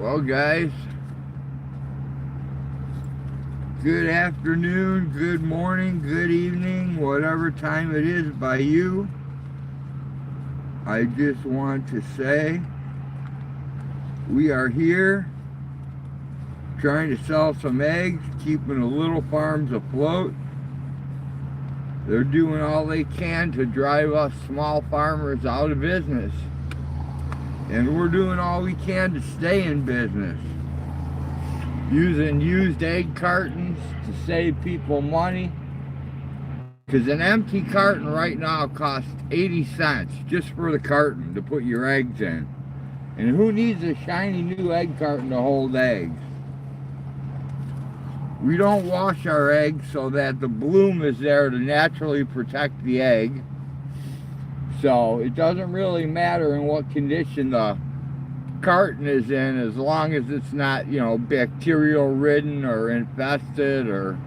Well, guys, good afternoon, good morning, good evening, whatever time it is by you. I just want to say we are here trying to sell some eggs, keeping the little farms afloat. They're doing all they can to drive us small farmers out of business. And we're doing all we can to stay in business. Using used egg cartons to save people money. Because an empty carton right now costs 80 cents just for the carton to put your eggs in. And who needs a shiny new egg carton to hold eggs? We don't wash our eggs so that the bloom is there to naturally protect the egg. So it doesn't really matter in what condition the carton is in, as long as it's not, bacterial ridden or infested or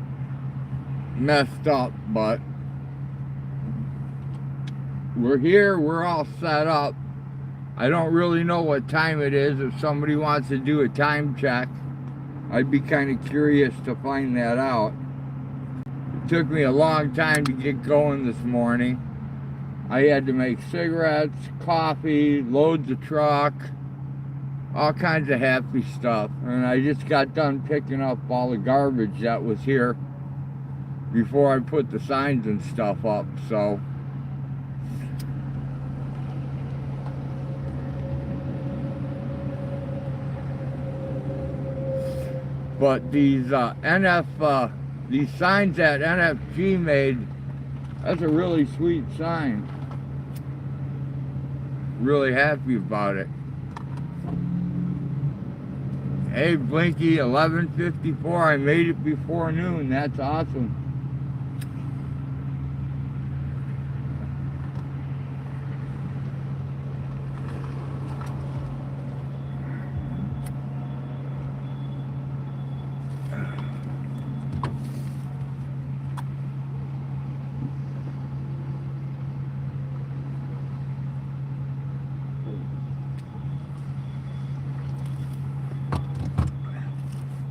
messed up. But we're here, we're all set up. I don't really know what time it is. If somebody wants to do a time check, I'd be kind of curious to find that out. It took me a long time to get going this morning. I had to make cigarettes, coffee, loads of truck, all kinds of happy stuff. And I just got done picking up all the garbage that was here before I put the signs and stuff up, so. But these these signs that NFG made, that's a really sweet sign. Really happy about it. Hey Blinky, 11:54, I made it before noon. That's awesome.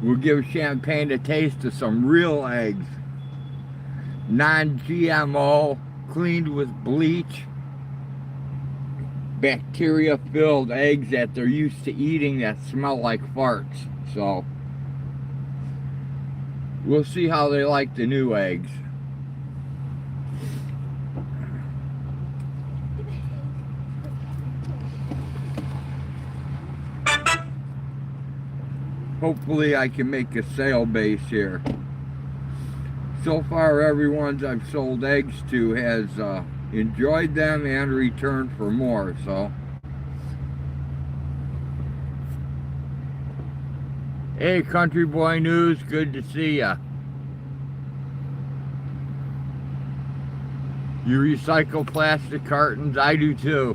We'll give Champagne a taste of some real eggs. Non-GMO, cleaned with bleach, bacteria-filled eggs that they're used to eating that smell like farts. So, we'll see how they like the new eggs. Hopefully I can make a sale base here. So far everyone I've sold eggs to has enjoyed them and returned for more, so. Hey Country Boy News, good to see ya. You recycle plastic cartons? I do too.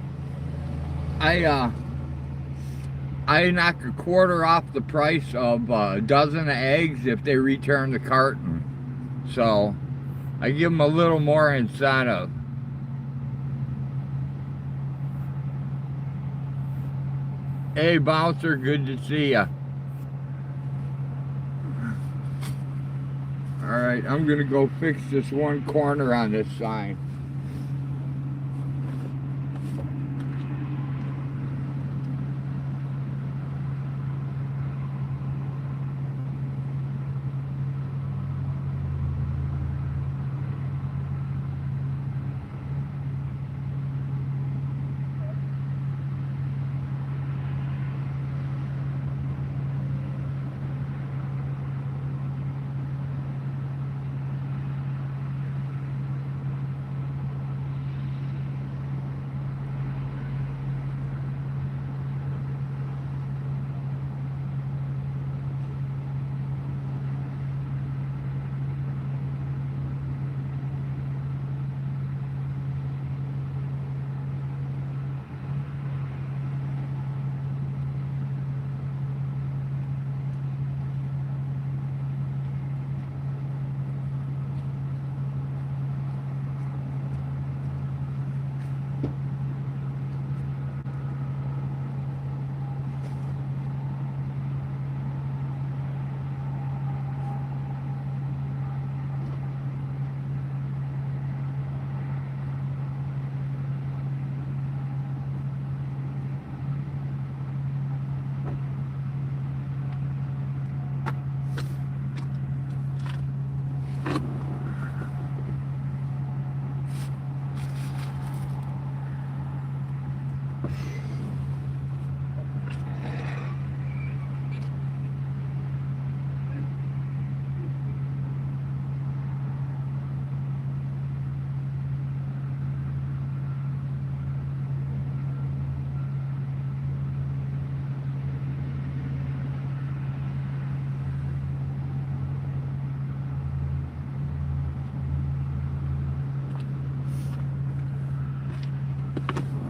I knock a quarter off the price of a dozen of eggs if they return the carton. So, I give them a little more incentive. Hey Bouncer, good to see ya. Alright, I'm gonna go fix this one corner on this sign.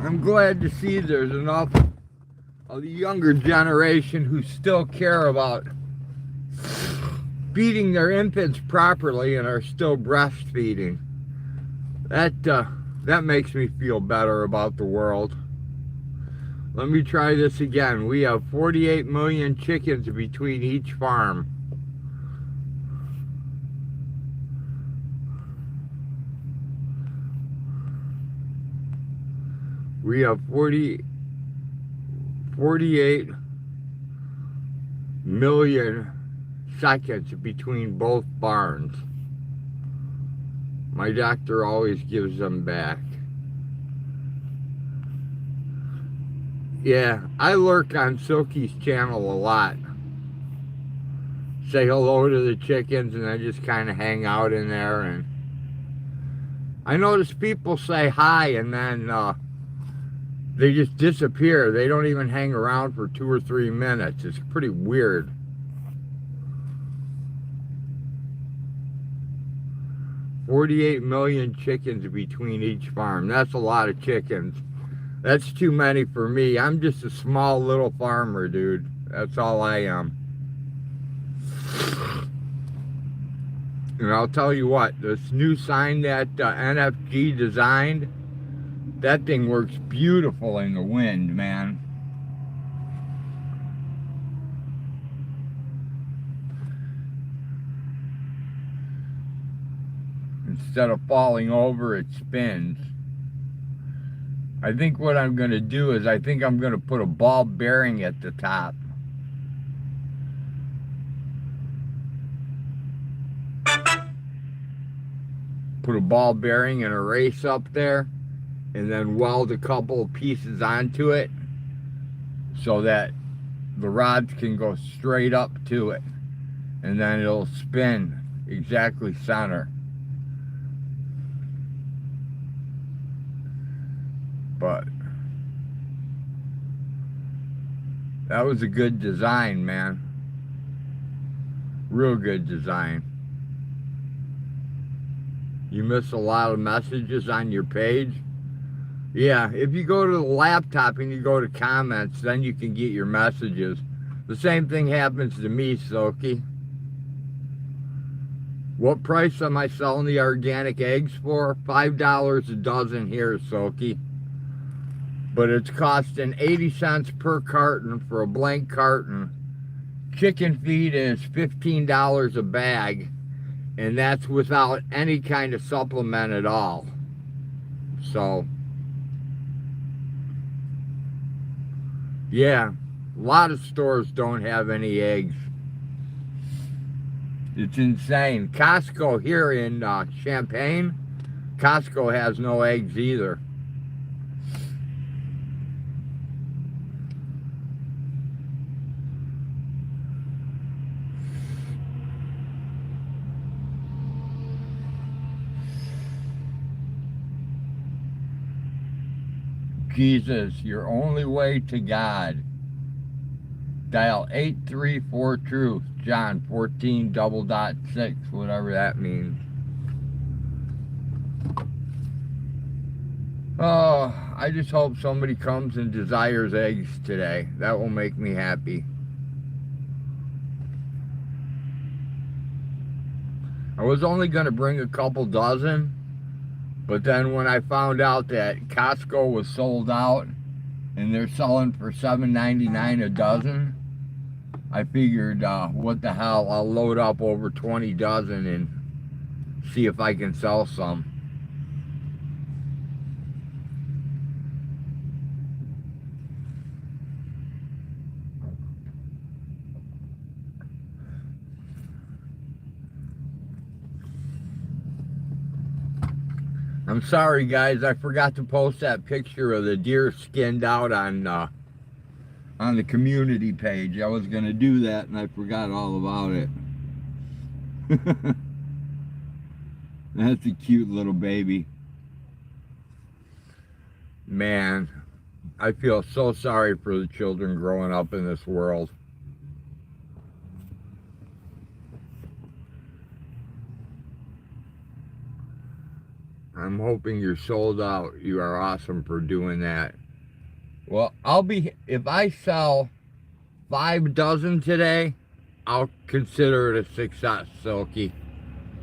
I'm glad to see there's enough of the younger generation who still care about feeding their infants properly and are still breastfeeding. That makes me feel better about the world. Let me try this again. We have 48 million chickens between each farm. We have 48 million seconds between both barns. My doctor always gives them back. Yeah, I lurk on Silky's channel a lot. Say hello to the chickens and I just kind of hang out in there. And I notice people say hi and then they just disappear. They don't even hang around for 2 or 3 minutes. It's pretty weird. $48 million chickens between each farm. That's a lot of chickens. That's too many for me. I'm just a small little farmer, dude. That's all I am. And I'll tell you what, this new sign that NFG designed, that thing works beautiful in the wind, man. Instead of falling over, it spins. I think what I'm going to do is I think I'm going to put a ball bearing at the top. Put a ball bearing and a race up there, and then weld a couple of pieces onto it so that the rods can go straight up to it, and then it'll spin exactly center. But that was a good design, man. Real good design. You miss a lot of messages on your page. Yeah, if you go to the laptop and you go to comments, then you can get your messages. The same thing happens to me, Silky. What price am I selling the organic eggs for? $5 a dozen here, Silky. But it's costing 80 cents per carton for a blank carton. Chicken feed is $15 a bag, and that's without any kind of supplement at all. So, yeah, a lot of stores don't have any eggs. It's insane. Costco here in Champaign, Costco has no eggs either. Jesus, your only way to God. Dial 834-TRUTH, John 14:6, whatever that means. Oh, I just hope somebody comes and desires eggs today. That will make me happy. I was only going to bring a couple dozen, but then when I found out that Costco was sold out and they're selling for $7.99 a dozen, I figured, what the hell, I'll load up over 20 dozen and see if I can sell some. I'm sorry, guys. I forgot to post that picture of the deer skinned out on the community page. I was going to do that, and I forgot all about it. That's a cute little baby. Man, I feel so sorry for the children growing up in this world. I'm hoping you're sold out. You are awesome for doing that. Well, if I sell 5 dozen today, I'll consider it a success, Silky.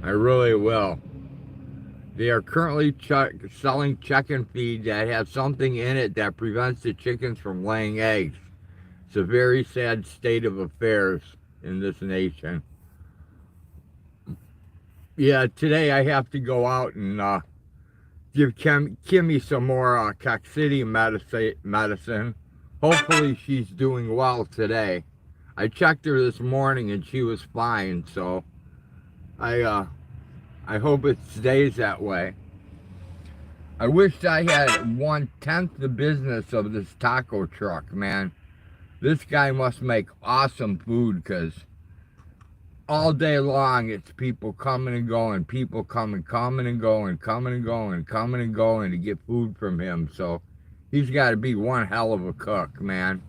I really will. They are currently selling chicken feed that has something in it that prevents the chickens from laying eggs. It's a very sad state of affairs in this nation. Yeah, today I have to go out and give Kimmy some more Cashapp medicine. Hopefully she's doing well today. I checked her this morning and she was fine, so I hope it stays that way. I wished I had 1/10 the business of this taco truck, man. This guy must make awesome food, because all day long it's people coming and going, people coming and going to get food from him. So he's got to be one hell of a cook, man.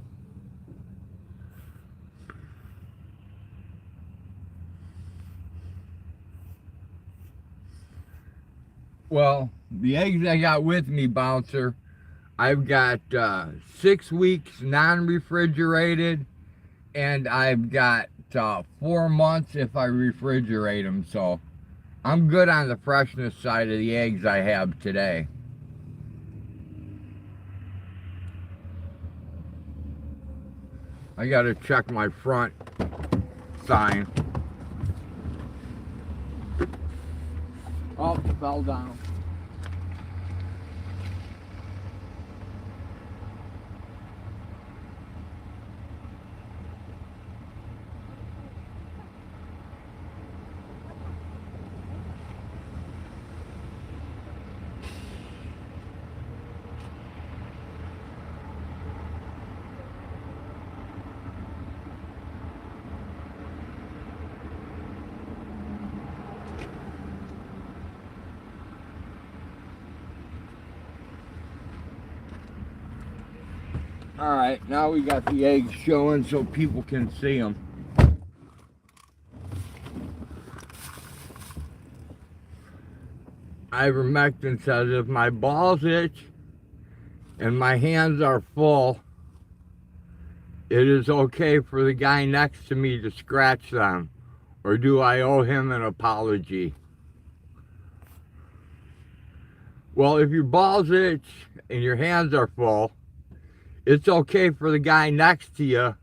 Well, the eggs I got with me, Bouncer, I've got 6 weeks non-refrigerated, and I've got 4 months if I refrigerate them. So I'm good on the freshness side of the eggs I have today. I gotta check my front sign. Oh, fell down. All right, now we got the eggs showing so people can see them. Ivermectin says if my balls itch and my hands are full, it is okay for the guy next to me to scratch them, or do I owe him an apology? Well, if your balls itch and your hands are full, it's okay for the guy next to you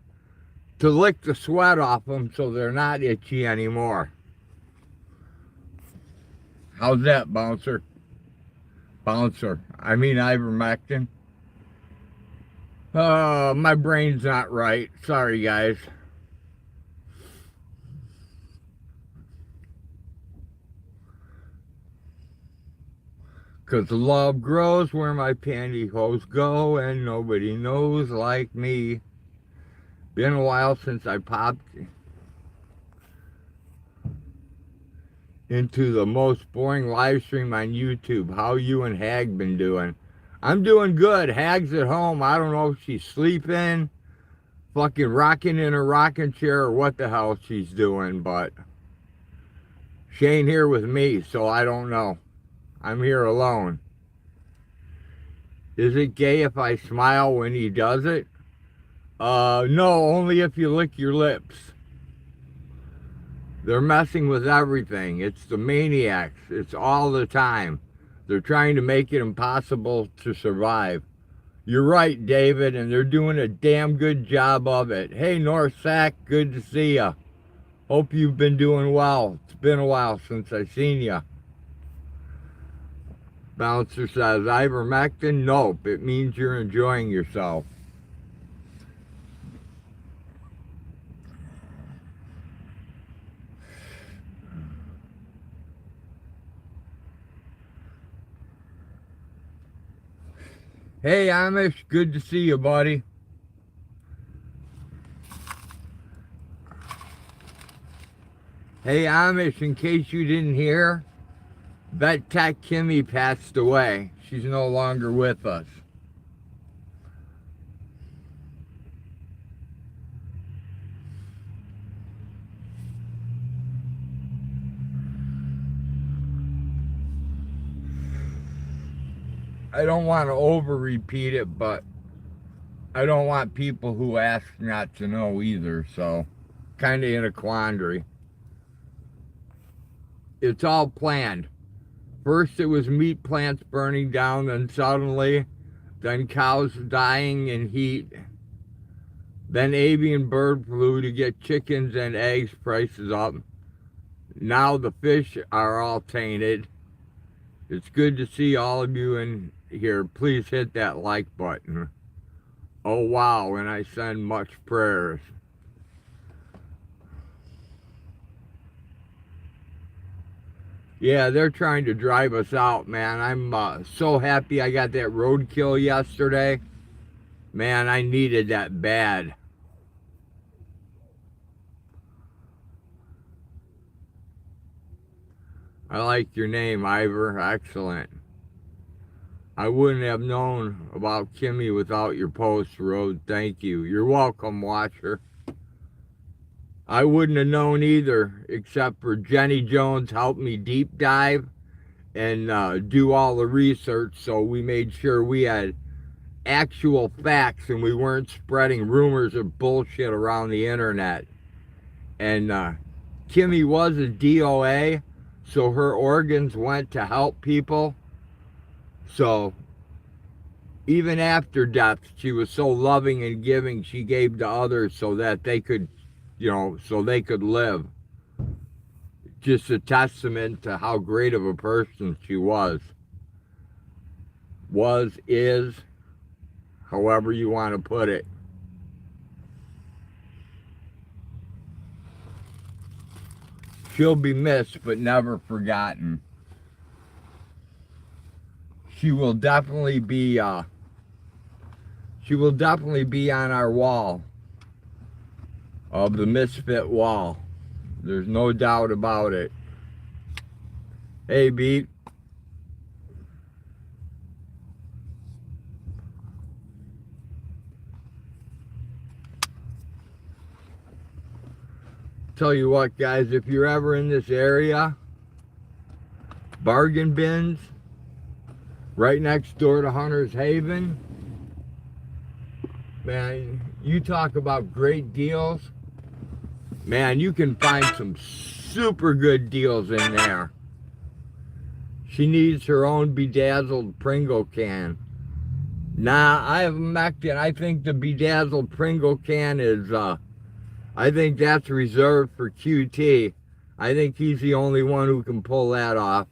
to lick the sweat off them so they're not itchy anymore. How's that, Bouncer? I mean ivermectin. My brain's not right. Sorry, guys. Cause love grows where my pantyhose go, and nobody knows like me. Been a while since I popped into the most boring live stream on YouTube. How you and Hag been doing? I'm doing good. Hag's at home. I don't know if she's sleeping, fucking rocking in a rocking chair, or what the hell she's doing, but she ain't here with me, so I don't know. I'm here alone. Is it gay if I smile when he does it? No, only if you lick your lips. They're messing with everything. It's the maniacs. It's all the time. They're trying to make it impossible to survive. You're right, David, and they're doing a damn good job of it. Hey, North Sac, good to see ya. Hope you've been doing well. It's been a while since I've seen ya. Bouncer says, ivermectin? Nope, it means you're enjoying yourself. Hey Amish, good to see you, buddy. Hey Amish, in case you didn't hear, Vet Tech Kimmy passed away. She's no longer with us. I don't want to over repeat it, but I don't want people who ask not to know either, so kind of in a quandary. It's all planned. First it was meat plants burning down, then suddenly, then cows dying in heat, then avian bird flu to get chickens and eggs prices up. Now the fish are all tainted. It's good to see all of you in here. Please hit that like button. Oh wow, and I send much prayers. Yeah, they're trying to drive us out, man. I'm so happy I got that roadkill yesterday. Man, I needed that bad. I like your name, Ivor. Excellent. I wouldn't have known about Kimmy without your post, Rose. Thank you. You're welcome, watcher. I wouldn't have known either, except for Jenny Jones helped me deep dive and do all the research, so we made sure we had actual facts and we weren't spreading rumors of bullshit around the internet. And Kimmy was a DOA, so her organs went to help people. So even after death, she was so loving and giving, she gave to others so that they could, so they could live. Just a testament to how great of a person she was. Is, however you want to put it. She'll be missed, but never forgotten. She will definitely be on our wall of the Misfit wall. There's no doubt about it. Hey, Beat. Tell you what, guys, if you're ever in this area, bargain bins, right next door to Hunter's Haven, man, you talk about great deals. Man, you can find some super good deals in there. She needs her own bedazzled Pringle can. Nah, I have Mectin. I think the bedazzled Pringle can is, I think that's reserved for QT. I think he's the only one who can pull that off.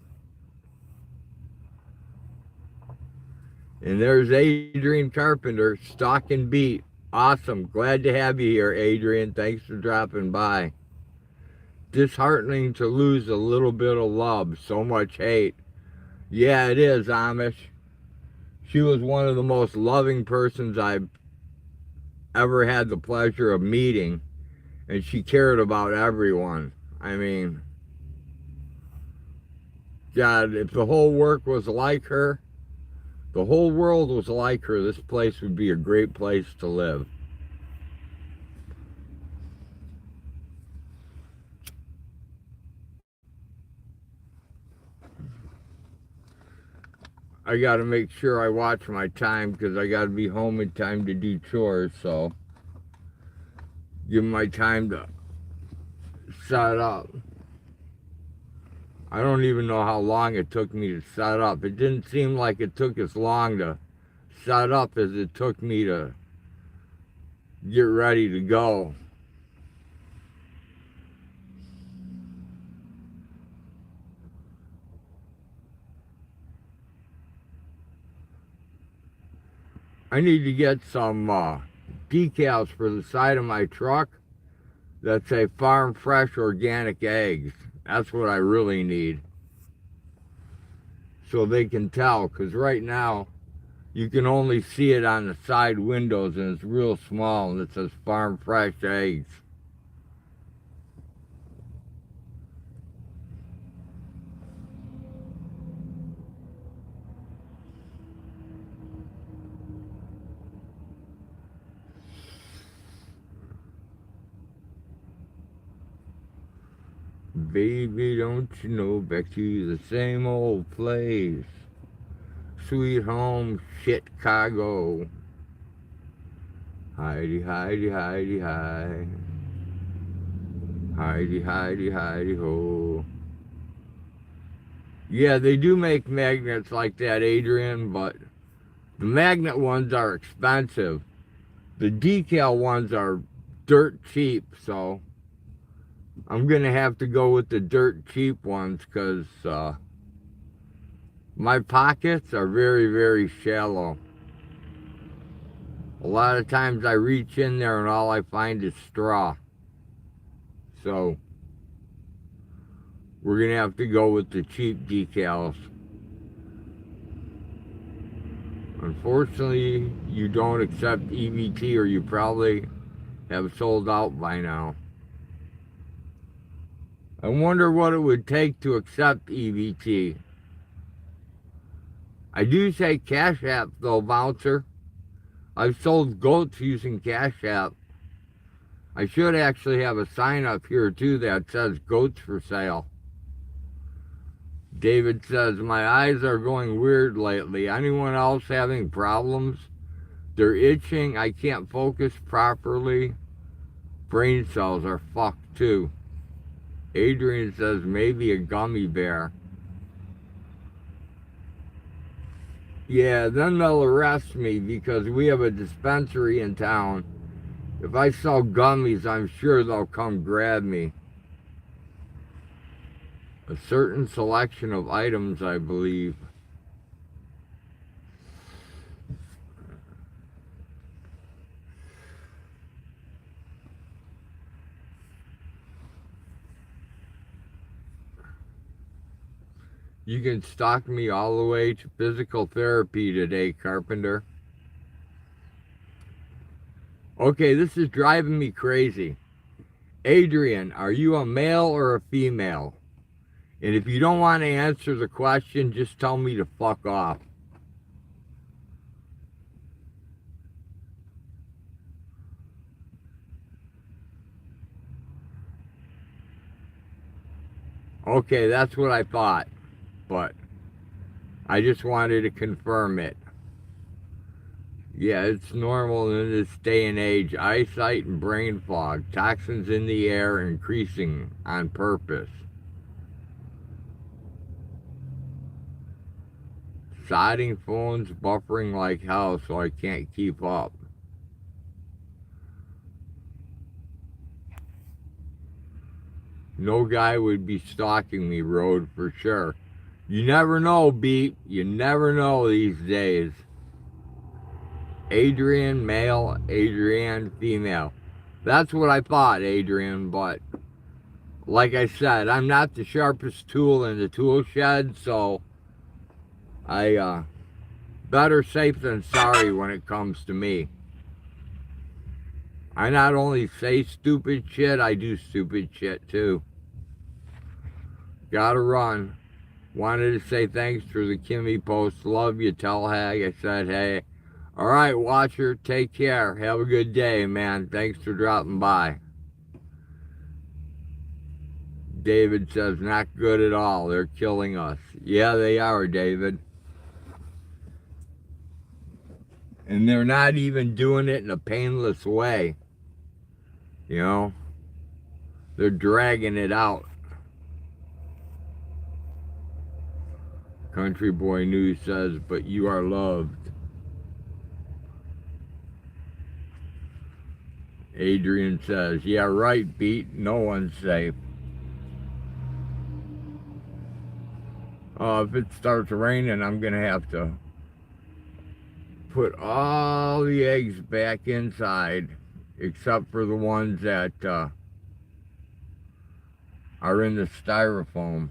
And there's Adrian Carpenter, Stock and Beat. Awesome. Glad to have you here, Adrian. Thanks for dropping by. Disheartening to lose a little bit of love. So much hate. Yeah, it is, Amish. She was one of the most loving persons I've ever had the pleasure of meeting. And she cared about everyone. I mean, God, if the whole work was like her, the whole world was like her, this place would be a great place to live. I got to make sure I watch my time because I got to be home in time to do chores, so give my time to set up. I don't even know how long it took me to set up. It didn't seem like it took as long to set up as it took me to get ready to go. I need to get some decals for the side of my truck that say farm fresh organic eggs. That's what I really need. So they can tell, because right now You can only see it on the side windows, and it's real small, and it says Farm Fresh Eggs. Baby, don't you know, back to the same old place. Sweet home, Chicago. Heidi, Heidi, Heidi, hi. Heidi, Heidi, Heidi, ho. Yeah, they do make magnets like that, Adrian, but the magnet ones are expensive. The decal ones are dirt cheap, so I'm going to have to go with the dirt cheap ones because my pockets are very, very shallow. A lot of times I reach in there and all I find is straw. So we're going to have to go with the cheap decals. Unfortunately, you don't accept EBT, or you probably have sold out by now. I wonder what it would take to accept EBT. I do say Cash App though, Bouncer. I've sold goats using Cash App. I should actually have a sign up here too that says goats for sale. David says, my eyes are going weird lately. Anyone else having problems? They're itching. I can't focus properly. Brain cells are fucked too. Adrian says, maybe a gummy bear. Yeah, then they'll arrest me because we have a dispensary in town. If I sell gummies, I'm sure they'll come grab me. A certain selection of items, I believe. You can stalk me all the way to physical therapy today, Carpenter. Okay, this is driving me crazy. Adrian, are you a male or a female? And if you don't want to answer the question, just tell me to fuck off. Okay, that's what I thought, but I just wanted to confirm it. Yeah, it's normal in this day and age. Eyesight and brain fog, toxins in the air increasing on purpose. Sodding phones buffering like hell, so I can't keep up. No guy would be stalking me, Road, for sure. You never know, Beat. You never know these days. Adrian, male. Adrian, female. That's what I thought, Adrian, but like I said, I'm not the sharpest tool in the tool shed, so I better safe than sorry when it comes to me. I not only say stupid shit, I do stupid shit too. Gotta run. Wanted to say thanks for the Kimmy post. Love you, tell Hag. I said, hey. Alright, Watcher, take care. Have a good day, man. Thanks for dropping by. David says, not good at all. They're killing us. Yeah, they are, David. And they're not even doing it in a painless way. You know? They're dragging it out. Country Boy News says, but you are loved. Adrian says, yeah, right, Beat. No one's safe. If it starts raining, I'm going to have to put all the eggs back inside, except for the ones that are in the styrofoam.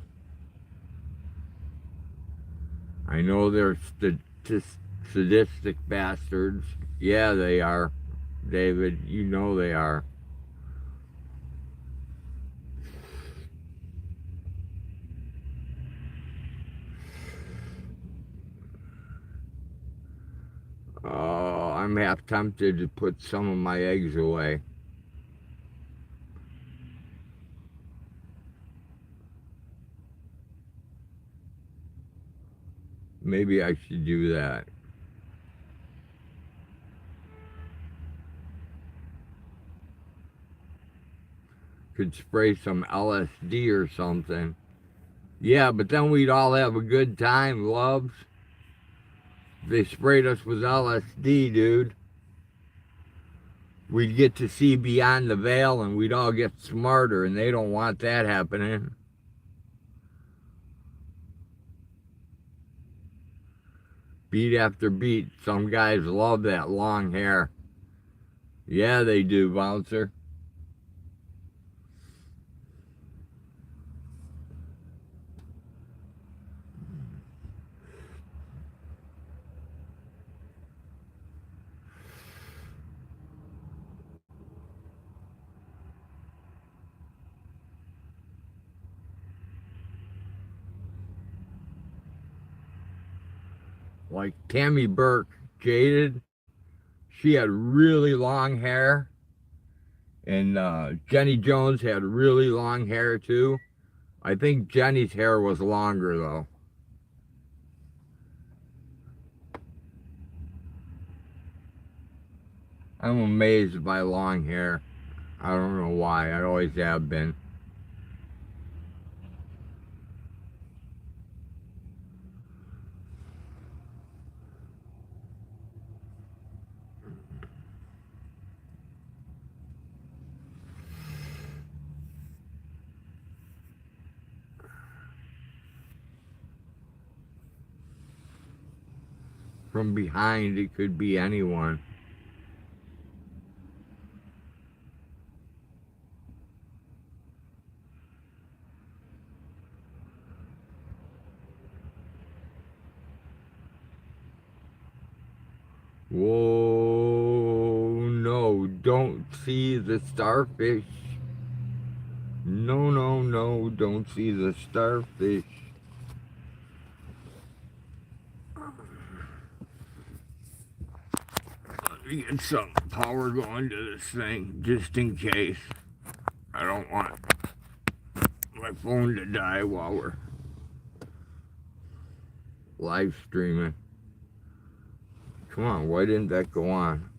I know they're Sadistic bastards. Yeah, they are. David, you know they are. Oh, I'm half tempted to put some of my eggs away. Maybe I should do that. Could spray some LSD or something. Yeah, but then we'd all have a good time, loves. They sprayed us with LSD, dude. We'd get to see beyond the veil and we'd all get smarter, and they don't want that happening. Beat after beat. Some guys love that long hair. Yeah, they do, Bouncer. Like Tammy Burke, Jaded, she had really long hair. And Jenny Jones had really long hair too. I think Jenny's hair was longer though. I'm amazed by long hair. I don't know why. I always have been. From behind, it could be anyone. Whoa, no, don't see the starfish. No, no, no, don't see the starfish. Let me get some power going to this thing, just in case. I don't want my phone to die while we're live streaming. Come on, why didn't that go on?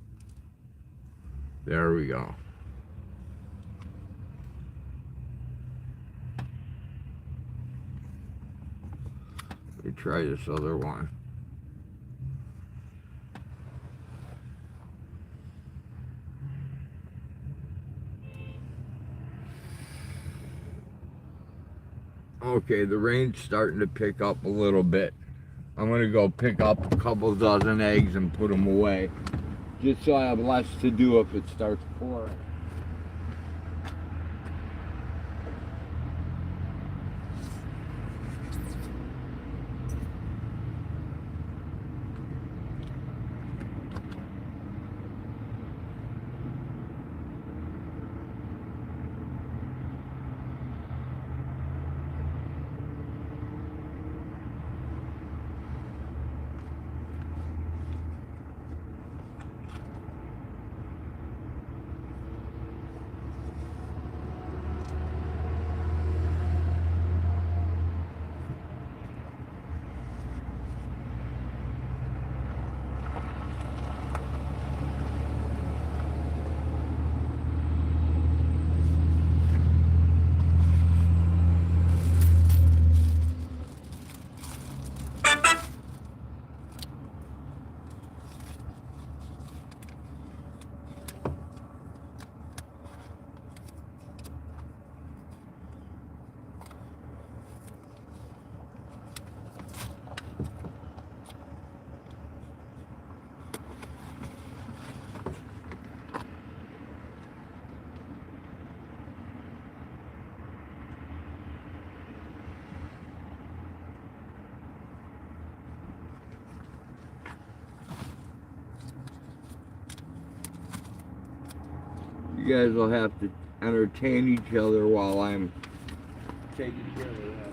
There we go. Let me try this other one. Okay, the rain's starting to pick up a little bit. I'm gonna go pick up a couple dozen eggs and put them away, just so I have less to do if it starts pouring. You guys will have to entertain each other while I'm taking care of that.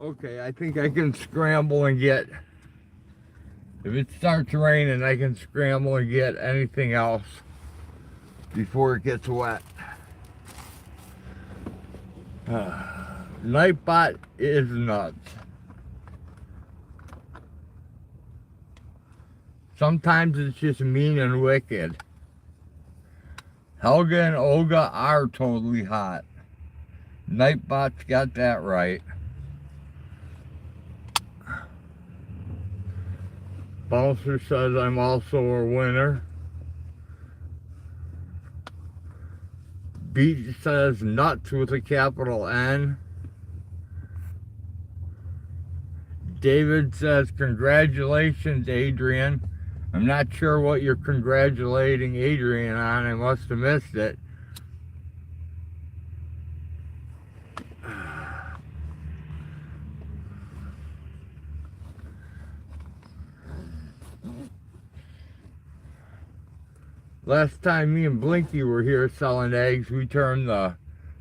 Okay, I think I can scramble and get, if it starts raining, I can scramble and get anything else before it gets wet. Nightbot is nuts. Sometimes it's just mean and wicked. Helga and Olga are totally hot. Nightbot's got that right. Bouncer says I'm also a winner. Beat says nuts with a capital N. David says congratulations, Adrian. I'm not sure what you're congratulating Adrian on. I must have missed it. Last time me and Blinky were here selling eggs, we turned the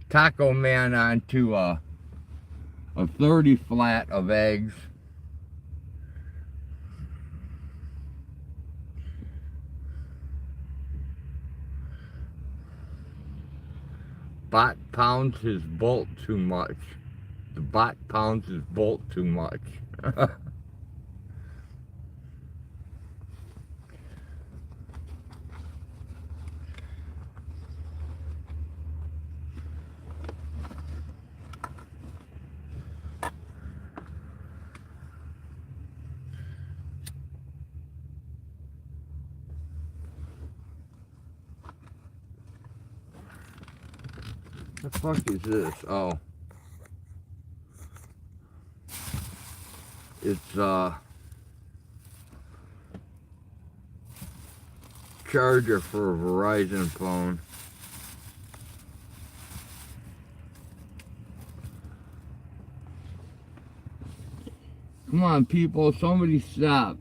Taco Man onto a 30 flat of eggs. Bot pounds his bolt too much. The bot pounds his bolt too much. What the fuck is this? Oh. It's charger for a Verizon phone. Come on, people, somebody stop.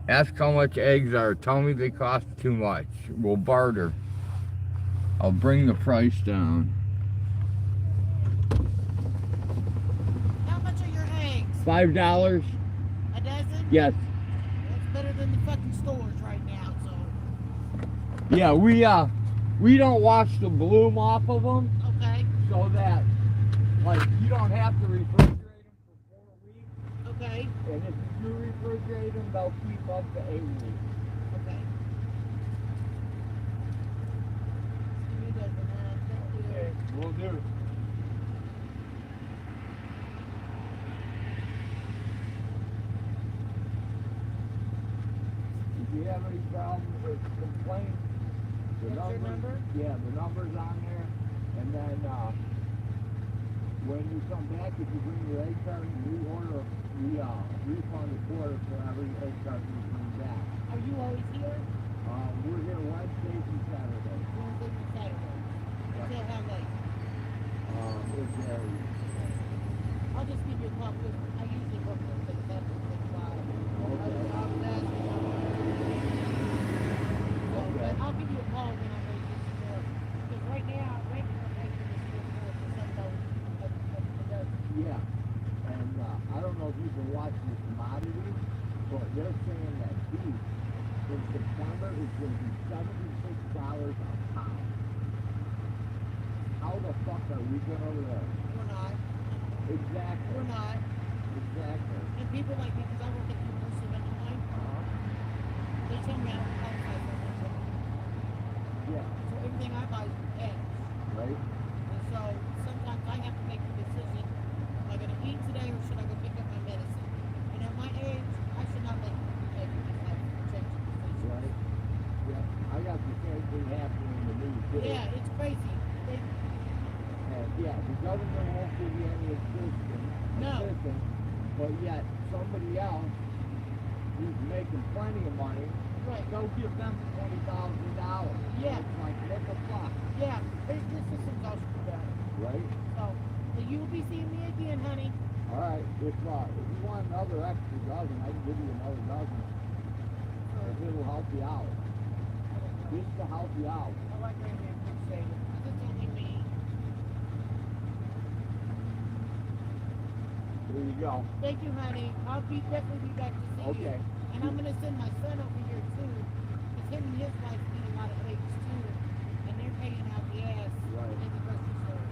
Ask how much eggs are. Tell me they cost too much. We'll barter. I'll bring the price down. How much are your eggs? $5. A dozen? Yes. That's better than the fucking stores right now, so. Yeah, we don't wash the bloom off of them. Okay. So that, like, you don't have to refrigerate them for 4 weeks. Okay. And if you do refrigerate them, they'll keep up to 8 weeks. Okay. Okay, we'll do it. If you have any problems with complaints, the number? Yeah, the number's on there. And then when you come back, if you bring your egg carton, we refund a quarter for every egg carton you bring back. Are you always here? We're here Wednesdays and Saturdays. Wednesdays and Saturdays. Until how late? It varies. I'll just give you a call because I usually work from 6 to 5. Okay. But I'll give you a call when I'm ready to get some more. Because right now, I'm making this $4 Yeah. And I don't know if you've been watching the commodities, but they're saying that beef in September is going to be $76 a pound. How the fuck are we going to live? We're not. Exactly. We're not. Exactly. And people like me, because I work at the University of Illinois, they tell me I don't qualify for anything. Yeah. So everything I buy is eggs. Right? And so sometimes I have to make the decision, am I going to eat today or should I go pick up my medicine? And at my age, I should not make a change of decision. Right? Yeah. I got the same thing happening in the news too. Yeah, it's crazy. And yeah, the government won't give you any assistance, but yet somebody else who's making plenty of money, Right. they'll give them $20,000. Yeah. It's like, what the fuck? Yeah, this system's all screwed up. Right? So you'll be seeing me again, honey. All right. If you want another extra dozen, I can give you another dozen. If it'll help you out. Just to help you out. I like that, man. Appreciate it. It's only me. There you go. Thank you, honey. I'll definitely be back to see you. Okay. And I'm gonna send my son over here too, because him and his wife need a lot of eggs too, and they're paying out the ass in the grocery stores.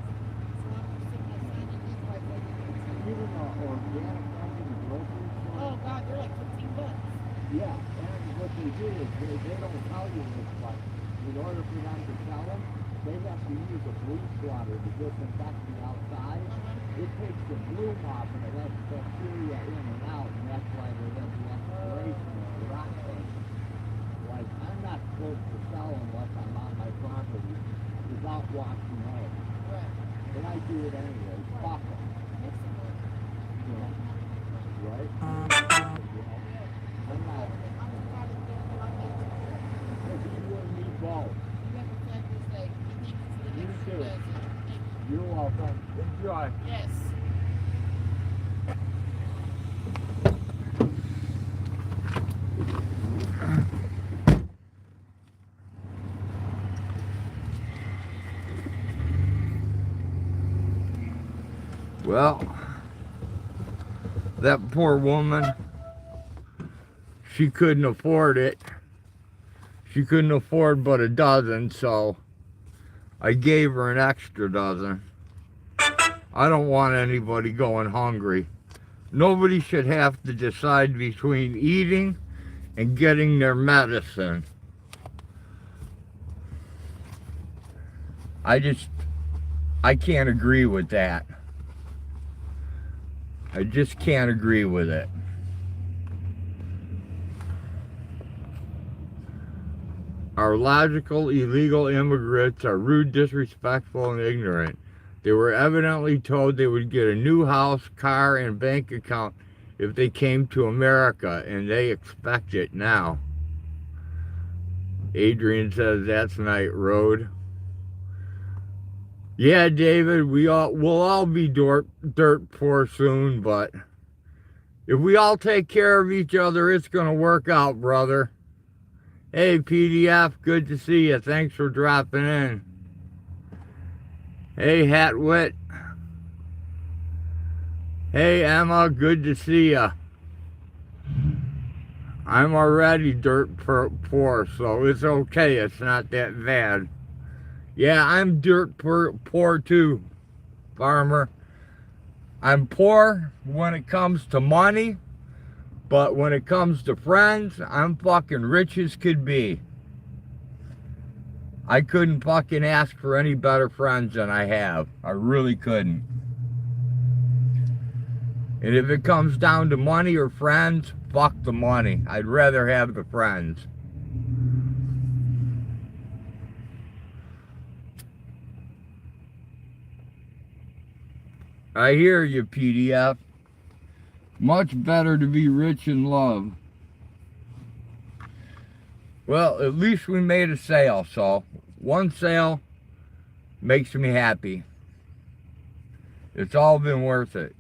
So I'm gonna send my son and his wife over here too. Even organic ones in the grocery store. Oh God, they're like $15. Yeah, and what they do is they don't tell you this, but in order for them to sell them, they have to use a blue swatter to disinfect the outside. It takes the bloom off and it lets bacteria in and out, and that's why they let the expiration of the rock thing. Like, I'm not supposed to sell unless I'm on my property without washing eggs. Right. But I do it anyway. Fuck them. Makes it work. You know? Right? You know? I'm not. I'm a part of the If you and me both. You have a fabulous day. And thank you for the You extra too. blessing. Thank you. You're welcome. Enjoy. Yes. Well, that poor woman, she couldn't afford it. She couldn't afford but a dozen, so I gave her an extra dozen. I don't want anybody going hungry. Nobody should have to decide between eating and getting their medicine. I can't agree with that. I just can't agree with it. Our logical, illegal immigrants are rude, disrespectful, and ignorant. They were evidently told they would get a new house, car, and bank account if they came to America, and they expect it now. Adrian says that's Night Road. Yeah, David, we'll all be dirt poor soon, but if we all take care of each other, it's going to work out, brother. Hey, PDF, good to see you. Thanks for dropping in. Hey, Hatwit. Hey, Emma, good to see you. I'm already dirt poor, so it's okay. It's not that bad. Yeah, I'm dirt poor too, farmer. I'm poor when it comes to money, but when it comes to friends, I'm fucking rich as could be. I couldn't fucking ask for any better friends than I have. I really couldn't. And if it comes down to money or friends, fuck the money. I'd rather have the friends. I hear you, PDF. Much better to be rich in love. Well, at least we made a sale, so one sale makes me happy. It's all been worth it.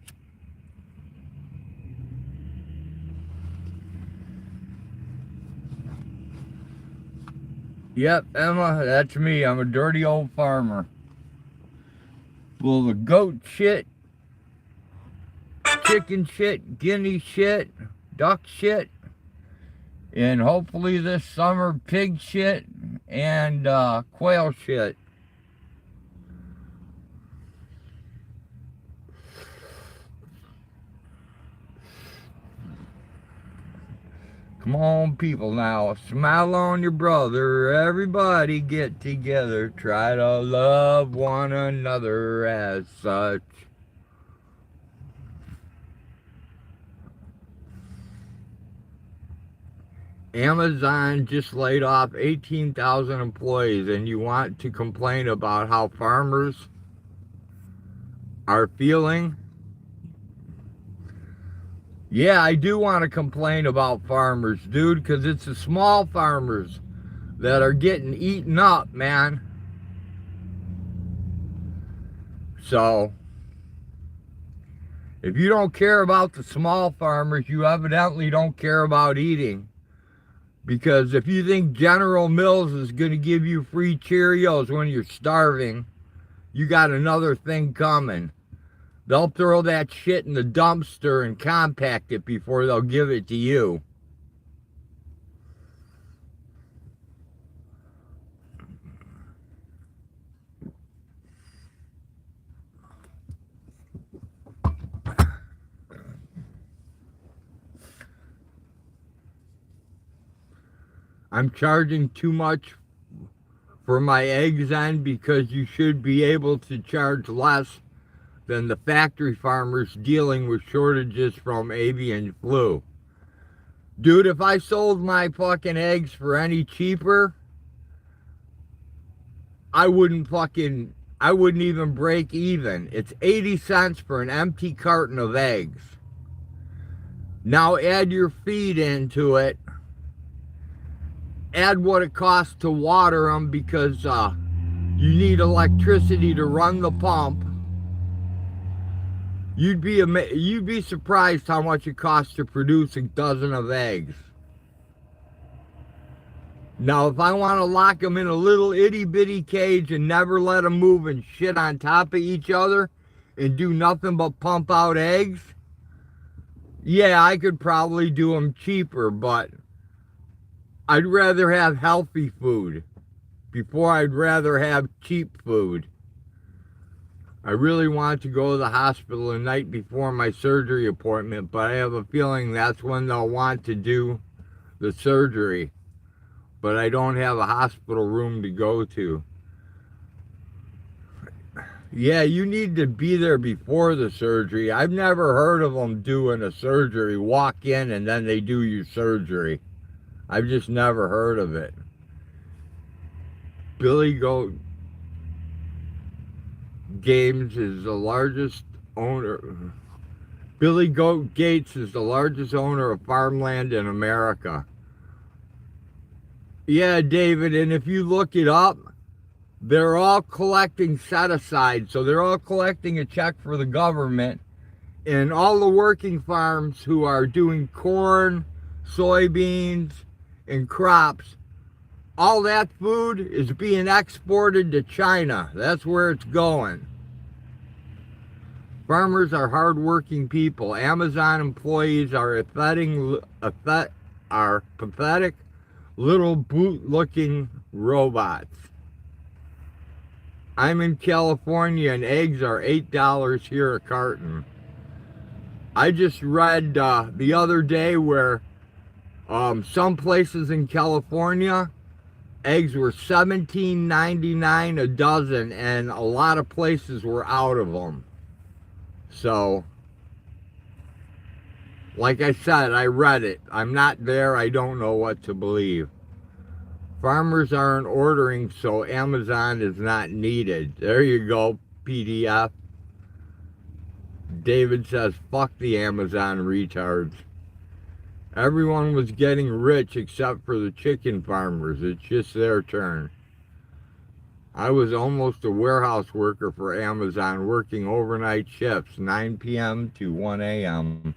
Yep, Emma, that's me. I'm a dirty old farmer. Full of goat shit, chicken shit, guinea shit, duck shit, and hopefully this summer pig shit and quail shit. Come on, people, now. Smile on your brother. Everybody get together. Try to love one another as such. Amazon just laid off 18,000 employees, and you want to complain about how farmers are feeling? Yeah, I do want to complain about farmers, dude, because it's the small farmers that are getting eaten up, man. So, if you don't care about the small farmers, you evidently don't care about eating. Because if you think General Mills is going to give you free Cheerios when you're starving, you got another thing coming. They'll throw that shit in the dumpster and compact it before they'll give it to you. I'm charging too much for my eggs then because you should be able to charge less than the factory farmers dealing with shortages from avian flu. Dude, if I sold my fucking eggs for any cheaper, I wouldn't even break even. It's 80 cents for an empty carton of eggs. Now add your feed into it. Add what it costs to water them because you need electricity to run the pump. You'd be surprised how much it costs to produce a dozen of eggs. Now, if I want to lock them in a little itty-bitty cage and never let them move and shit on top of each other and do nothing but pump out eggs, yeah, I could probably do them cheaper, but I'd rather have healthy food before I'd rather have cheap food. I really want to go to the hospital the night before my surgery appointment, but I have a feeling that's when they'll want to do the surgery. But I don't have a hospital room to go to. Yeah, you need to be there before the surgery. I've never heard of them doing a surgery, walk in and then they do your surgery. I've just never heard of it. Billy Goat Games is the largest owner. Billy Goat Gates is the largest owner of farmland in America. Yeah, David, and if you look it up, they're all collecting set-aside. So they're all collecting a check for the government. And all the working farms who are doing corn, soybeans, and crops, all that food is being exported to China. That's where it's going. Farmers are hardworking people. Amazon employees are pathetic little boot-looking robots. I'm in California and eggs are $8 here a carton. I just read the other day where some places in California, eggs were $17.99 a dozen, and a lot of places were out of them. So, like I said, I read it. I'm not there. I don't know what to believe. Farmers aren't ordering, so Amazon is not needed. There you go, PDF. David says, fuck the Amazon retards. Everyone was getting rich except for the chicken farmers. It's just their turn. I was almost a warehouse worker for Amazon, working overnight shifts, 9 p.m. to 1 a.m.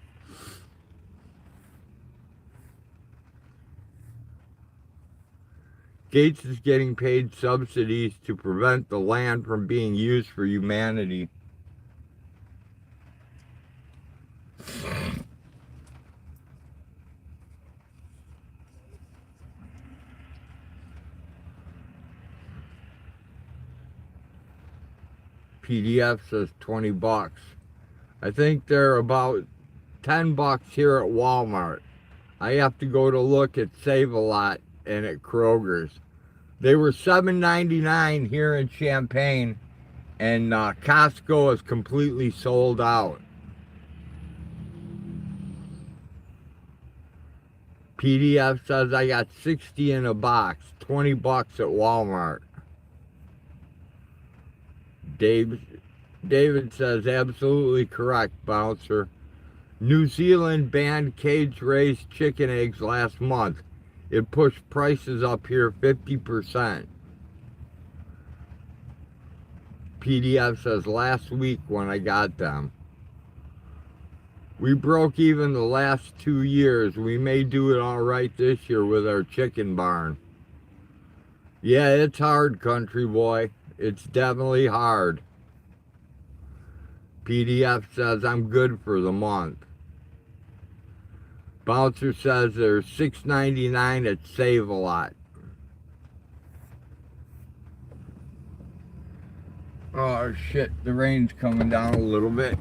Gates is getting paid subsidies to prevent the land from being used for humanity. PDF says 20 bucks. I think they're about 10 bucks here at Walmart. I have to go to look at Save-A-Lot and at Kroger's. They were $7.99 here in Champaign, and Costco is completely sold out. PDF says I got 60 in a box, 20 bucks at Walmart. David says absolutely correct, Bouncer. New Zealand banned cage-raised chicken eggs last month. It pushed prices up here 50%. PDF says last week when I got them. We broke even the last 2 years. We may do it all right this year with our chicken barn. Yeah, it's hard, country boy. It's definitely hard. PDF says I'm good for the month. Bouncer says there's $6.99 at Save-A-Lot. Oh shit, the rain's coming down a little bit.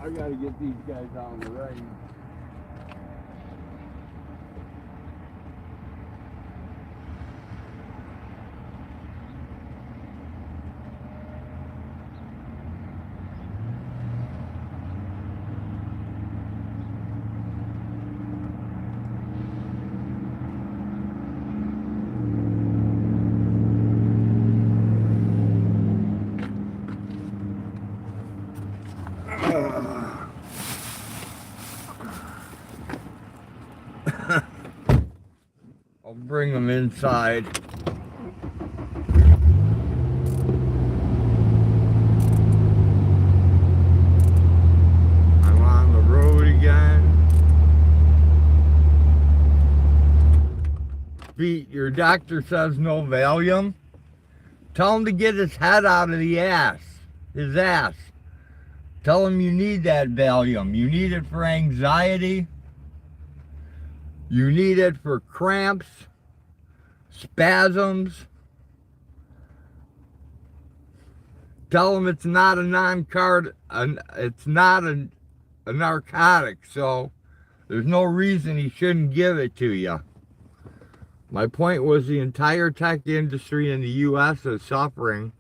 I gotta get these guys out of the rain. I'll bring them inside. I'm on the road again. Pete, your doctor says no Valium. Tell him to get his head out of the ass. His ass. Tell him you need that Valium. You need it for anxiety. You need it for cramps, spasms. Tell him it's not it's not a narcotic, so there's no reason he shouldn't give it to you. My point was the entire tech industry in the U.S. is suffering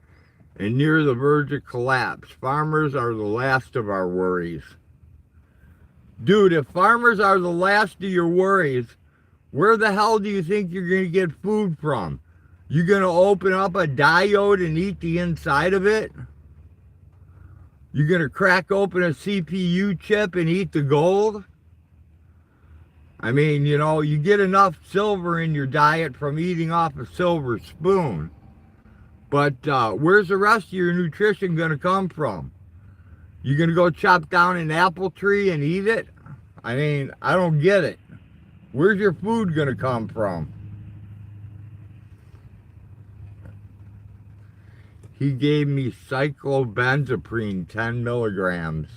and near the verge of collapse. Farmers are the last of our worries. Dude, if farmers are the last of your worries, where the hell do you think you're going to get food from? You going to open up a diode and eat the inside of it? You going to crack open a CPU chip and eat the gold? I mean, you know, you get enough silver in your diet from eating off a silver spoon. But where's the rest of your nutrition going to come from? You going to go chop down an apple tree and eat it? I mean, I don't get it. Where's your food going to come from? He gave me cyclobenzaprine, 10 milligrams.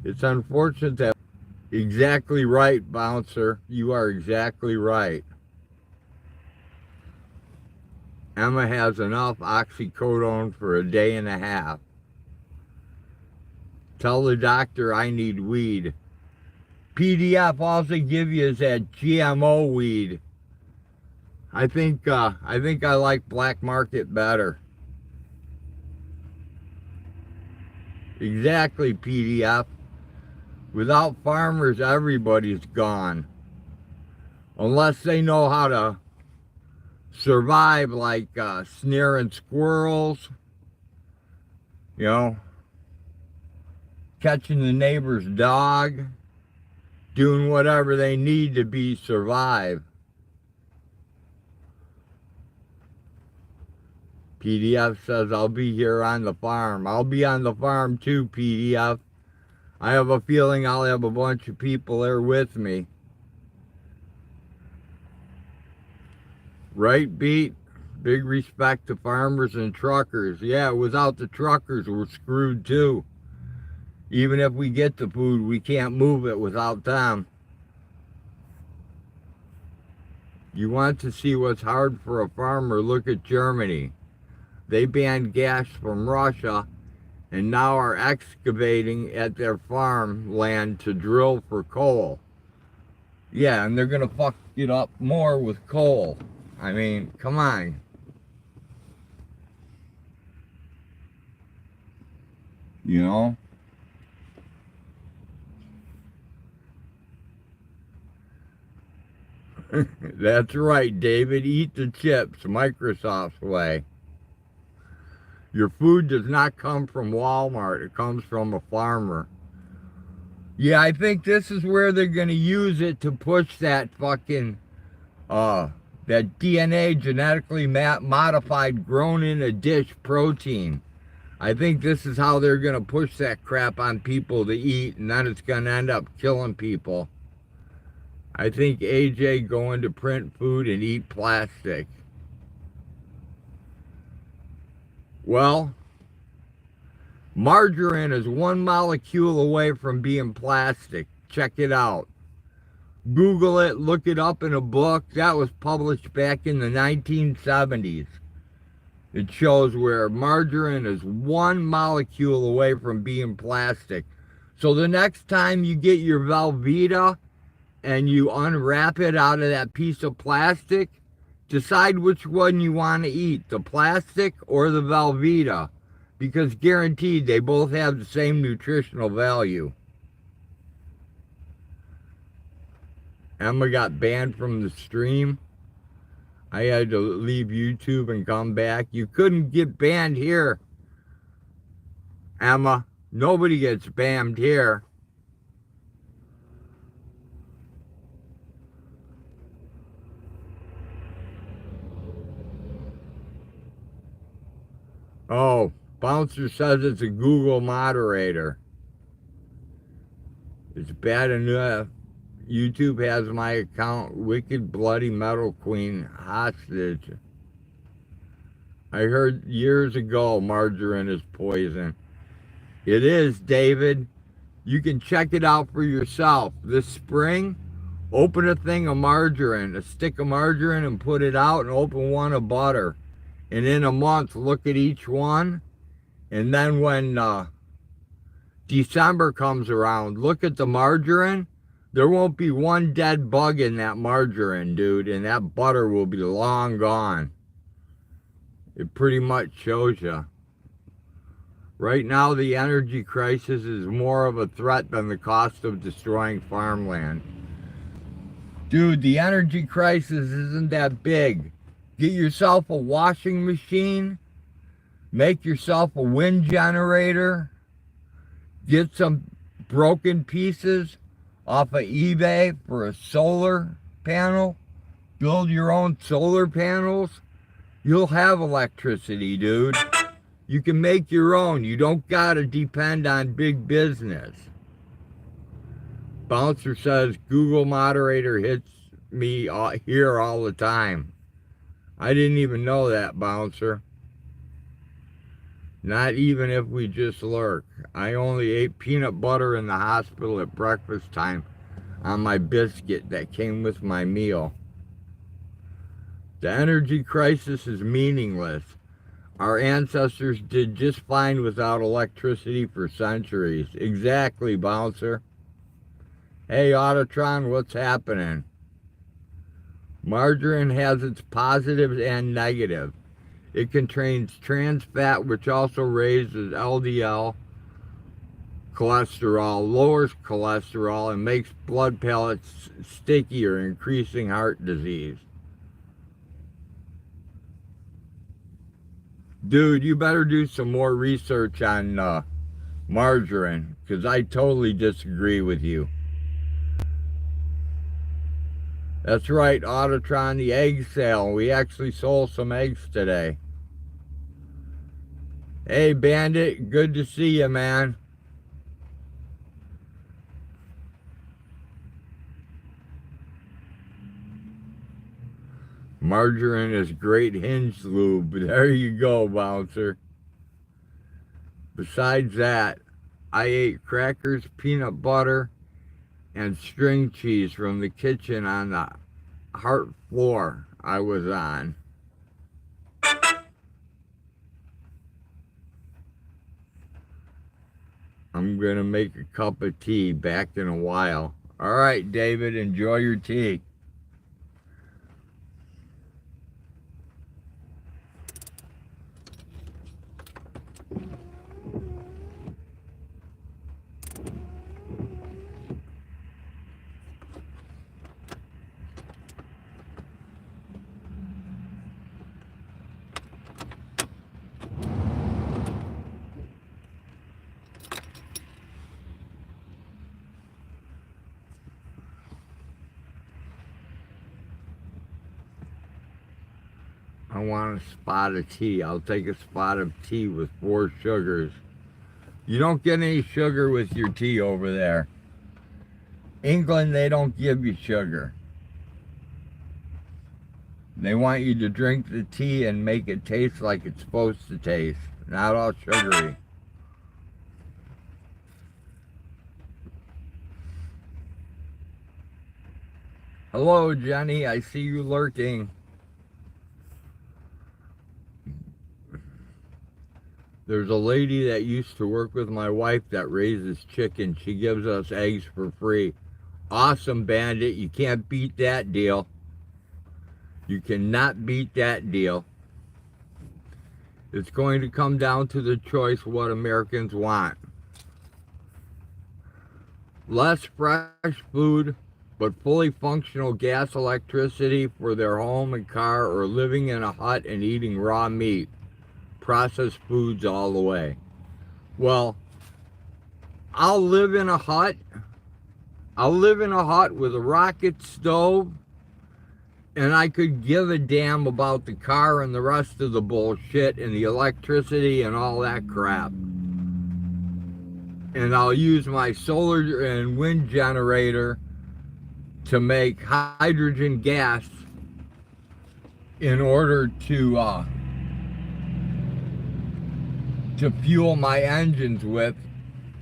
It's unfortunate that... Exactly right, Bouncer. You are exactly right. Emma has enough oxycodone for a day and a half. Tell the doctor I need weed. PDF all they give you is that GMO weed. I think I like black market better. Exactly, PDF. Without farmers, everybody's gone. Unless they know how to survive, like snaring squirrels, you know, catching the neighbor's dog, doing whatever they need to survive. PDF says I'll be here on the farm. I'll be on the farm too, PDF. I have a feeling I'll have a bunch of people there with me. Right, Beat? Big respect to farmers and truckers. Yeah, without the truckers, we're screwed too. Even if we get the food, we can't move it without them. You want to see what's hard for a farmer? Look at Germany. They banned gas from Russia and now are excavating at their farmland to drill for coal. Yeah, and they're gonna fuck it up more with coal. I mean, come on. You know? That's right, David. Eat the chips, Microsoft's way. Your food does not come from Walmart. It comes from a farmer. Yeah, I think this is where they're going to use it to push that fucking, that DNA, genetically modified, grown in a dish protein. I think this is how they're going to push that crap on people to eat, and then it's going to end up killing people. I think AJ going to print food and eat plastic. Well, margarine is one molecule away from being plastic. Check it out. Google it, look it up in a book. That was published back in the 1970s. It shows where margarine is one molecule away from being plastic. So the next time you get your Velveeta and you unwrap it out of that piece of plastic, decide which one you want to eat, the plastic or the Velveeta, because guaranteed they both have the same nutritional value. Emma got banned from the stream. I had to leave YouTube and come back. You couldn't get banned here, Emma. Nobody gets banned here. Oh, Bouncer says it's a Google moderator. It's bad enough YouTube has my account, Wicked Bloody Metal Queen, hostage. I heard years ago margarine is poison. It is, David. You can check it out for yourself. This spring, open a thing of margarine, a stick of margarine, and put it out, and open one of butter. And in a month, look at each one. And then when December comes around, look at the margarine. There won't be one dead bug in that margarine, dude, and that butter will be long gone. It pretty much shows you. Right now, the energy crisis is more of a threat than the cost of destroying farmland. Dude, the energy crisis isn't that big. Get yourself a washing machine. Make yourself a wind generator. Get some broken pieces off of eBay for a solar panel. Build your own solar panels. You'll have electricity, dude. You can make your own. You don't gotta depend on big business. Bouncer says Google moderator hits me here all the time. I didn't even know that, Bouncer. Not even if we just lurk. I only ate peanut butter in the hospital at breakfast time on my biscuit that came with my meal. The energy crisis is meaningless. Our ancestors did just fine without electricity for centuries. Exactly, Bouncer. Hey, Autotron, what's happening? Margarine has its positives and negatives. It contains trans fat, which also raises LDL cholesterol, lowers cholesterol, and makes blood pellets stickier, increasing heart disease. Dude, you better do some more research on margarine, because I totally disagree with you. That's right, Autotron, the egg sale. We actually sold some eggs today. Hey, Bandit, good to see you, man. Margarine is great hinge lube. There you go, Bouncer. Besides that, I ate crackers, peanut butter, and string cheese from the kitchen on the heart floor I was on. I'm gonna make a cup of tea back in a while. All right, David, enjoy your tea. I want a spot of tea. I'll take a spot of tea with 4 sugars. You don't get any sugar with your tea over there. England, they don't give you sugar. They want you to drink the tea and make it taste like it's supposed to taste, not all sugary. Hello, Jenny. I see you lurking. There's a lady that used to work with my wife that raises chickens. She gives us eggs for free. Awesome, Bandit. You can't beat that deal. You cannot beat that deal. It's going to come down to the choice what Americans want. Less fresh food, but fully functional gas, electricity for their home and car, or living in a hut and eating raw meat. Processed foods all the way. Well, I'll live in a hut. I'll live in a hut with a rocket stove, and I could give a damn about the car and the rest of the bullshit and the electricity and all that crap. And I'll use my solar and wind generator to make hydrogen gas in order to fuel my engines with,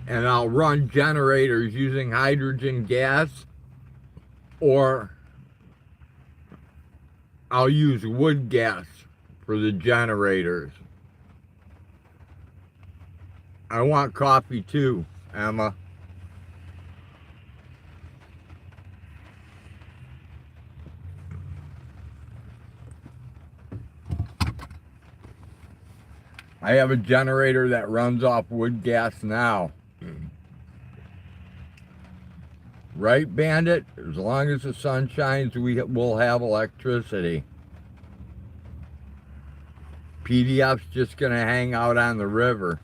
and I'll run generators using hydrogen gas, or I'll use wood gas for the generators. I want coffee too, Emma. I have a generator that runs off wood gas now. Right, Bandit? As long as the sun shines, we will have electricity. PDF's just going to hang out on the river.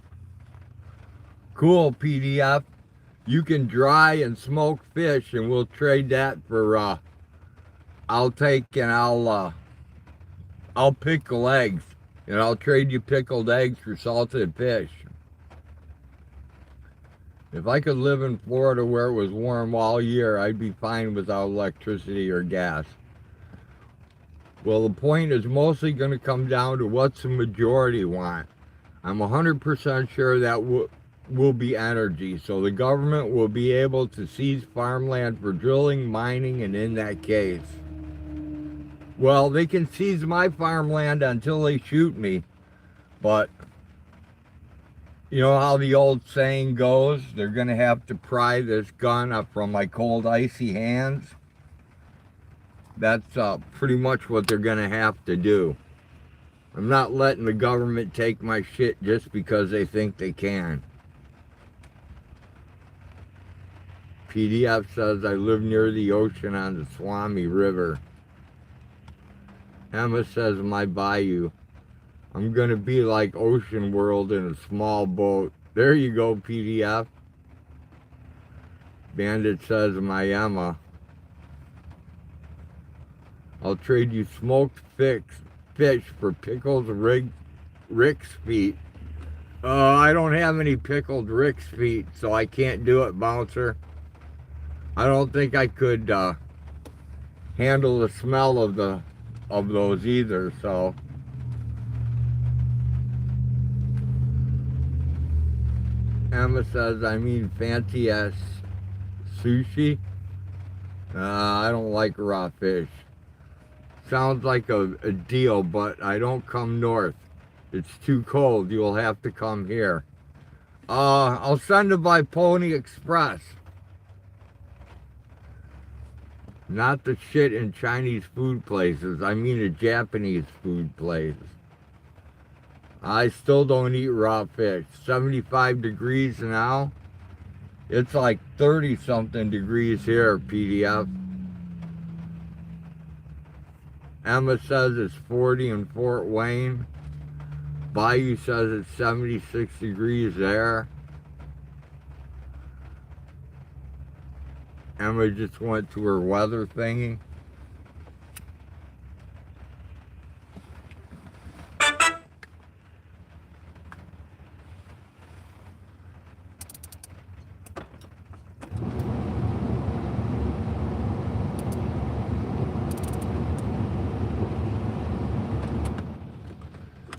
Cool, PDF. You can dry and smoke fish, and we'll trade that for, I'll pickle eggs. And I'll trade you pickled eggs for salted fish. If I could live in Florida where it was warm all year, I'd be fine without electricity or gas. Well, the point is mostly going to come down to what's the majority want. I'm 100% sure that will be energy, so the government will be able to seize farmland for drilling, mining, and in that case, well, they can seize my farmland until they shoot me. But you know how the old saying goes, they're going to have to pry this gun up from my cold, icy hands. That's pretty much what they're going to have to do. I'm not letting the government take my shit just because they think they can. PDF says I live near the ocean on the Swami River. Emma says my bayou. I'm going to be like Ocean World in a small boat. There you go, PDF. Bandit says my Emma. I'll trade you smoked fish for pickled Rick's feet. I don't have any pickled Rick's feet, so I can't do it, Bouncer. I don't think I could handle the smell of those either, so. Emma says, I mean fancy ass sushi. I don't like raw fish. Sounds like a deal, but I don't come north. It's too cold. You'll have to come here. I'll send it by Pony Express. Not the shit in Chinese food places. I mean a Japanese food place. I still don't eat raw fish. 75 degrees now. It's like 30 something degrees here, PDF. Emma says it's 40 in Fort Wayne. Bayou says it's 76 degrees there. Emma just went to her weather thingy.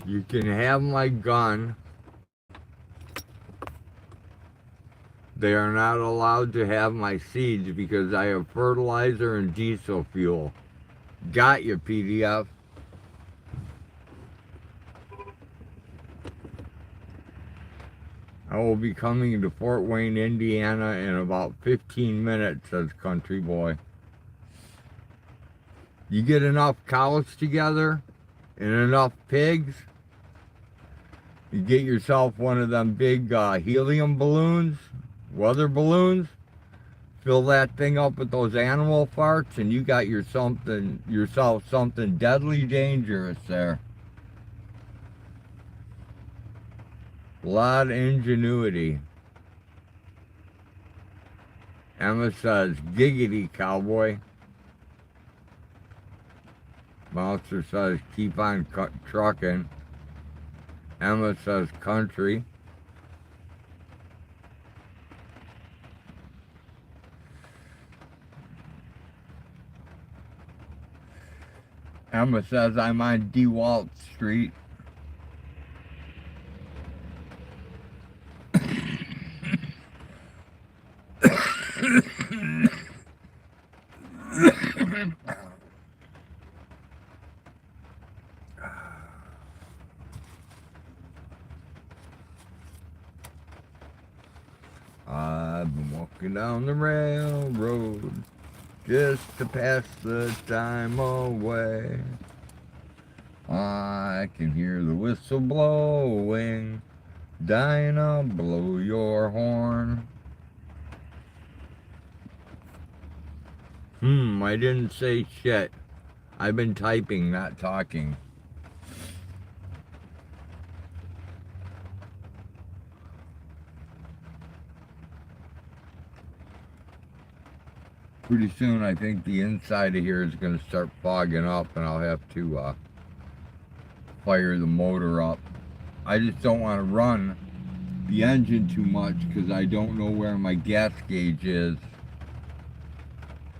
You can have my gun. They are not allowed to have my seeds because I have fertilizer and diesel fuel. Got you, PDF. I will be coming to Fort Wayne, Indiana in about 15 minutes, says Country Boy. You get enough cows together and enough pigs, you get yourself one of them big helium balloons, weather balloons, fill that thing up with those animal farts, and you got yourself something deadly dangerous there. A lot of ingenuity. Emma says, giggity, cowboy. Bouncer says, keep on trucking. Emma says, country. Emma says, I'm on DeWalt Street. I've been walking down the railroad just to pass the time away. I can hear the whistle blowing. Dinah, blow your horn. I didn't say shit. I've been typing, not talking. Pretty soon, I think the inside of here is going to start fogging up, and I'll have to fire the motor up. I just don't want to run the engine too much because I don't know where my gas gauge is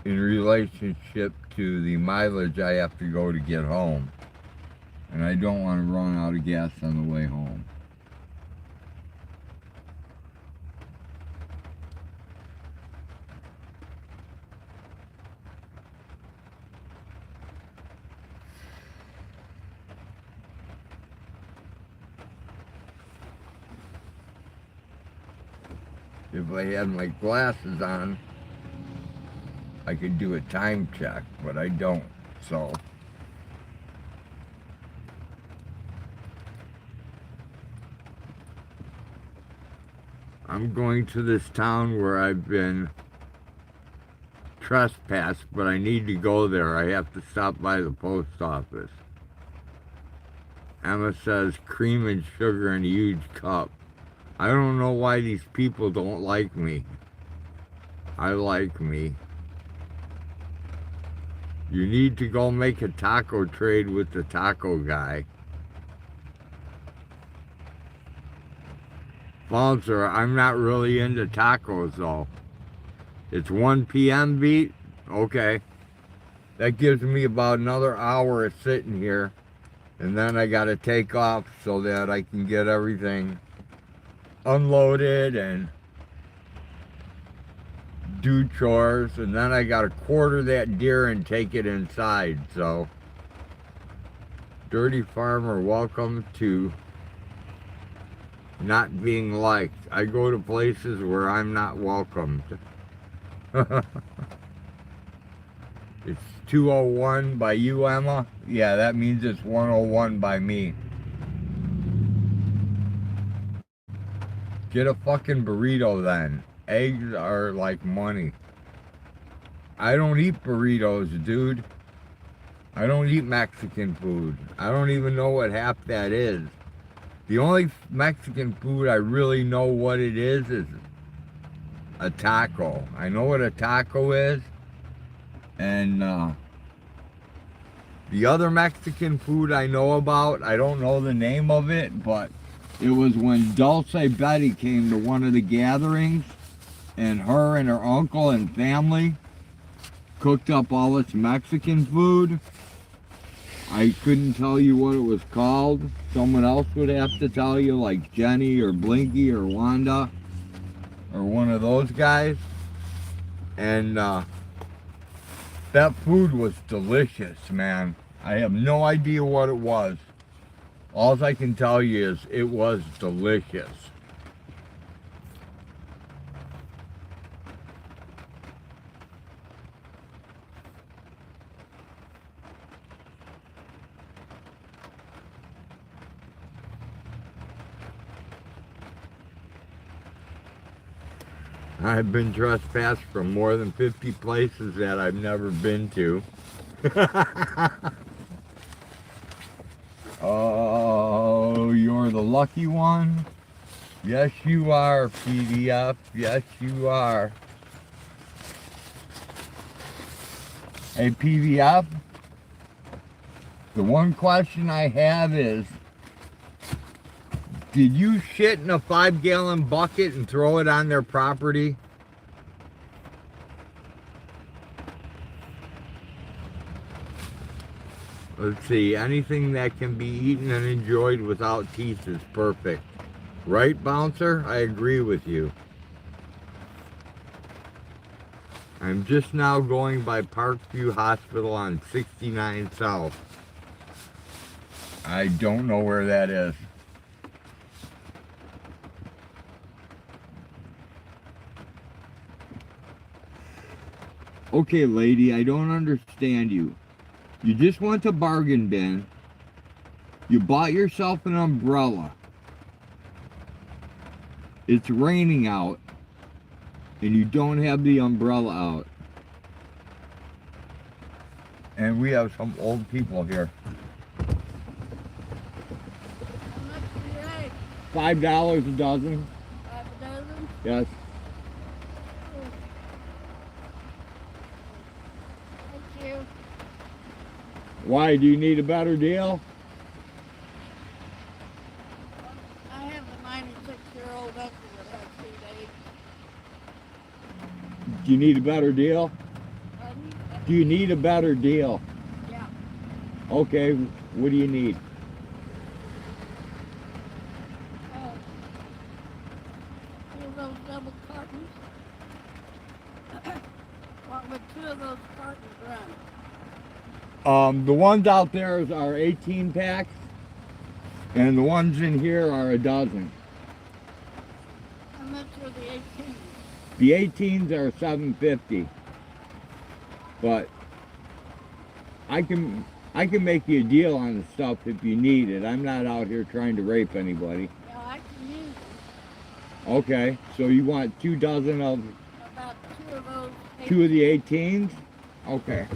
in relationship to the mileage I have to go to get home. And I don't want to run out of gas on the way home. If I had my glasses on, I could do a time check, but I don't, so. I'm going to this town where I've been trespassed, but I need to go there. I have to stop by the post office. Emma says cream and sugar in a huge cup. I don't know why these people don't like me. I like me. You need to go make a taco trade with the taco guy. Bouncer, I'm not really into tacos though. It's 1 p.m. beat? Okay. That gives me about another hour of sitting here. And then I gotta take off so that I can get everything unloaded and do chores, and then I gotta quarter that deer and take it inside. So Dirty Farmer, welcome to not being liked. I go to places where I'm not welcomed. It's 201 by you, Emma? Yeah, that means it's 101 by me. Get a fucking burrito then. Eggs are like money. I don't eat burritos, dude. I don't eat Mexican food. I don't even know what half that is. The only Mexican food I really know what it is a taco. I know what a taco is. And the other Mexican food I know about, I don't know the name of it, but it was when Dulce Betty came to one of the gatherings, and her and her uncle and family cooked up all this Mexican food. I couldn't tell you what it was called. Someone else would have to tell you, like Jenny or Blinky or Wanda or one of those guys. And that food was delicious, man. I have no idea what it was. All I can tell you is it was delicious. I've been trespassed from more than 50 places that I've never been to. Oh, you're the lucky one? Yes, you are, PDF. Yes, you are. Hey, PDF, the one question I have is, did you shit in a 5-gallon bucket and throw it on their property? Let's see, anything that can be eaten and enjoyed without teeth is perfect. Right, Bouncer? I agree with you. I'm just now going by Parkview Hospital on 69 South. I don't know where that is. Okay, lady, I don't understand you. You just went to bargain bin. You bought yourself an umbrella. It's raining out. And you don't have the umbrella out. And we have some old people here. How much do you like? $5 a dozen. 5 a dozen? Yes. Thank you. Why? Do you need a better deal? I have a 96-year-old uncle that has 2 days. Do you need a better deal? Pardon? Do you need a better deal? Yeah. Okay, what do you need? Oh. 2 of those double cartons. What would 2 of those cartons run? The ones out there are 18 packs, and the ones in here are a dozen. How much are the 18s? The 18s are $7.50, but I can make you a deal on the stuff if you need it. I'm not out here trying to rape anybody. Yeah, I can use them. Okay, so you want 2 dozen of About 2 of those. 2 of the 18s? Okay.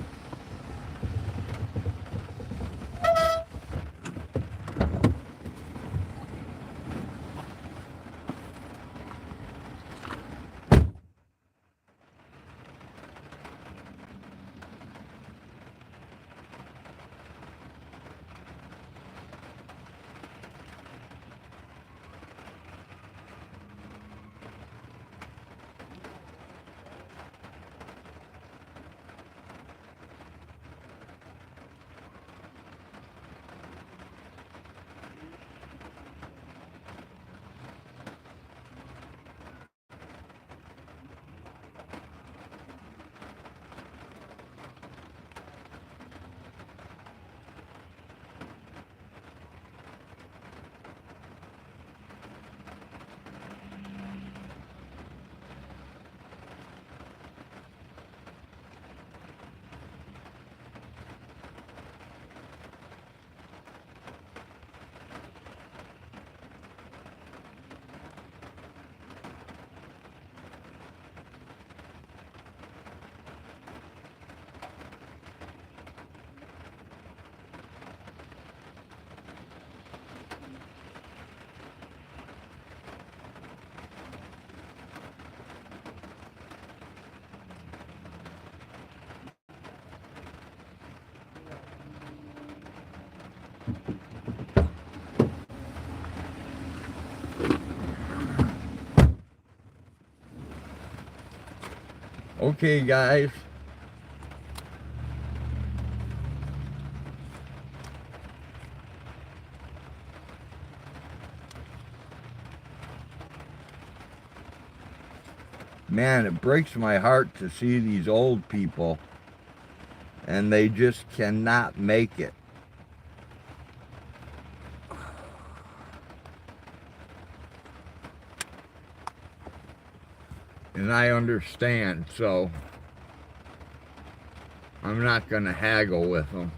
Okay, guys. Man, it breaks my heart to see these old people and they just cannot make it. And I understand, so I'm not going to haggle with them.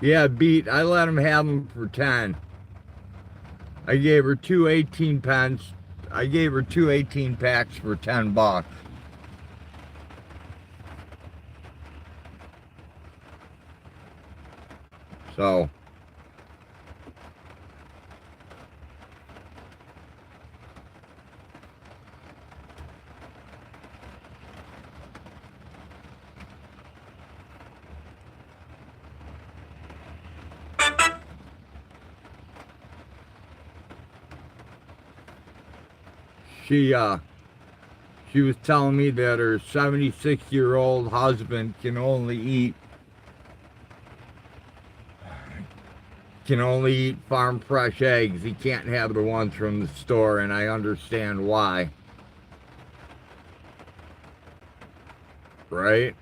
Yeah, beat. I let him have them for 10. I gave her 2 18 pence. I gave her 2 18 packs for $10. So she was telling me that her 76-year-old husband can only eat farm fresh eggs. He can't have the ones from the store, and I understand why. Right?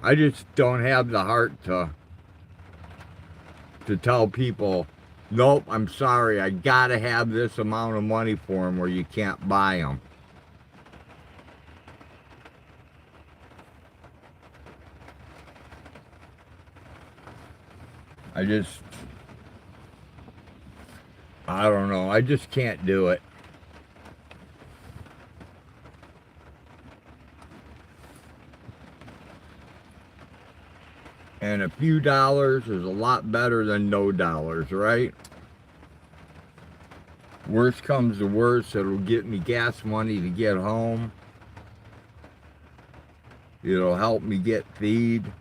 I just don't have the heart to tell people, nope, I'm sorry, I gotta have this amount of money for them or you can't buy them. I don't know, I just can't do it. And a few dollars is a lot better than no dollars, right? Worst comes to worst, it'll get me gas money to get home. It'll help me get feed.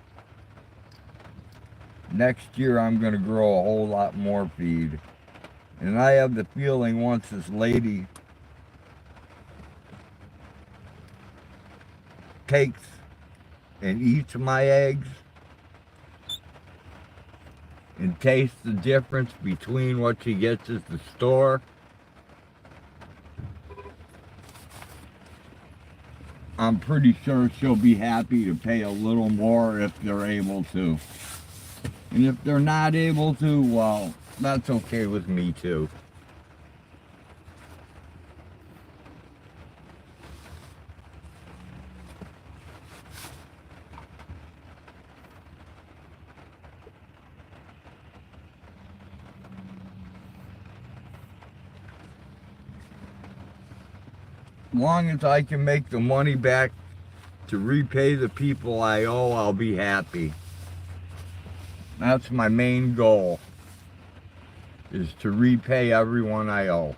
Next year I'm going to grow a whole lot more feed. And I have the feeling once this lady takes and eats my eggs and tastes the difference between what she gets at the store, I'm pretty sure she'll be happy to pay a little more if they're able to. And if they're not able to, well, that's okay with me too. As long as I can make the money back to repay the people I owe, I'll be happy. That's my main goal, is to repay everyone I owe.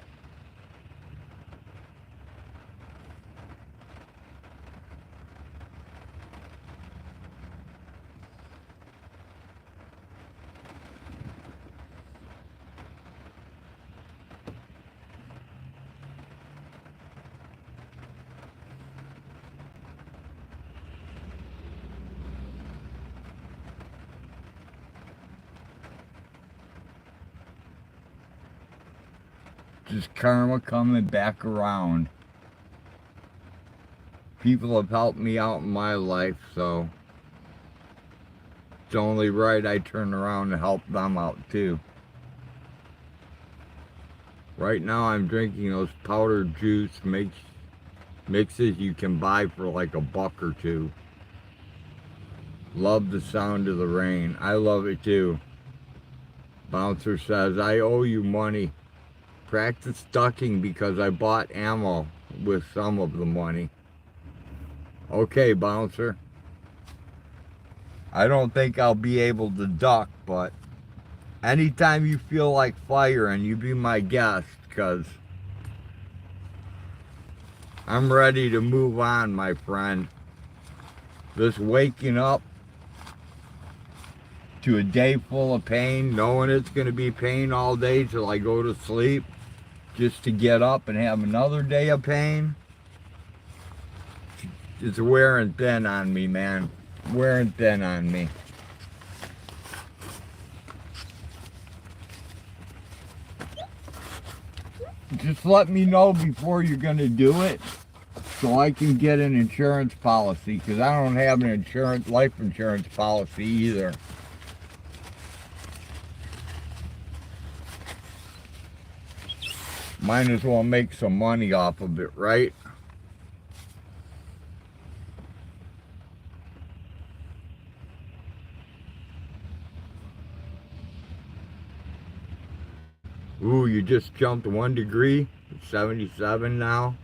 Just karma coming back around. People have helped me out in my life, so it's only right I turn around and help them out too. Right now I'm drinking those powdered juice mixes you can buy for like $1 or $2. Love the sound of the rain. I love it too. Bouncer says, I owe you money. Practice ducking because I bought ammo with some of the money. Okay, Bouncer. I don't think I'll be able to duck, but anytime you feel like firing, you be my guest, because I'm ready to move on, my friend. This waking up to a day full of pain, knowing it's going to be pain all day till I go to sleep, just to get up and have another day of pain, it's wearing thin on me, man. Wearing thin on me. just let me know before you're going to do it so I can get an insurance policy, because I don't have an life insurance policy either. Might as well make some money off of it, right? Ooh, you just jumped 1 degree. It's 77 now.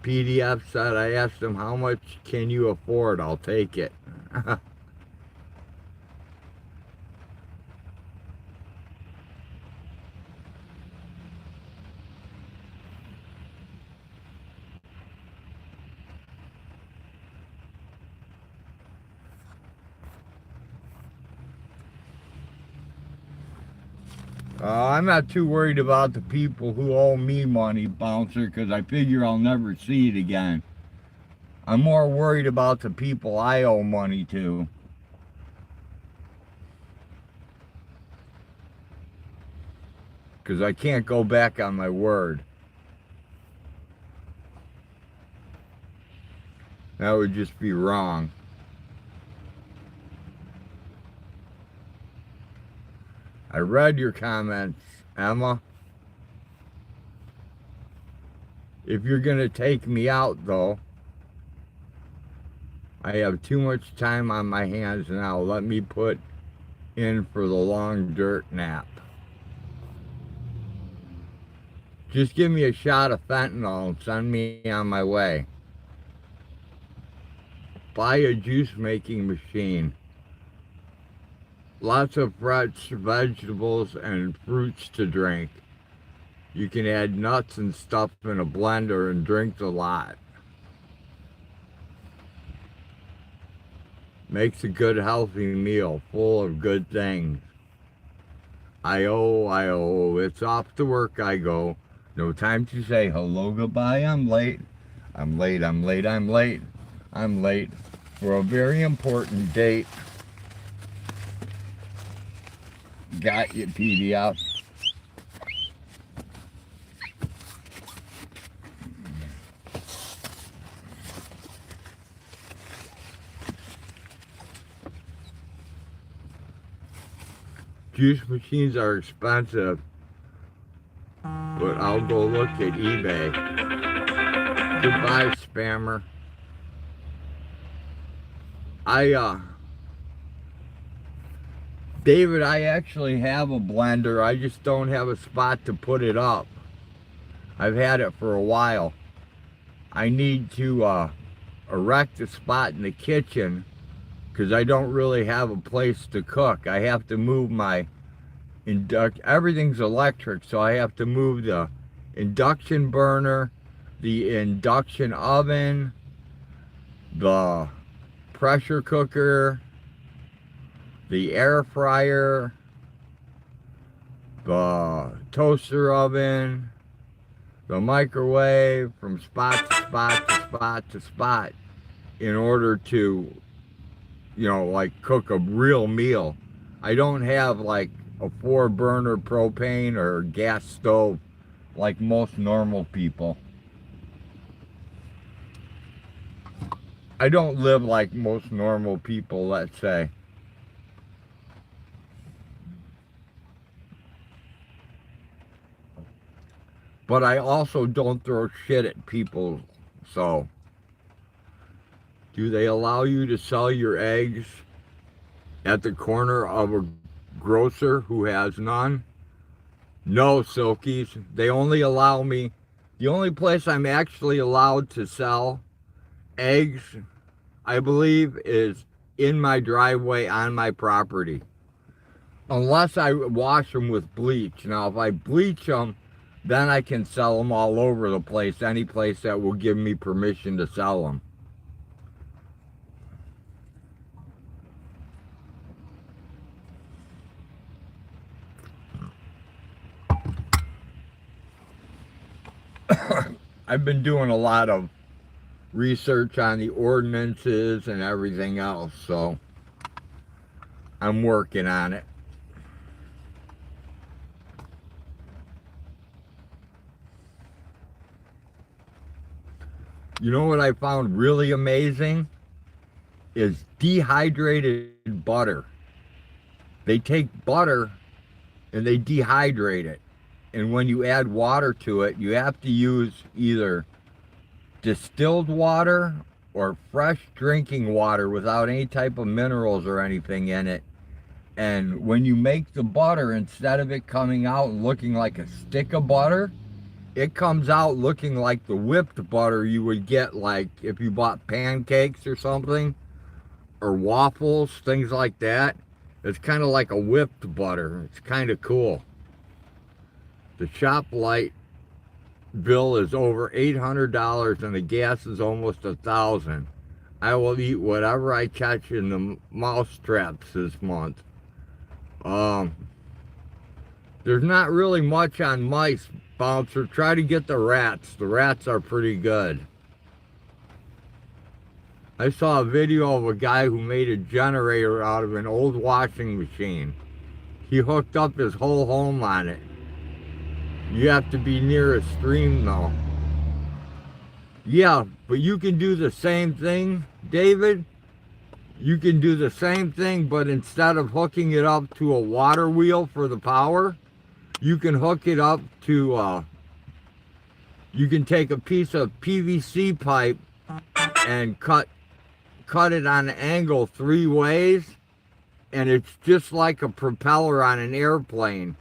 PDF said, I asked him, how much can you afford? I'll take it. I'm not too worried about the people who owe me money, Bouncer, because I figure I'll never see it again. I'm more worried about the people I owe money to. Because I can't go back on my word. That would just be wrong. I read your comments, Emma. If you're going to take me out, though, I have too much time on my hands now. Let me put in for the long dirt nap. Just give me a shot of fentanyl and send me on my way. Buy a juice making machine. Lots of fresh vegetables and fruits to drink. You can add nuts and stuff in a blender and drink a lot. Makes a good healthy meal full of good things. I-O, it's off to work I go. No time to say hello, goodbye, I'm late. I'm late for a very important date. Got you, PDF. Juice machines are expensive, but I'll go look at eBay. Goodbye, spammer. David, I actually have a blender. I just don't have a spot to put it up. I've had it for a while. I need to erect a spot in the kitchen because I don't really have a place to cook. I have to move my everything's electric, so I have to move the induction burner, the induction oven, the pressure cooker, the air fryer, the toaster oven, the microwave, from spot to spot to spot to spot in order to, you know, like cook a real meal. I don't have like a 4-burner propane or gas stove like most normal people. I don't live like most normal people, let's say. But I also don't throw shit at people, so. Do they allow you to sell your eggs at the corner of a grocer who has none? No, Silkies. They only allow me, the only place I'm actually allowed to sell eggs, I believe, is in my driveway on my property. Unless I wash them with bleach. Now, if I bleach them, then I can sell them all over the place, any place that will give me permission to sell them. I've been doing a lot of research on the ordinances and everything else, so I'm working on it. You know what I found really amazing? Is dehydrated butter. They take butter and they dehydrate it. And when you add water to it, you have to use either distilled water or fresh drinking water without any type of minerals or anything in it. And when you make the butter, instead of it coming out and looking like a stick of butter, it comes out looking like the whipped butter you would get, like if you bought pancakes or something, or waffles, things like that. It's kind of like a whipped butter. It's kind of cool. The shop light bill is over $800 and the gas is almost $1,000. I will eat whatever I catch in the mouse traps this month. There's not really much on mice, Bouncer. Try to get the rats. The rats are pretty good. I saw a video of a guy who made a generator out of an old washing machine. He hooked up his whole home on it. You have to be near a stream though. Yeah, but you can do the same thing, David. You can do the same thing, but instead of hooking it up to a water wheel for the power, you can hook it up to, you can take a piece of PVC pipe and cut it on an angle 3 ways, and it's just like a propeller on an airplane,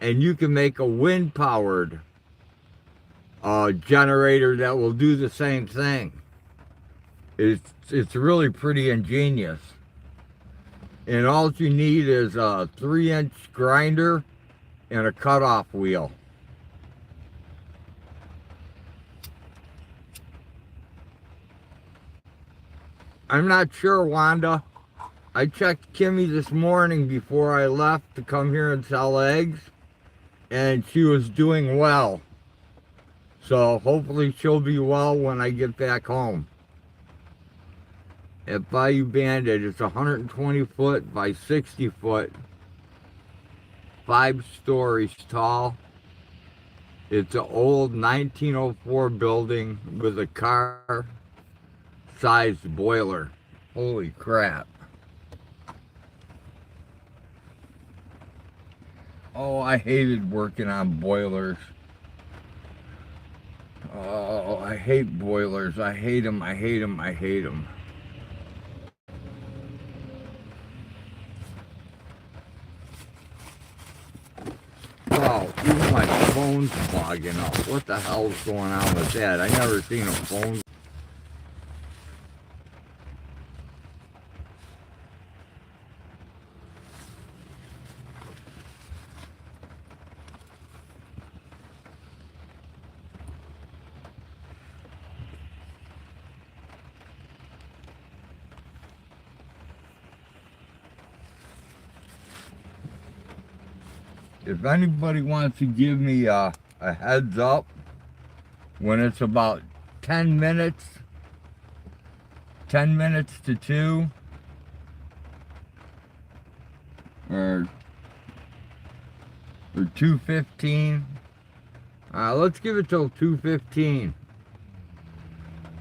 and you can make a wind powered generator that will do the same thing. It's really pretty ingenious, and all you need is a 3-inch grinder and a cutoff wheel. I'm not sure, Wanda. I checked Kimmy this morning before I left to come here and sell eggs, and she was doing well. So hopefully she'll be well when I get back home. At Bayou Bandit, it's 120 foot by 60 foot, 5 stories tall. It's an old 1904 building with a car-sized boiler. Holy crap. Oh, I hated working on boilers. Oh, I hate boilers. I hate them, I hate them, I hate them. Wow, even my phone's clogging up. What the hell's going on with that? I never seen a phone. If anybody wants to give me a heads up when it's about 10 minutes to 2, or 2:15, let's give it till 2:15,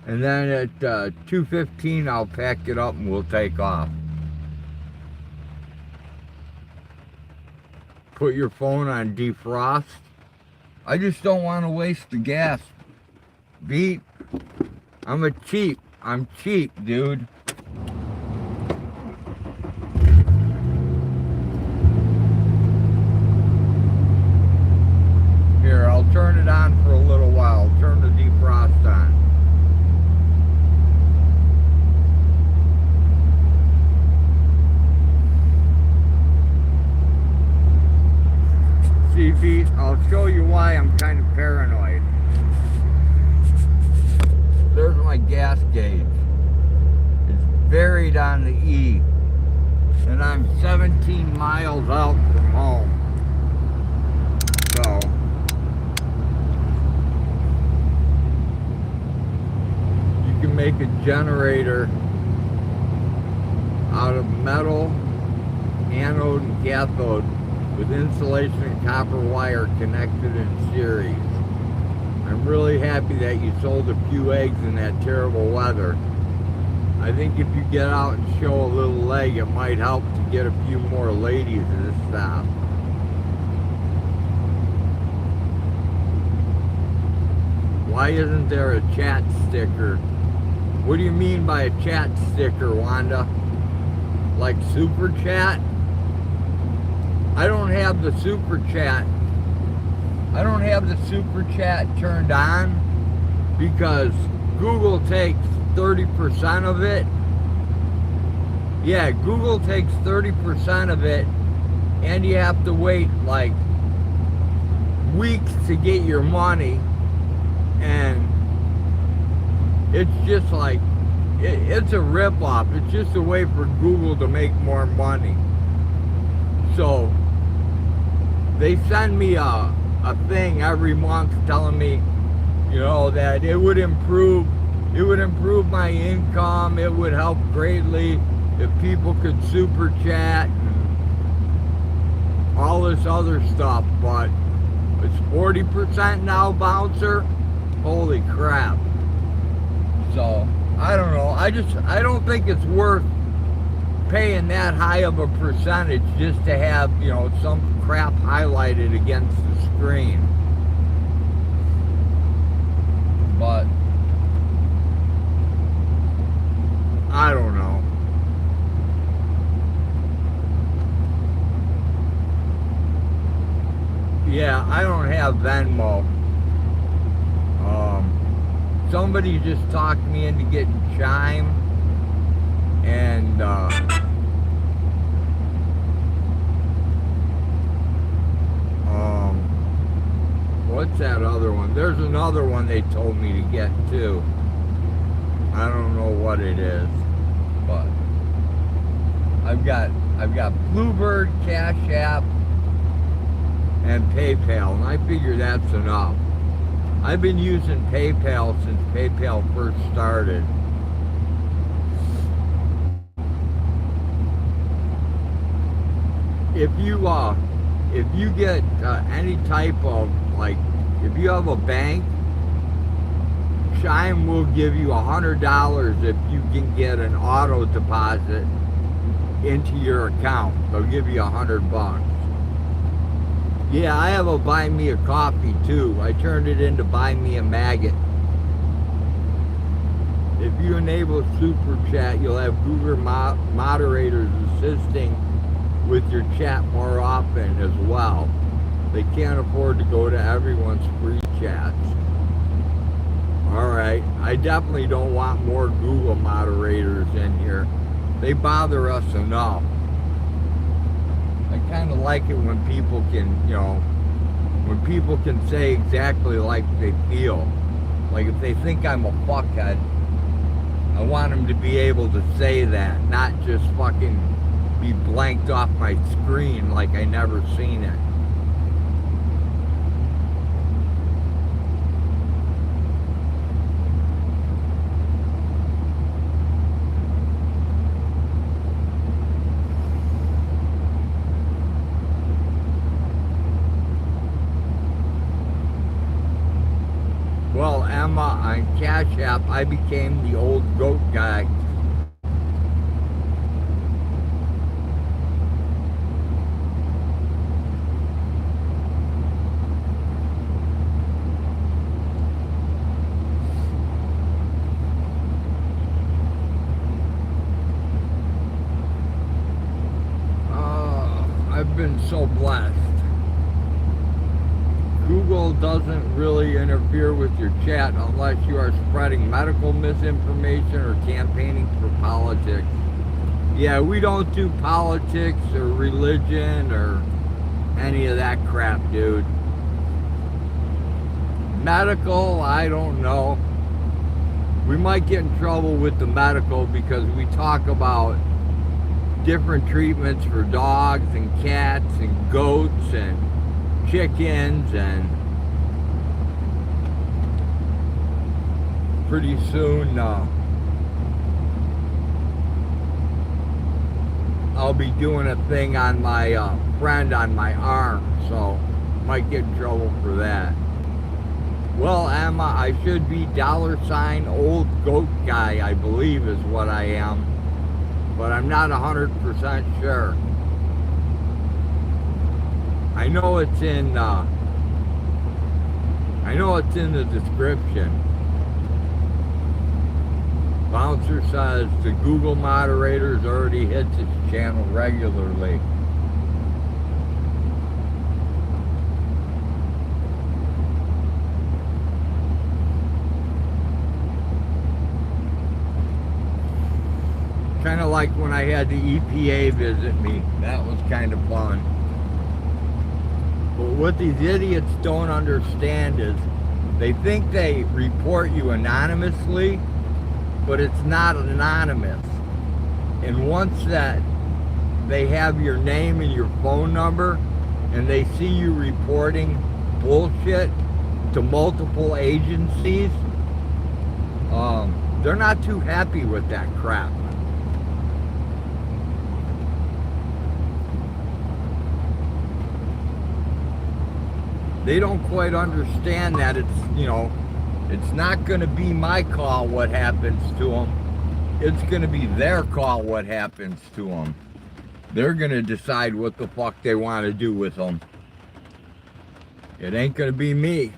and then at 2:15 I'll pack it up and we'll take off. Put your phone on defrost. I just don't want to waste the gas, Beat. I'm cheap, dude. Here, I'll turn it on for a little while. Turn the defrost on. See, Pete, I'll show you why I'm kind of paranoid. There's my gas gauge. It's buried on the E. And I'm 17 miles out from home. So, you can make a generator out of metal, anode and cathode, with insulation and copper wire connected in series. I'm really happy that you sold a few eggs in that terrible weather. I think if you get out and show a little leg, it might help to get a few more ladies to stop. Why isn't there a chat sticker? What do you mean by a chat sticker, Wanda? Like super chat? I don't have the super chat. I don't have the super chat turned on because Google takes 30% of it. Yeah, Google takes 30% of it, and you have to wait like weeks to get your money, and it's just like it's a ripoff. It's just a way for Google to make more money. So they send me a thing every month telling me, you know, that it would improve my income. It would help greatly if people could super chat and all this other stuff, but it's 40% now, Bouncer. Holy crap. So I don't know. I don't think it's worth paying that high of a percentage just to have, you know, some crap highlighted against the screen. But I don't know. Yeah, I don't have Venmo. Somebody just talked me into getting Chime, and what's that other one? There's another one they told me to get too. I don't know what it is, but I've got Bluebird, Cashapp, and PayPal, and I figure that's enough. I've been using PayPal since PayPal first started. If you get any type of, like, if you have a bank, Chime will give you $100 if you can get an auto deposit into your account. They'll give you $100. Yeah, I have a Buy Me a Coffee too. I turned it into Buy Me a Maggot. If you enable Super Chat, you'll have Google moderators assisting with your chat more often as well. They can't afford to go to everyone's free chats. Alright, I definitely don't want more Google moderators in here. They bother us enough. I kind of like it when people can, you know, when people can say exactly like they feel. Like if they think I'm a fuckhead, I want them to be able to say that, not just fucking be blanked off my screen like I never seen it. Well, Emma, on Cashapp, I became the old goat guy. I've been so blessed. Google doesn't really interfere with your chat unless you are spreading medical misinformation or campaigning for politics. Yeah, we don't do politics or religion or any of that crap, dude. Medical, I don't know. We might get in trouble with the medical because we talk about different treatments for dogs and cats and goats and chickens, and pretty soon I'll be doing a thing on my friend on my arm, so might get in trouble for that. Well, Emma, I should be $OldGoatGuy, I believe is what I am. But I'm not 100% sure. I know it's in the description. Bouncer says the Google moderators already hits his channel regularly. Kind of like when I had the EPA visit me. That was kind of fun. But what these idiots don't understand is they think they report you anonymously, but it's not anonymous. And once that they have your name and your phone number and they see you reporting bullshit to multiple agencies, they're not too happy with that crap. They don't quite understand that it's, it's not going to be my call what happens to them. It's going to be their call what happens to them. They're going to decide what the fuck they want to do with them. It ain't going to be me.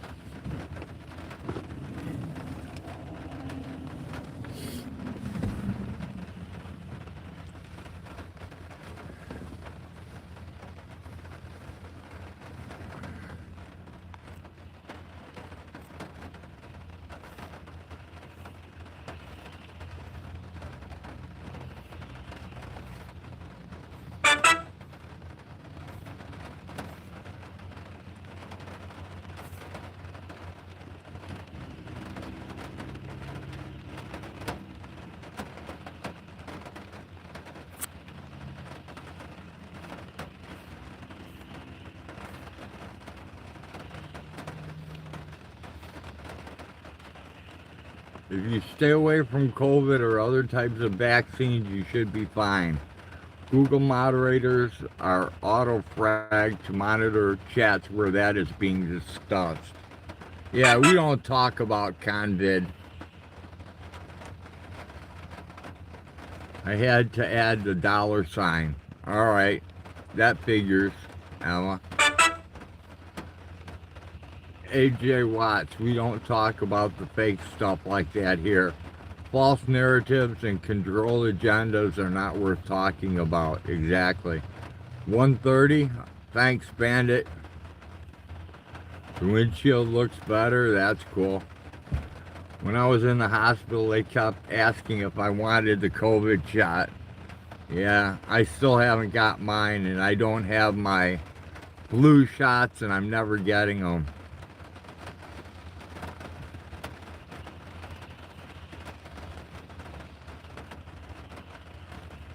If you stay away from COVID or other types of vaccines, you should be fine. Google moderators are auto-fragged to monitor chats where that is being discussed. Yeah, we don't talk about COVID. I had to add the $. All right, that figures, Emma. AJ Watts, we don't talk about the fake stuff like that here. False narratives and control agendas are not worth talking about. Exactly. 130, thanks, Bandit. The windshield looks better, that's cool. When I was in the hospital, they kept asking if I wanted the COVID shot. Yeah, I still haven't got mine, and I don't have my flu shots, and I'm never getting them.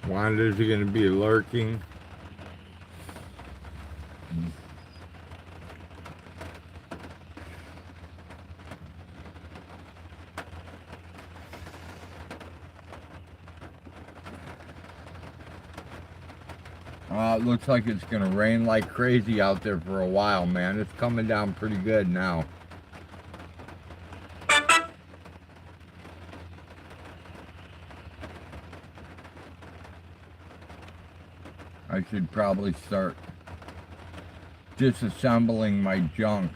Wanda's going to be lurking. It looks like it's going to rain like crazy out there for a while, man. It's coming down pretty good now. I should probably start disassembling my junk.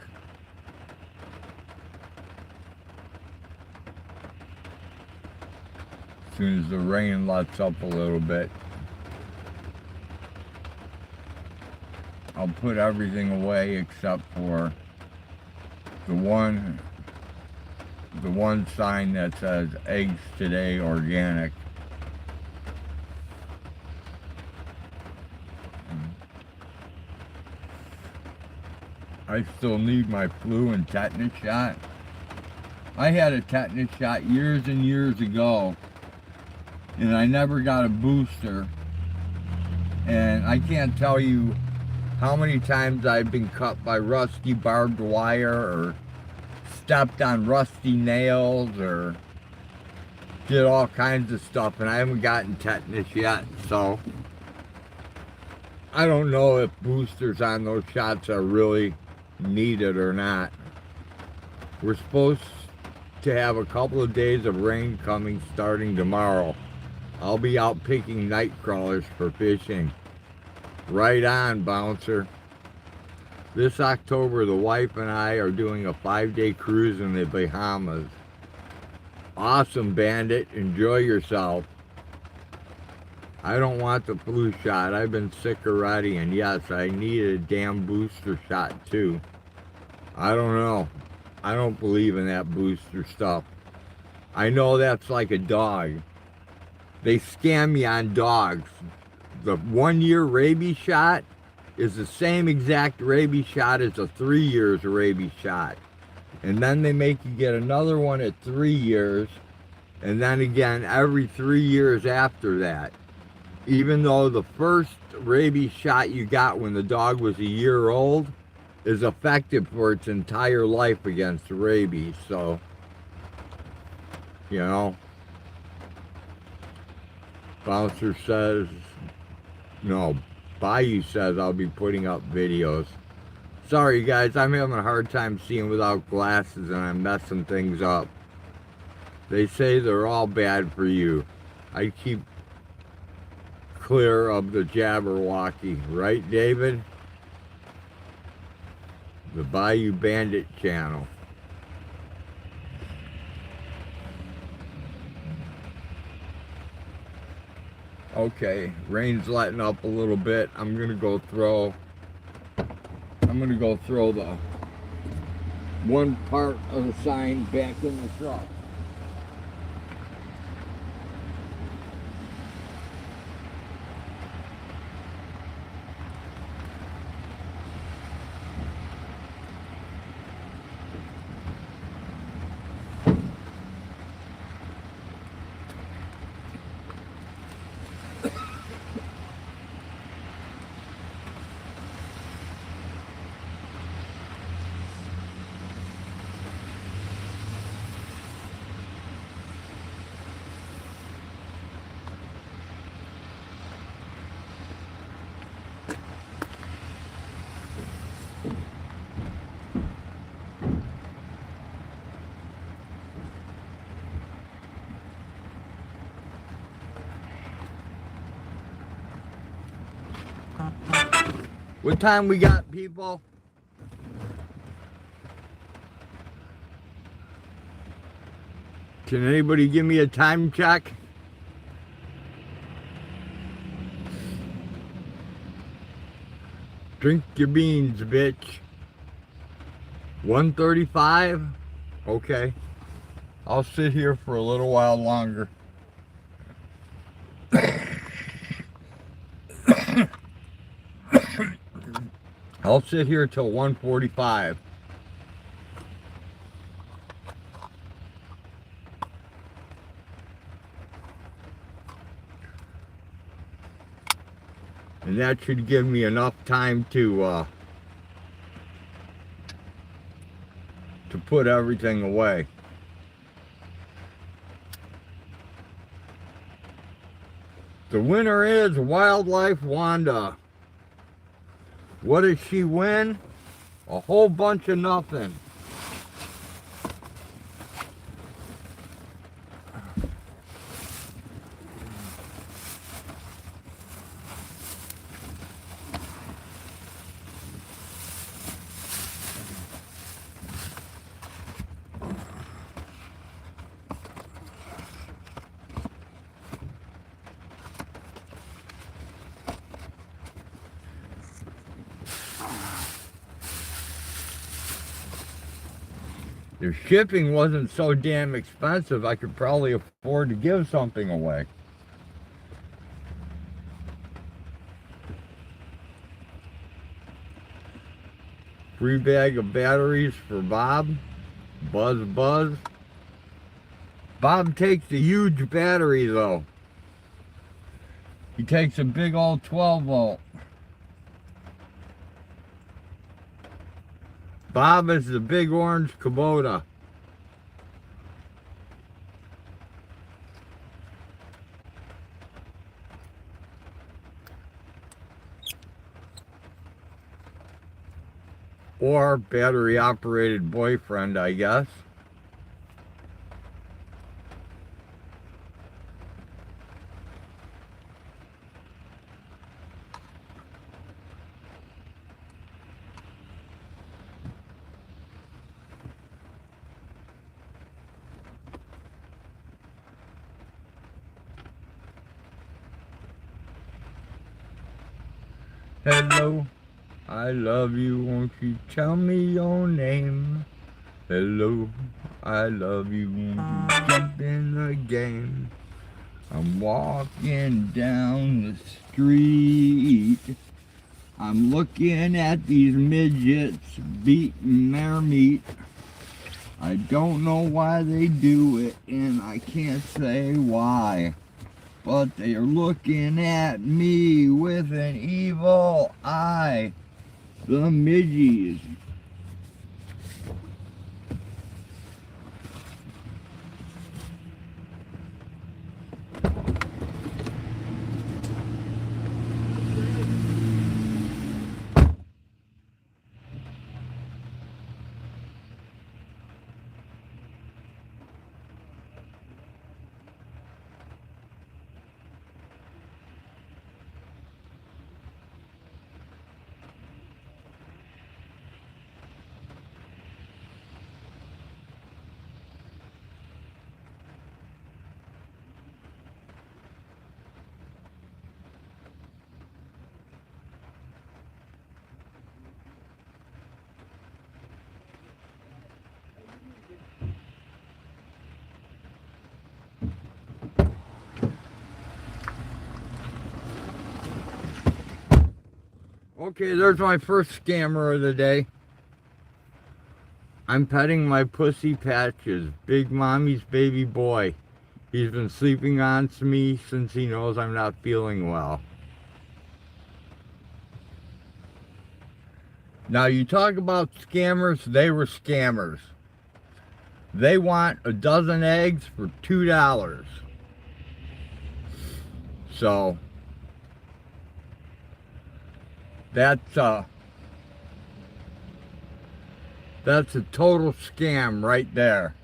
As soon as the rain lets up a little bit. I'll put everything away except for the one sign that says eggs today organic. I still need my flu and tetanus shot. I had a tetanus shot years and years ago, and I never got a booster. And I can't tell you how many times I've been cut by rusty barbed wire or stepped on rusty nails or did all kinds of stuff, and I haven't gotten tetanus yet. So I don't know if boosters on those shots are really needed or not. We're supposed to have a couple of days of rain coming starting tomorrow. I'll be out picking night crawlers for fishing. Right on, bouncer. This October, the wife and I are doing a 5-day cruise in the Bahamas. Awesome, Bandit. Enjoy yourself. I don't want the flu shot. I've been sick already, and yes, I need a damn booster shot too. I don't know. I don't believe in that booster stuff. I know that's like a dog. They scam me on dogs. The 1-year rabies shot is the same exact rabies shot as a 3 years rabies shot. And then they make you get another one at 3 years, and then again every 3 years after that. Even though the first rabies shot you got when the dog was a year old is effective for its entire life against rabies. So, you know, Bouncer says, no, Bayou says I'll be putting up videos. Sorry guys, I'm having a hard time seeing without glasses and I'm messing things up. They say they're all bad for you. I keep clear of the Jabberwocky, right David? The Bayou Bandit channel. Okay, rain's letting up a little bit. I'm gonna go throw the one part of the sign back in the truck. What time we got, people? Can anybody give me a time check? Drink your beans, bitch. 1:35? Okay. I'll sit here for a little while longer. I'll sit here till 1:45. And that should give me enough time to put everything away. The winner is Wildlife Wanda. What does she win? A whole bunch of nothing. If shipping wasn't so damn expensive, I could probably afford to give something away. Free bag of batteries for Bob. Buzz Buzz. Bob takes a huge battery though. He takes a big old 12 volt. Bob is the big orange Kubota. Or battery operated boyfriend, I guess. Hello, I love you, won't you tell me your name? Hello, I love you, won't you jump in the game? I'm walking down the street, I'm looking at these midgets beating their meat. I don't know why they do it, and I can't say why. But they're looking at me with an evil eye. The midgies. Okay, there's my first scammer of the day. I'm petting my pussy Patches, Big Mommy's baby boy. He's been sleeping on to me since he knows I'm not feeling well. Now you talk about scammers, they were scammers. They want a dozen eggs for $2. So that's a total scam right there.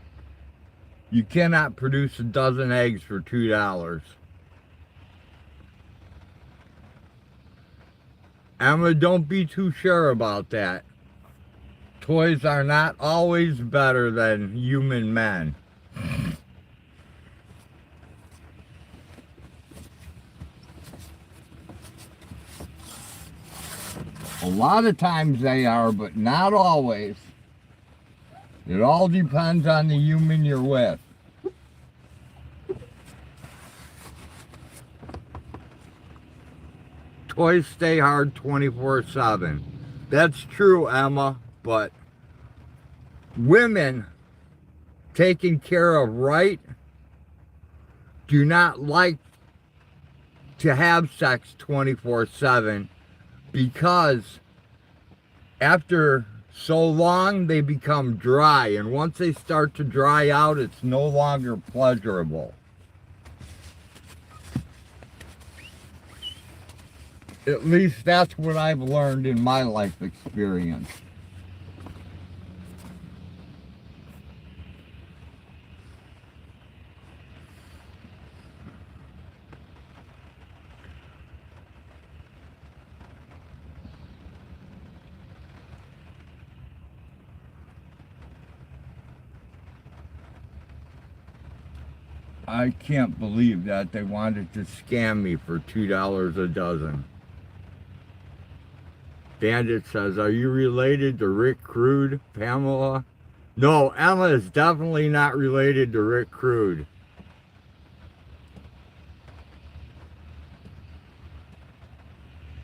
You cannot produce a dozen eggs for $2. Emma, don't be too sure about that. Toys are not always better than human men. A lot of times they are, but not always. It all depends on the human you're with. Toys stay hard 24/7. That's true, Emma, but women taken care of right do not like to have sex 24/7 because after so long they become dry, and once they start to dry out, it's no longer pleasurable. At least that's what I've learned in my life experience. I can't believe that they wanted to scam me for $2 a dozen. Bandit says, are you related to Rick Crude, Pamela? No, Emma is definitely not related to Rick Crude.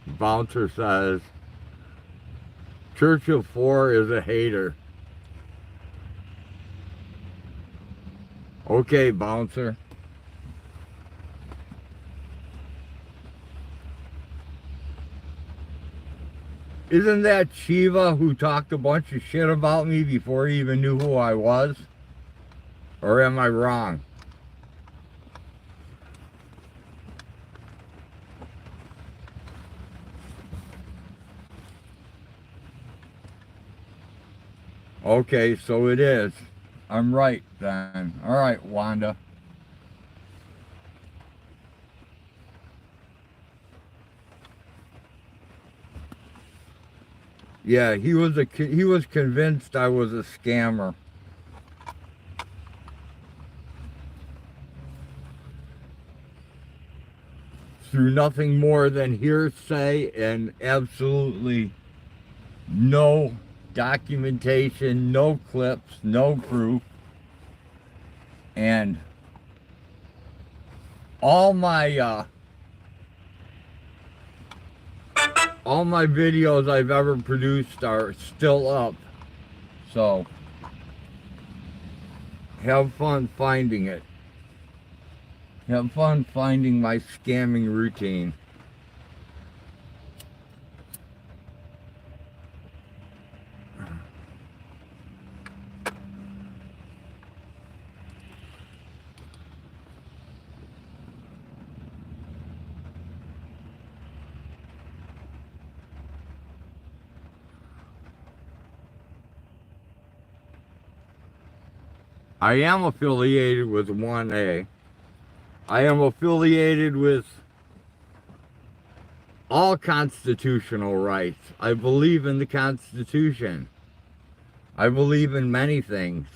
Bouncer says, Churchill 4 is a hater. Okay, Bouncer. Isn't that Shiva who talked a bunch of shit about me before he even knew who I was? Or am I wrong? Okay, so it is. I'm right then. All right, Wanda. Yeah, he was convinced I was a scammer. Through nothing more than hearsay and absolutely no documentation, no clips, no proof. And all my videos I've ever produced are still up. So have fun finding it. Have fun finding my scamming routine. I am affiliated with 1A. I am affiliated with all constitutional rights. I believe in the Constitution. I believe in many things.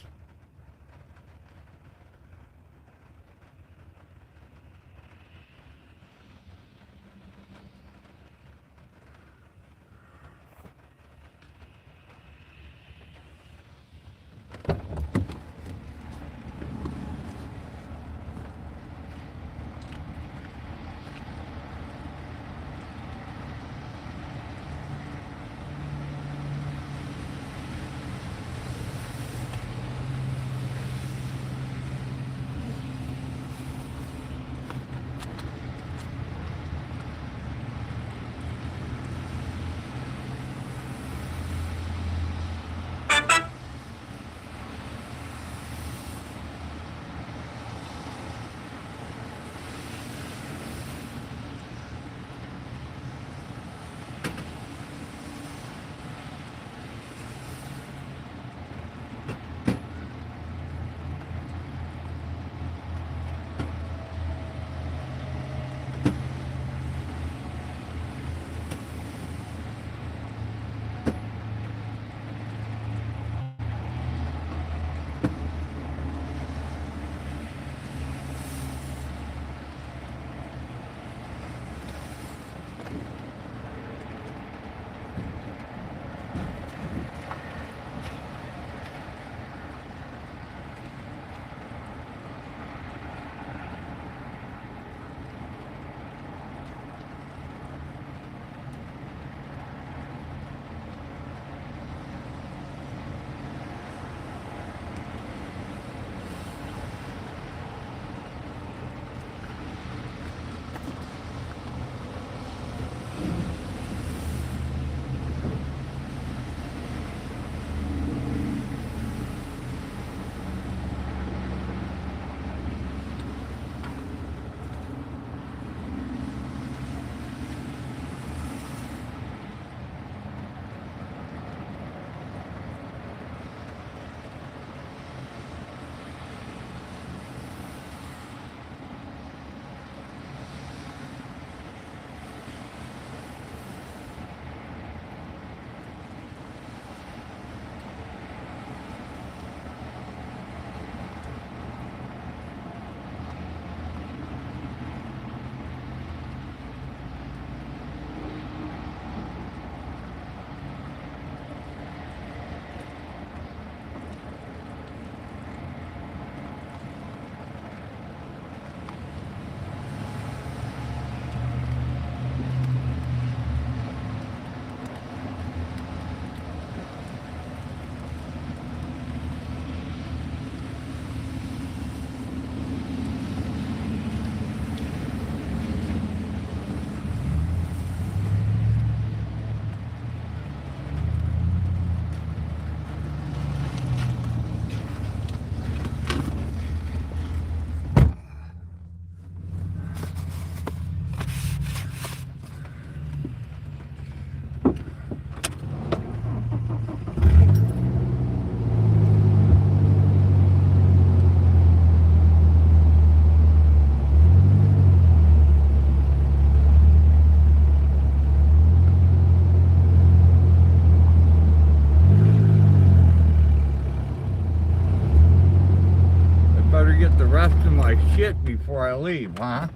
before I leave, huh?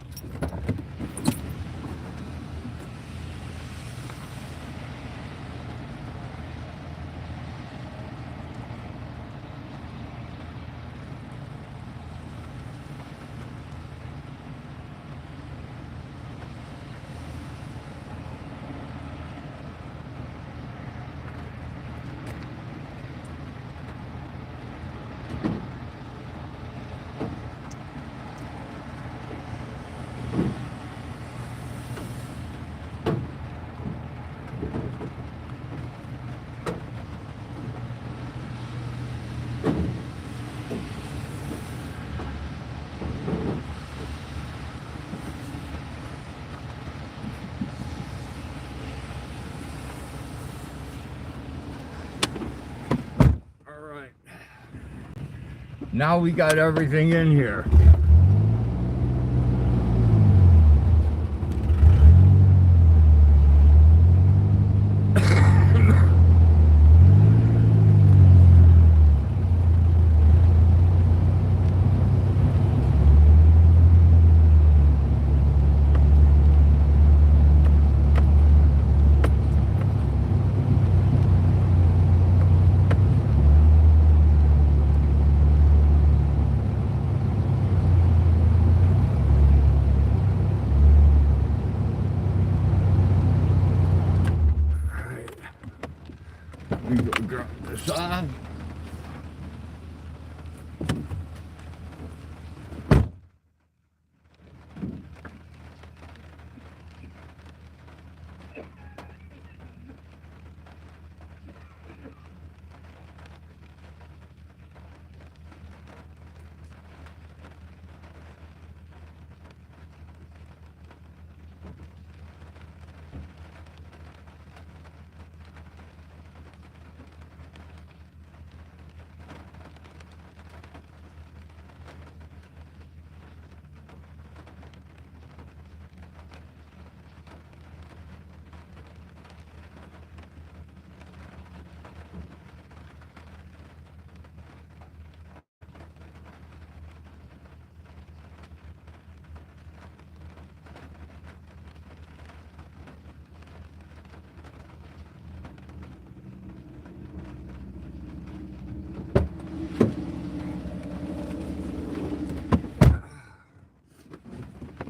Now we got everything in here. We go drop this off.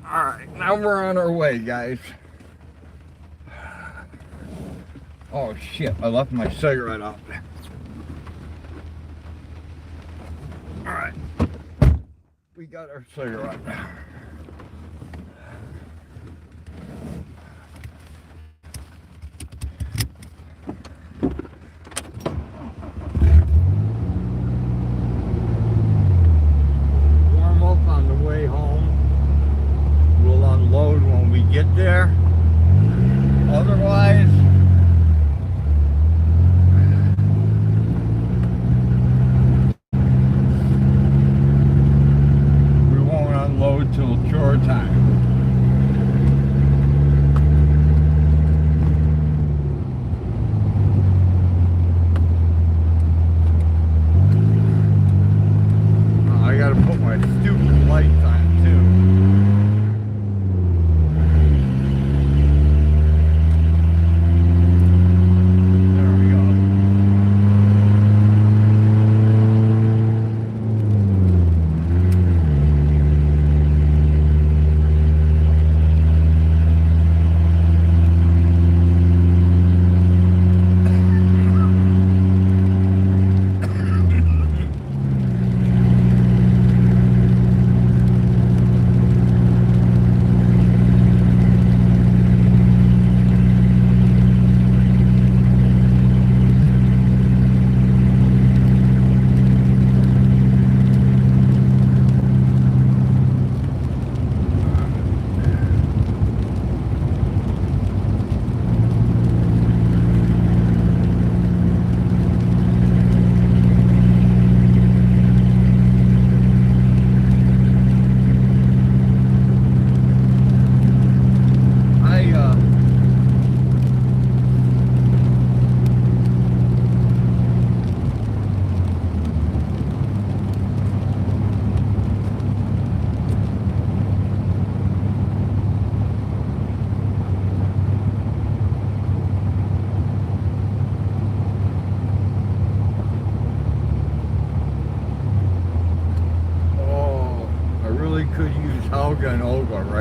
Alright, now we're on our way, guys. Oh shit, I left my cigarette out there. Alright, we got our cigarette. Warm up on the way home. We'll unload when we get there. Otherwise, we won't unload till chore time. I gotta put my stupid lights on too.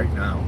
right now.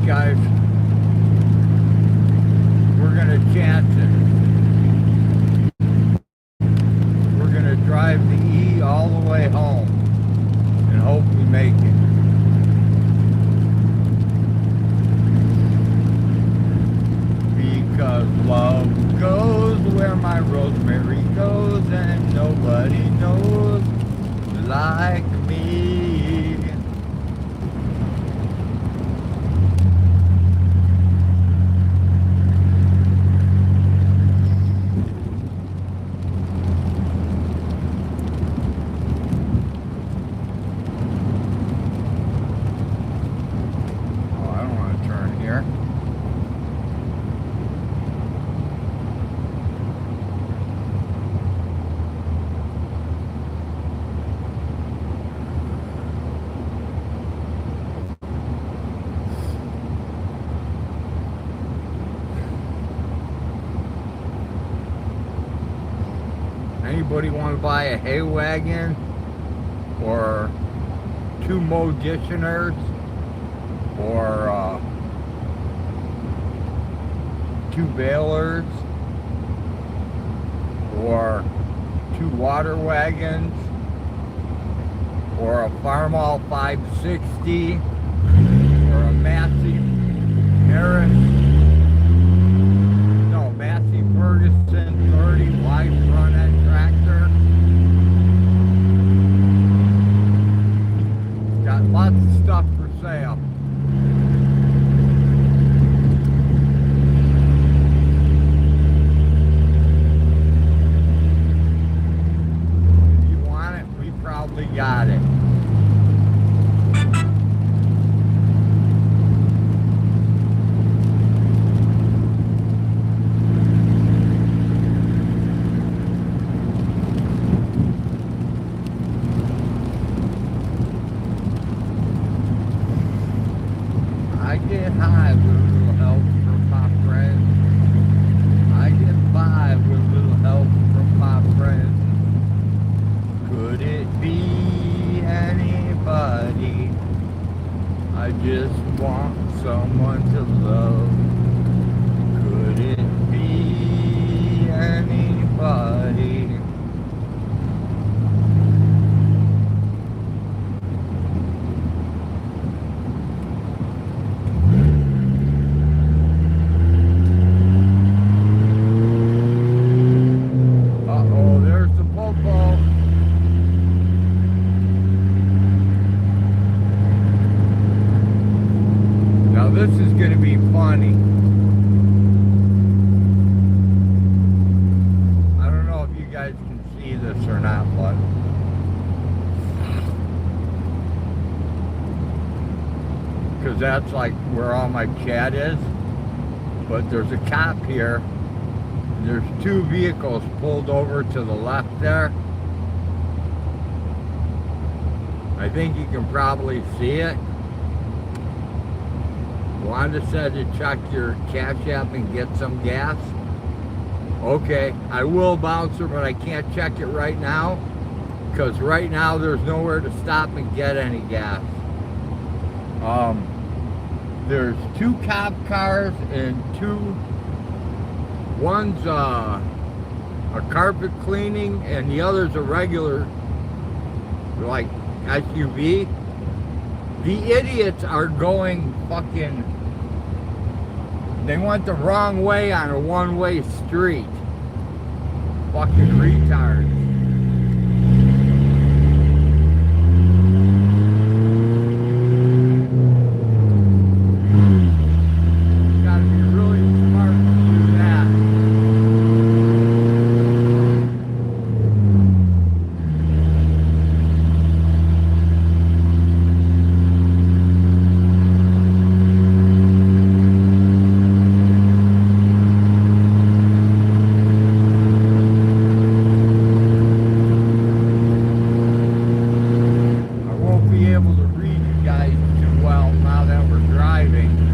Guys, we're gonna chance it. We're gonna drive the E all the way home and hope we make it. Because love goes where my rosemary goes, and nobody knows like me. Anybody want to buy a hay wagon or 2 moditioners or 2 balers or 2 water wagons or a Farmall 560 or a Massey Harris, no, Massey Ferguson 30 wide front end tractor. Got lots of stuff for sale. If you want it, we probably got it. I get high with a little help from my friends. I get by with a little help from my friends. Could it be anybody? I just want someone to love. Could it be anybody? This is going to be funny. I don't know if you guys can see this or not, but because that's like where all my chat is. But there's a cop here. There's 2 vehicles pulled over to the left there. I think you can probably see it. Wanda said to check your Cashapp and get some gas. Okay, I will, Bouncer, but I can't check it right now because right now there's nowhere to stop and get any gas. There's 2 cop cars and 2. One's a carpet cleaning and the other's a regular, like, SUV. The idiots are going fucking, they went the wrong way on a one-way street. Fucking retards. to read you guys too well now that we're driving.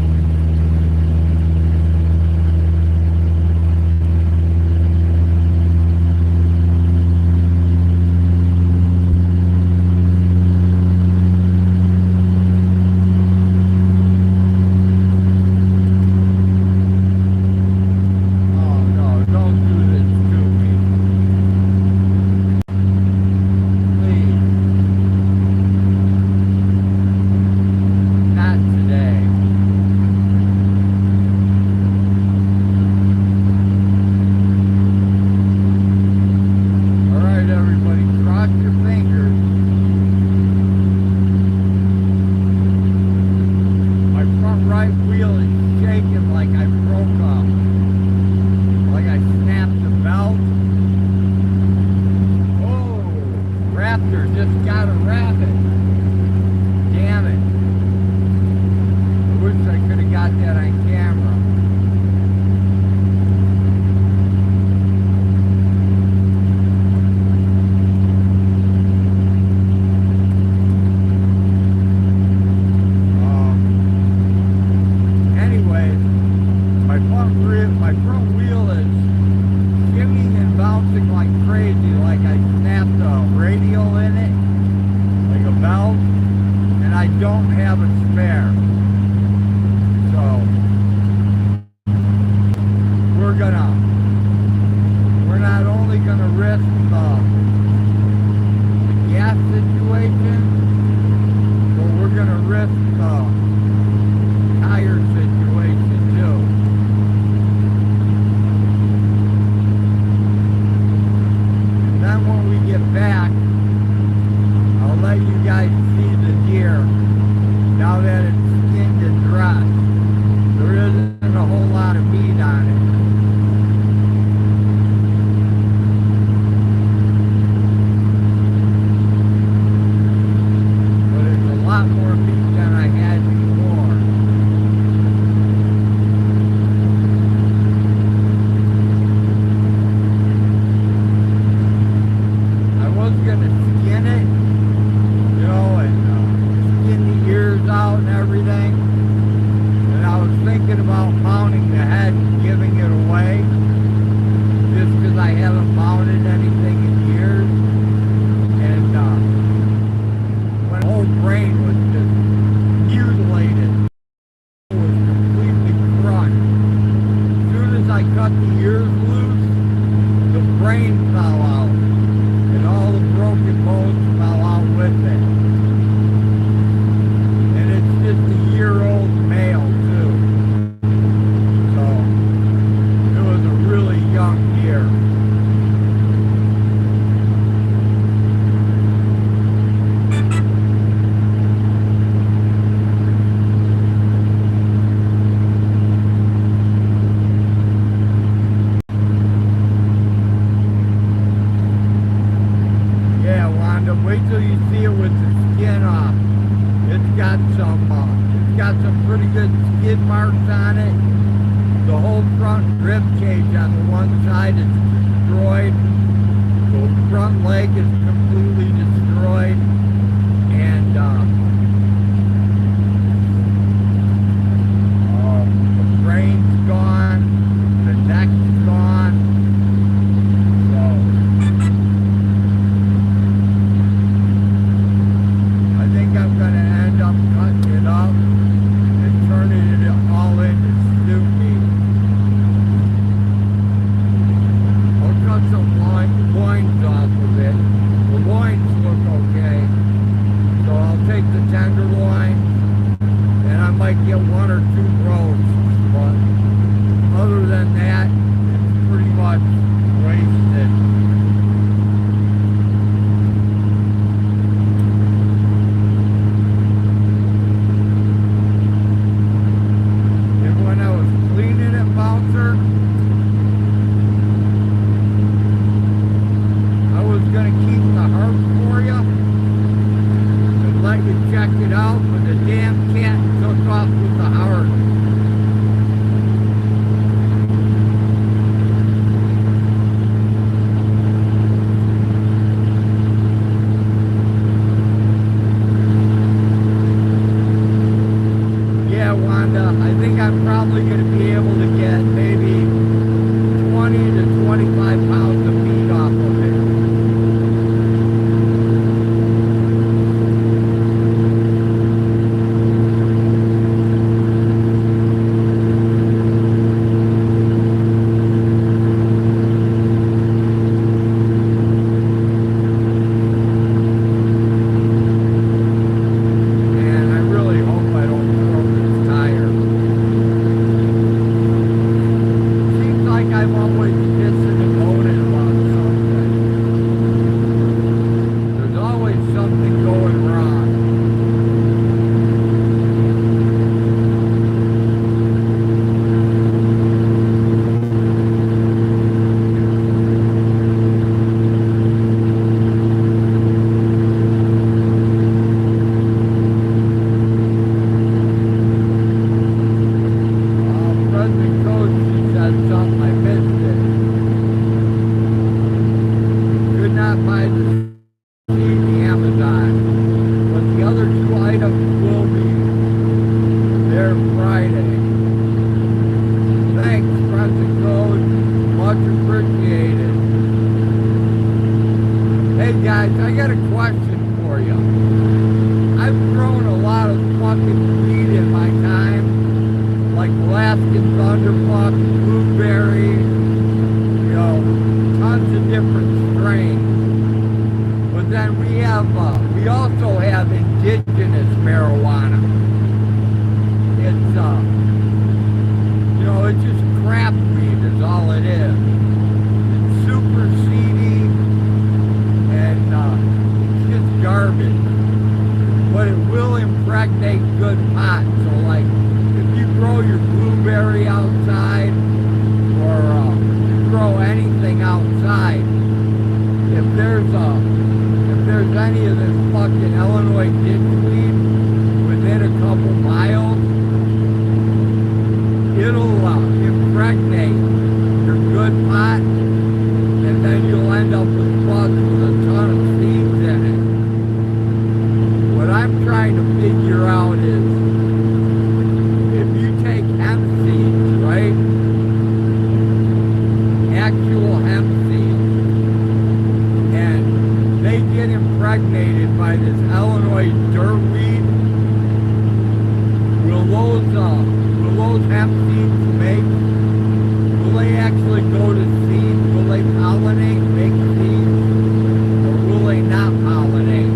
got a question for you. I've grown a lot of fucking weed in my time, like Alaskan thunderfuck, blueberry, you know, tons of different strains. But then we also have indigenous marijuana. It's, you know, it's just crap weed is all it is. It's super seedy and it's just garbage. But it will impregnate good pot. So like, if you grow your blueberry outside, or you grow anything outside, if there's any of this fucking Illinois ditchweed within a couple miles, it'll impregnate your good pot, and then you'll end up with buds with a ton of seeds in it. What I'm trying to figure out is, if you take hemp seeds, right? Actual hemp seeds, and they get impregnated by this Illinois dirtweed, will those hemp seeds will they actually go to seed? Will they pollinate, make seeds, or will they not pollinate?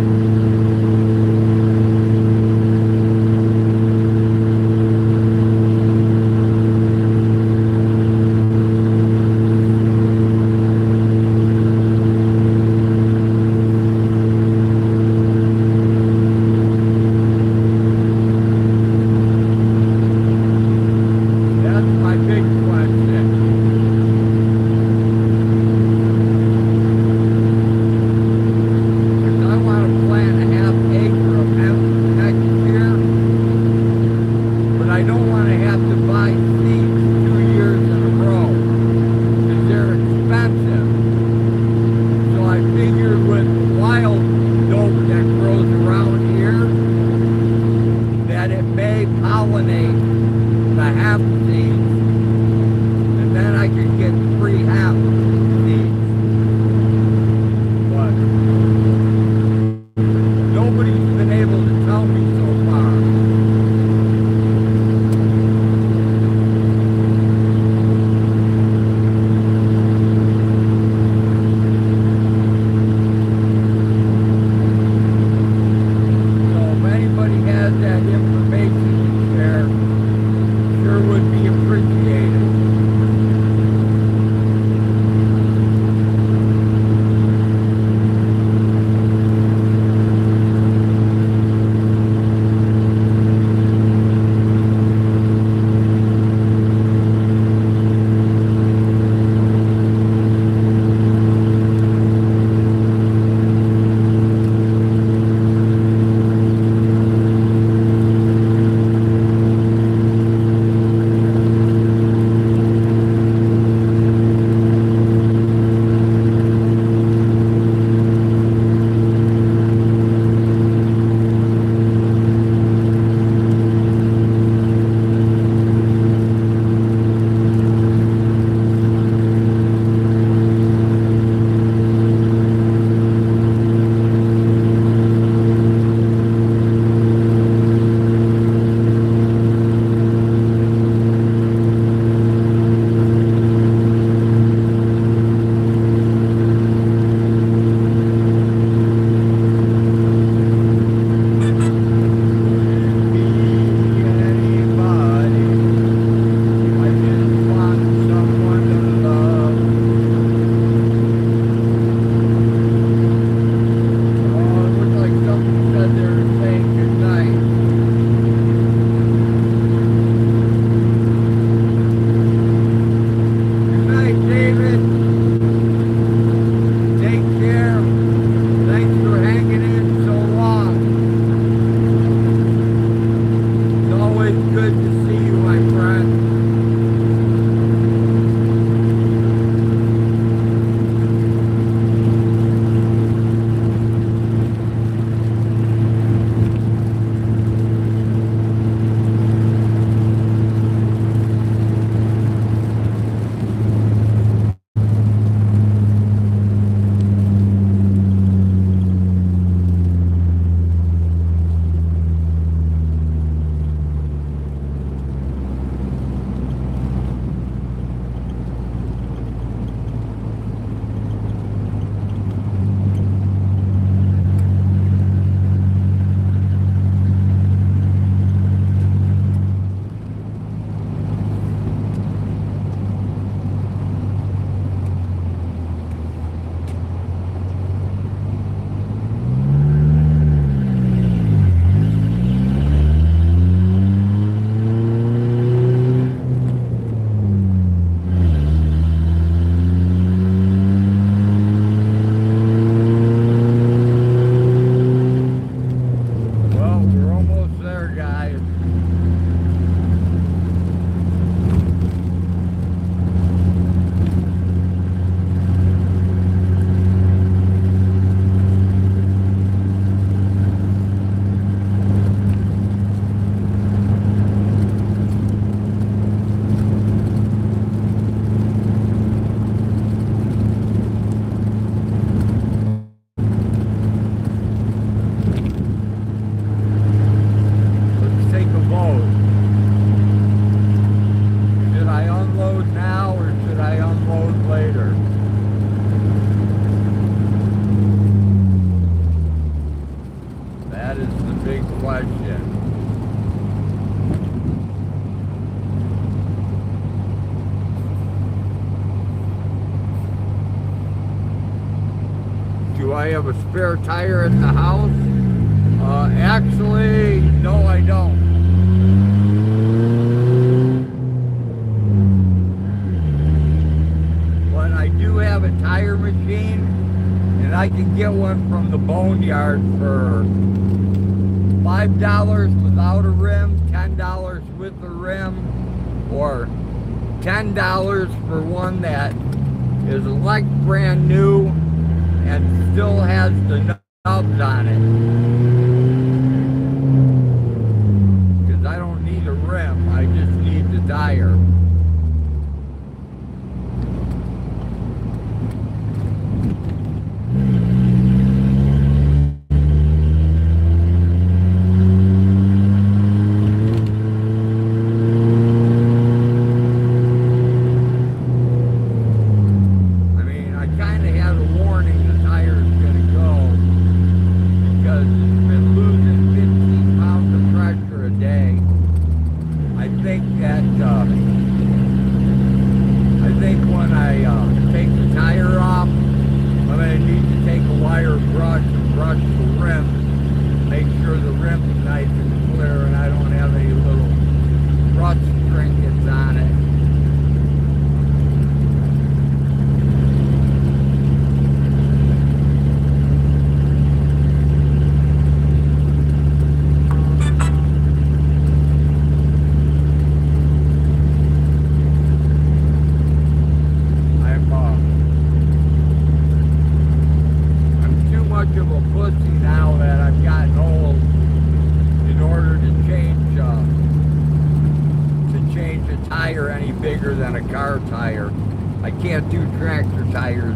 have a spare tire at the house. Actually, no, I don't. But I do have a tire machine, and I can get one from the boneyard for $5 without a rim, $10 with a rim, or $10 for one that is like brand new and still has the nubs on it. Because I don't need a rim, I just need the tire.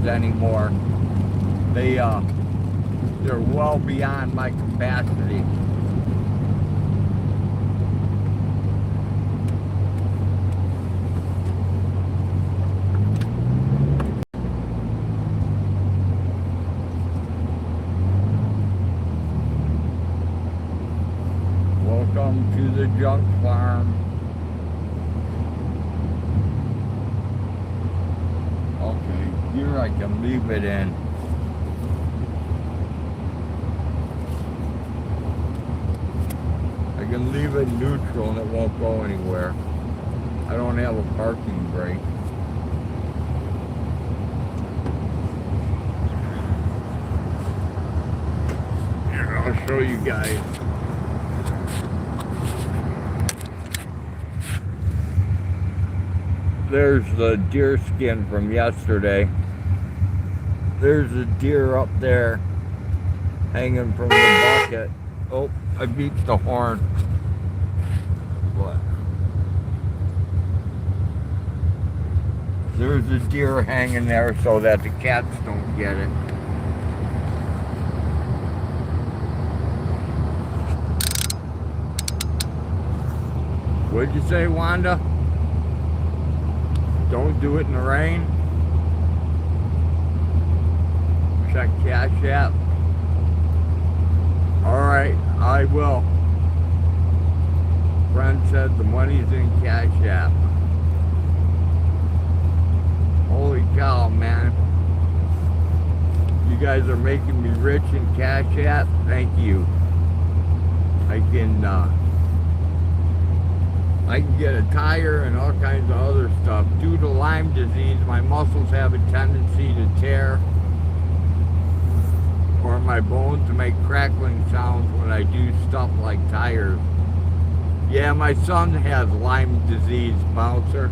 Anymore. They're well beyond my capacity. Welcome to the junk farm. Here I can leave it in. I can leave it neutral and it won't go anywhere. I don't have a parking brake. Here, I'll show you guys. There's the deer skin from yesterday. There's a deer up there hanging from the bucket. Oh, I beat the horn. What? There's a deer hanging there so that the cats don't get it. What'd you say, Wanda? Don't do it in the rain. Check Cashapp. Alright, I will. Friend said the money's in Cashapp. Holy cow, man. You guys are making me rich in Cashapp. Thank you. I can get a tire and all kinds of other stuff. Due to Lyme disease, my muscles have a tendency to tear, or my bones to make crackling sounds when I do stuff like tires. Yeah, my son has Lyme disease, Bouncer.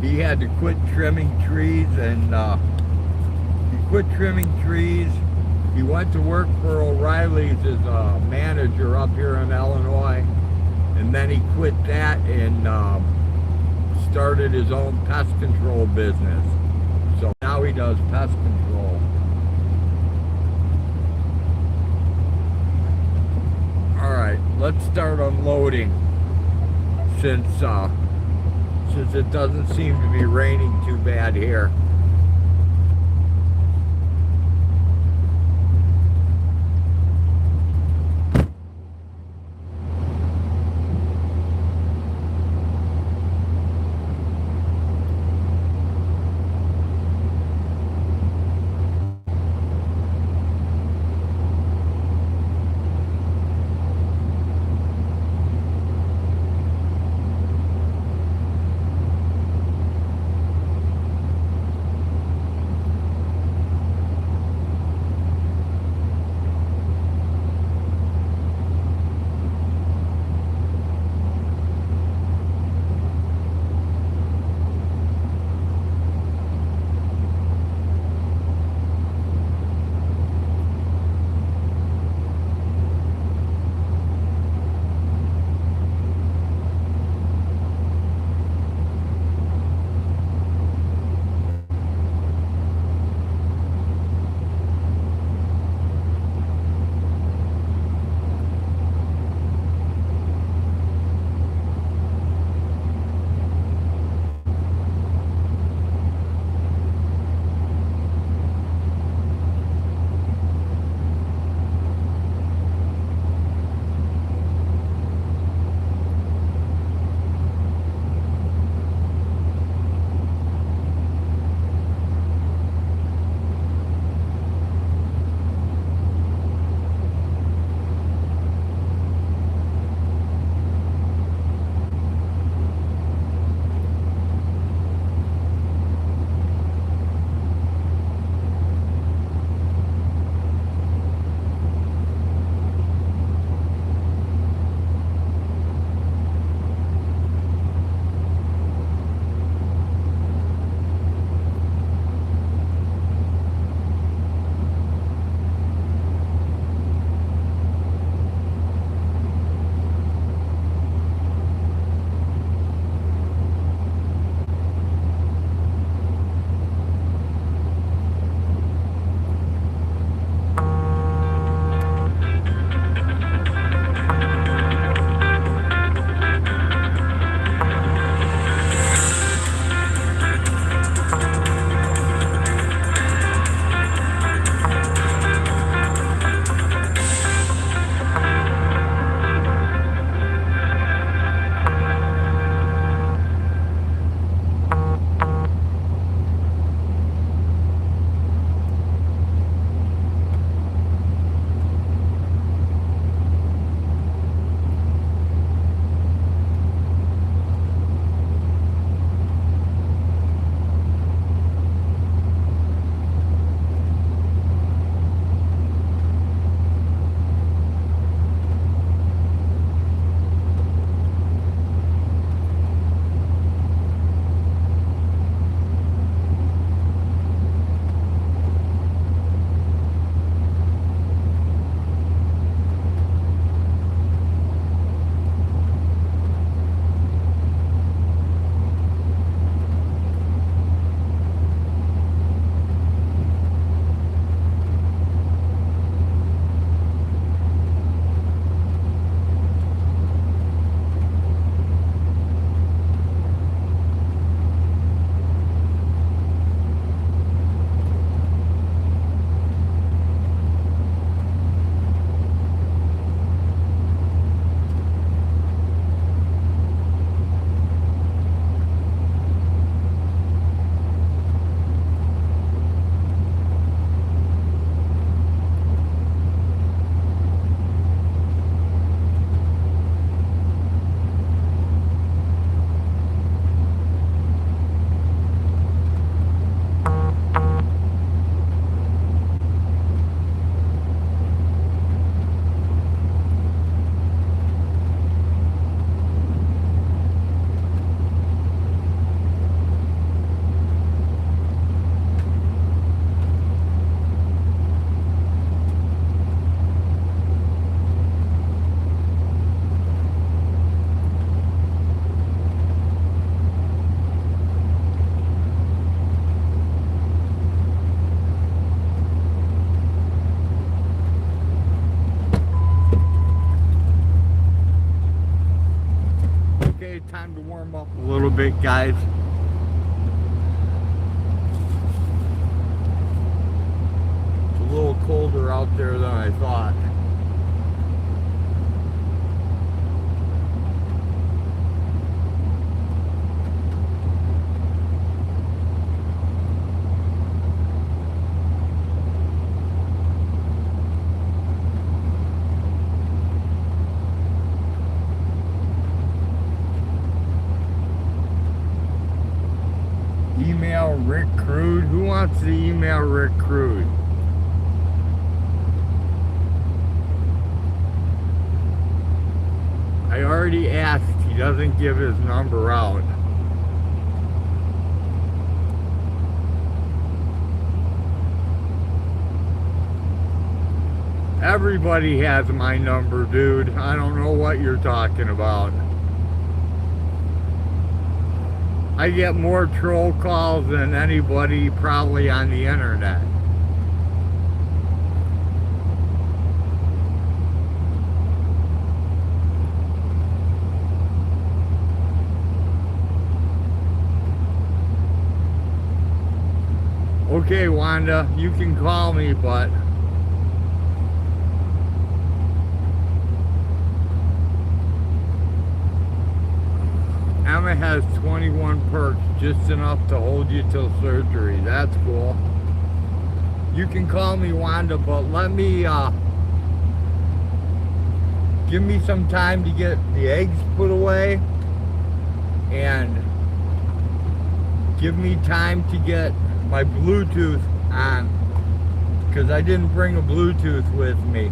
He had to quit trimming trees, and he quit trimming trees. He went to work for O'Reilly's as a manager up here in Illinois, and then he quit that and started his own pest control business. So now he does pest control. Alright, let's start unloading since it doesn't seem to be raining too bad here. time to warm up a little bit, guys. It's a little colder out there than I thought. Email Rick Crude. Who wants to email Rick Crude? I already asked. He doesn't give his number out. Everybody has my number, dude. I don't know what you're talking about. I get more troll calls than anybody probably on the internet. Okay, Wanda, you can call me, but Emma has 21 perks, just enough to hold you till surgery. That's cool. You can call me, Wanda, but let me, give me some time to get the eggs put away, and give me time to get my Bluetooth on, because I didn't bring a Bluetooth with me.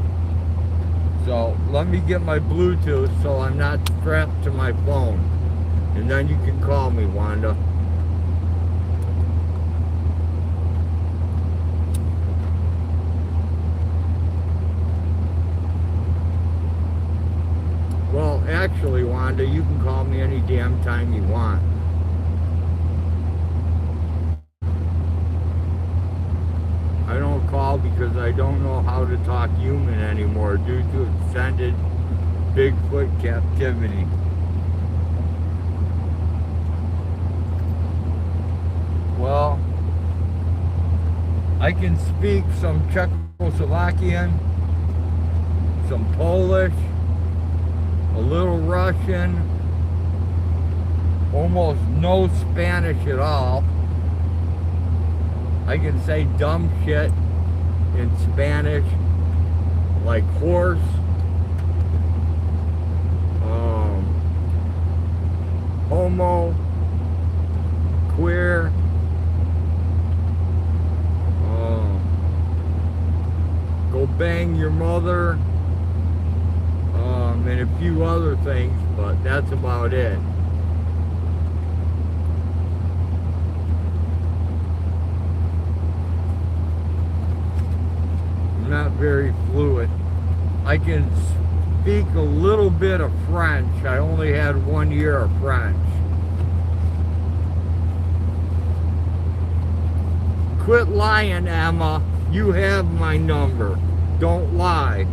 So let me get my Bluetooth so I'm not strapped to my phone. And then you can call me, Wanda. Well, actually, Wanda, you can call me any damn time you want. I don't call because I don't know how to talk human anymore due to extended Bigfoot captivity. Well, I can speak some Czechoslovakian, some Polish, a little Russian, almost no Spanish at all. I can say dumb shit in Spanish, like horse, homo, queer, go bang your mother, and a few other things, but that's about it. I'm not very fluent. I can speak a little bit of French. I only had 1 year of French. Quit lying, Emma. You have my number. Don't lie.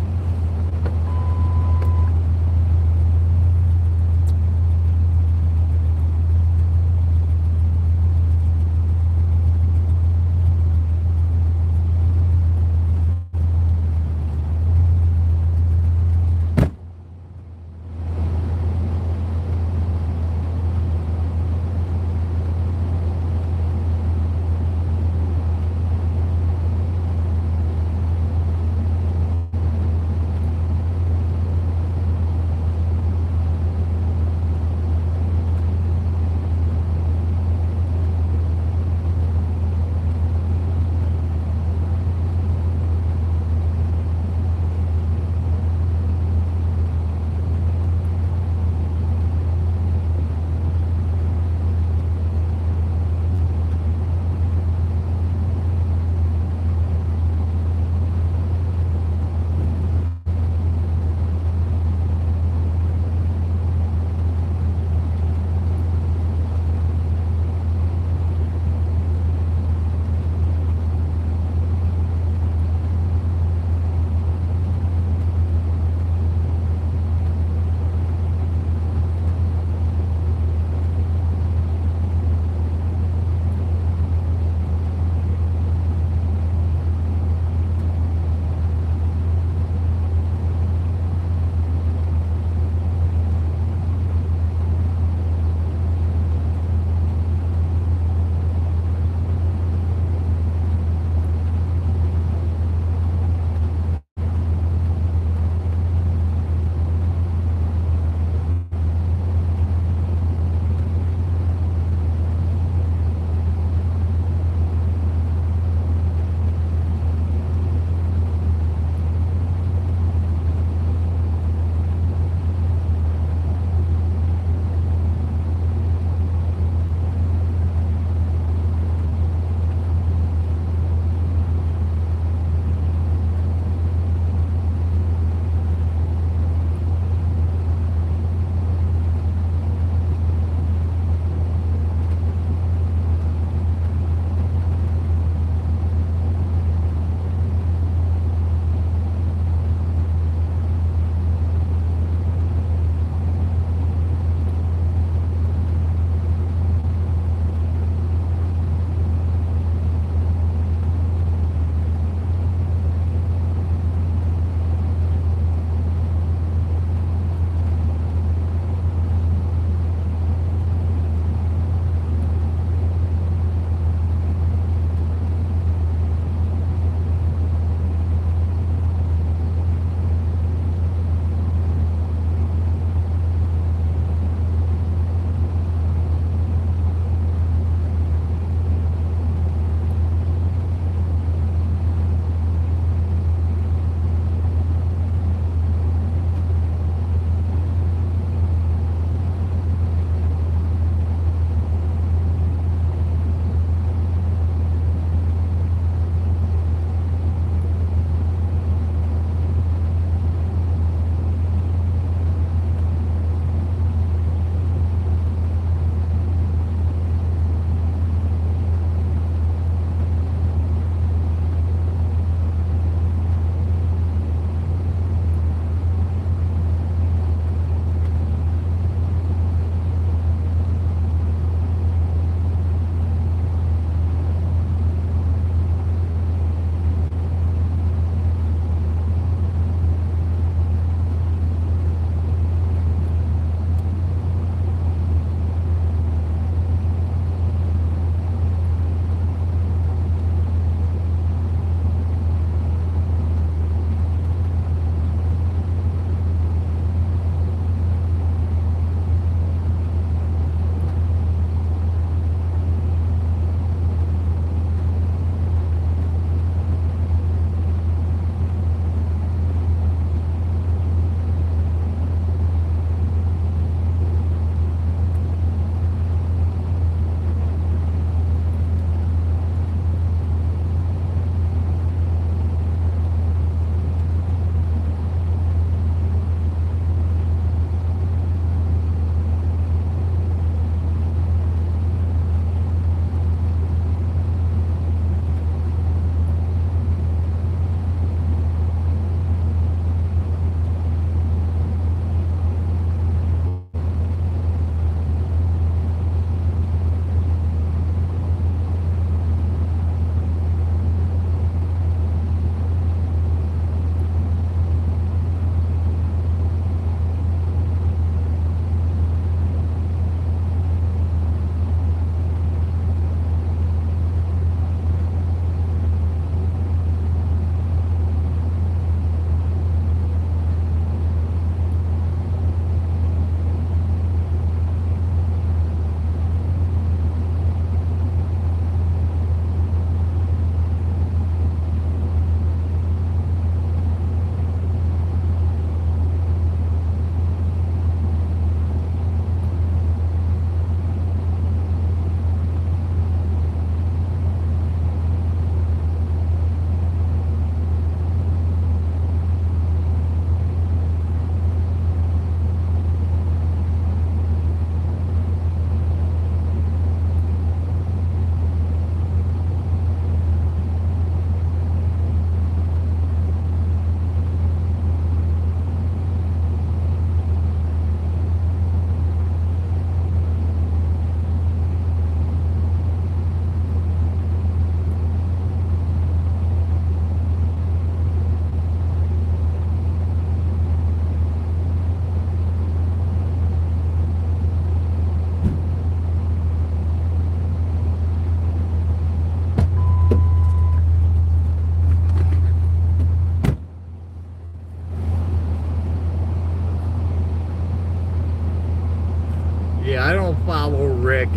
Yeah, I don't follow Rick.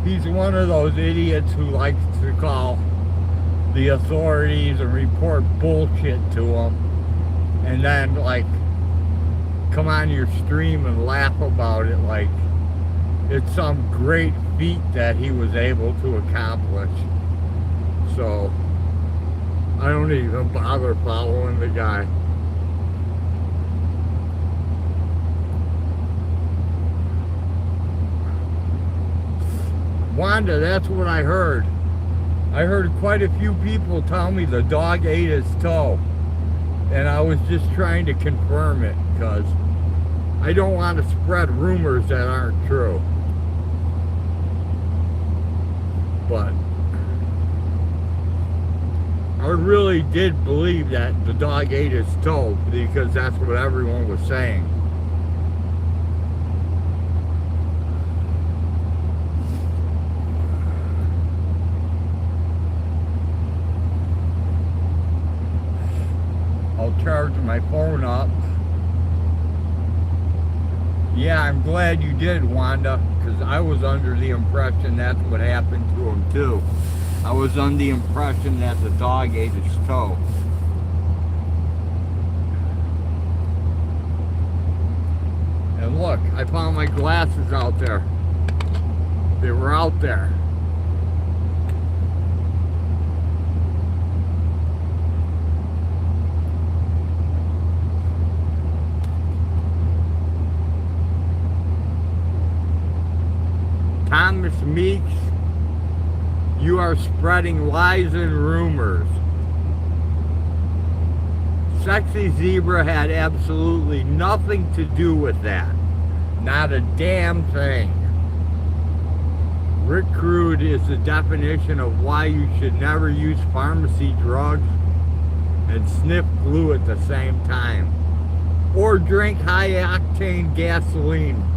He's one of those idiots who likes to call the authorities and report bullshit to them, and then like come on your stream and laugh about it like it's some great feat that he was able to accomplish. So I don't even bother following the guy. Wanda, that's what I heard. I heard quite a few people tell me the dog ate his toe. And I was just trying to confirm it because I don't want to spread rumors that aren't true. But I really did believe that the dog ate his toe because that's what everyone was saying. I'll charge my phone up. Yeah, I'm glad you did, Wanda, because I was under the impression that's what happened to him too. I was under the impression that the dog ate his toe. And look, I found my glasses out there. They were out there. Thomas Meeks, you are spreading lies and rumors. Sexy Zebra had absolutely nothing to do with that. Not a damn thing. Rick Crude is the definition of why you should never use pharmacy drugs and sniff glue at the same time. Or drink high-octane gasoline.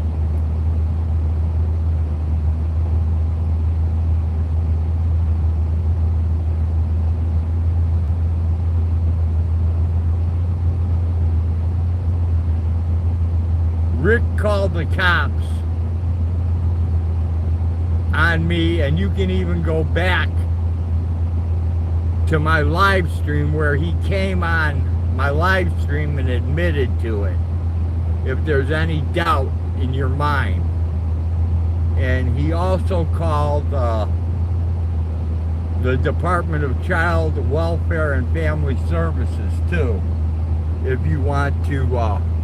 Rick called the cops on me, and you can even go back to my live stream where he came on my live stream and admitted to it, if there's any doubt in your mind. And he also called the Department of Child Welfare and Family Services too, if you want to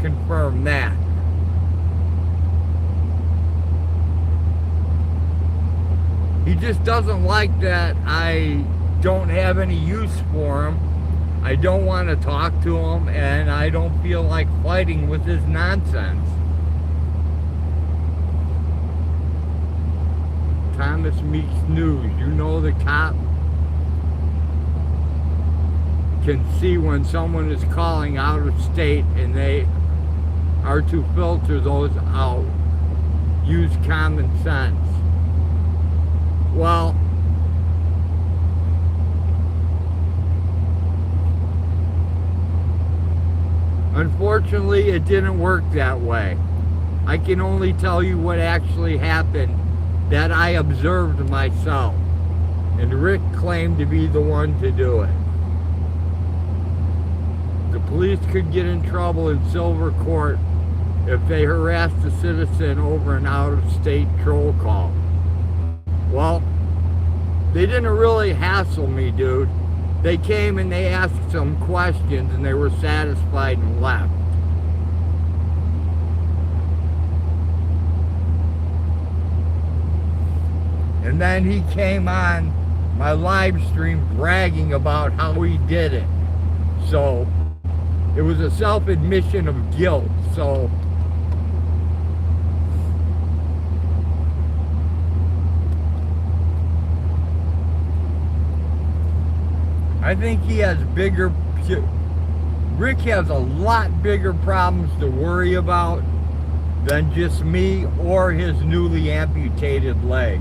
confirm that. He just doesn't like that I don't have any use for him. I don't want to talk to him, and I don't feel like fighting with his nonsense. Thomas Meeks News, you know the cop can see when someone is calling out of state, and they are to filter those out. Use common sense. Well, unfortunately, it didn't work that way. I can only tell you what actually happened that I observed myself. And Rick claimed to be the one to do it. The police could get in trouble in Silver Court if they harassed a citizen over an out-of-state troll call. Well, they didn't really hassle me, dude. They came and they asked some questions and they were satisfied and left. And then he came on my live stream bragging about how he did it. So, it was a self-admission of guilt, so I think he has Rick has a lot bigger problems to worry about than just me or his newly amputated leg.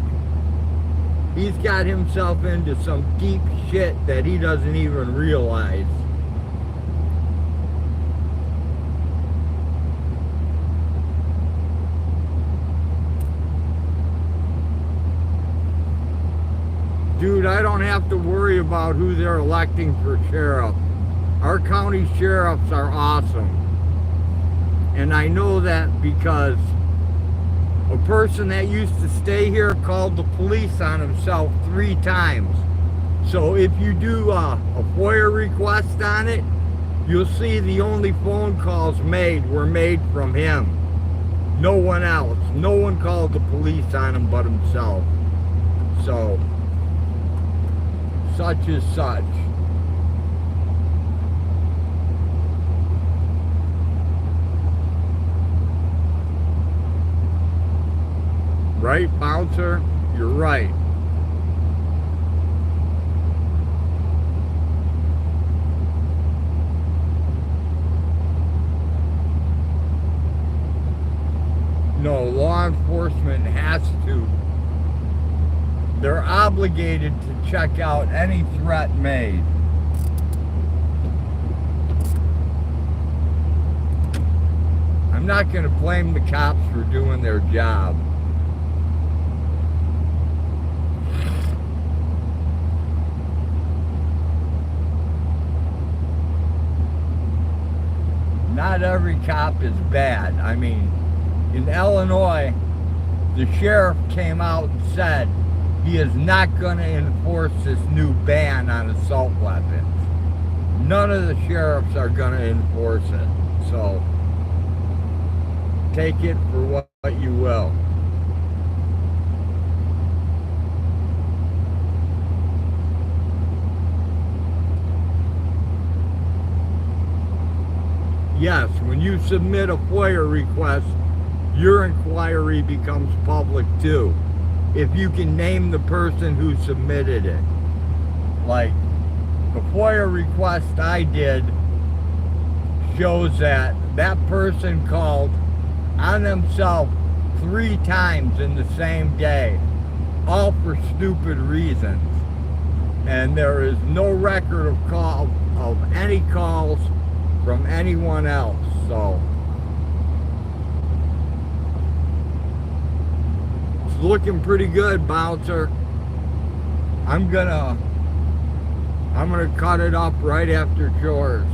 He's got himself into some deep shit that he doesn't even realize. I don't have to worry about who they're electing for sheriff. Our county sheriffs are awesome. And I know that because a person that used to stay here called the police on himself 3 times. So if you do a FOIA request on it, you'll see the only phone calls made were made from him. No one else. No one called the police on him but himself. So, such is such. Right, Bouncer? You're right. No, law enforcement has to. They're obligated to check out any threat made. I'm not going to blame the cops for doing their job. Not every cop is bad. I mean, in Illinois, the sheriff came out and said he is not going to enforce this new ban on assault weapons. None of the sheriffs are going to enforce it. So, take it for what you will. Yes, when you submit a FOIA request, your inquiry becomes public too, if you can name the person who submitted it. Like, the FOIA request I did shows that that person called on themselves 3 times in the same day, all for stupid reasons. And there is no record of any calls from anyone else, so it's looking pretty good, Bouncer. I'm gonna cut it up right after chores.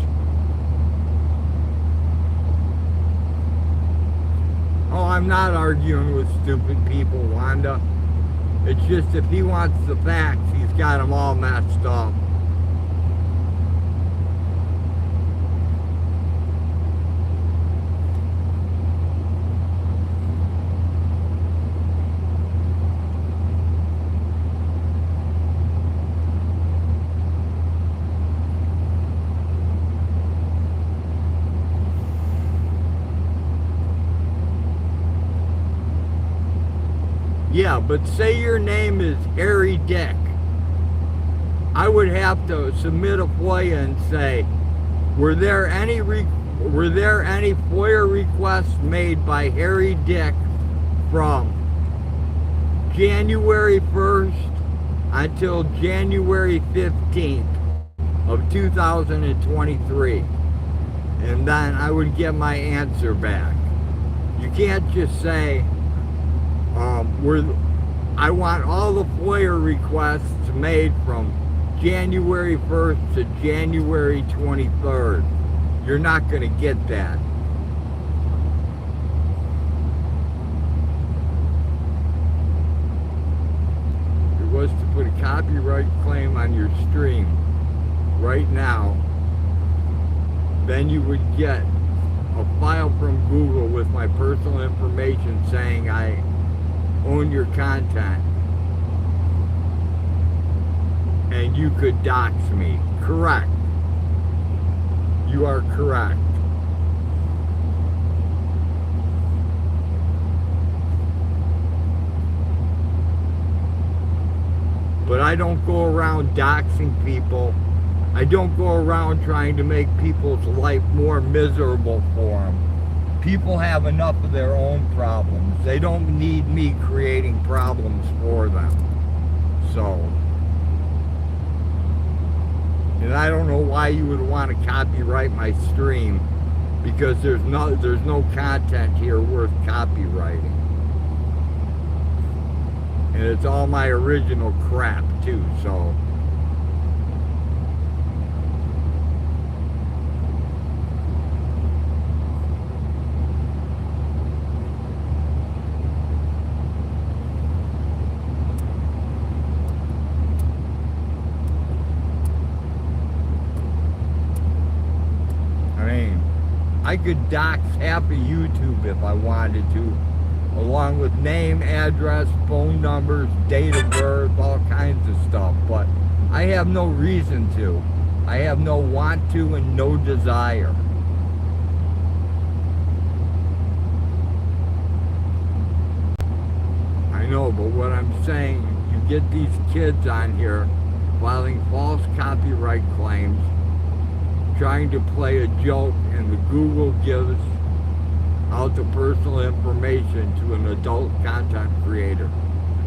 Oh, I'm not arguing with stupid people, Wanda. It's just if he wants the facts, he's got them all messed up. Yeah, but say your name is Harry Dick. I would have to submit a FOIA and say, were there any FOIA requests made by Harry Dick from January 1st until January 15th of 2023? And then I would get my answer back. You can't just say, I want all the FOIA requests made from January 1st to January 23rd. You're not going to get that. It was to put a copyright claim on your stream right now. Then you would get a file from Google with my personal information saying I own your content, and you could dox me. Correct. You are correct. But I don't go around doxing people. I don't go around trying to make people's life more miserable for them. People have enough of their own problems. They don't need me creating problems for them. So, and I don't know why you would want to copyright my stream, because there's no content here worth copywriting. And it's all my original crap too, so. I could dox half of YouTube if I wanted to, along with name, address, phone numbers, date of birth, all kinds of stuff, but I have no reason to. I have no want to and no desire. I know, but what I'm saying, you get these kids on here filing false copyright claims, trying to play a joke, and the Google gives out the personal information to an adult content creator.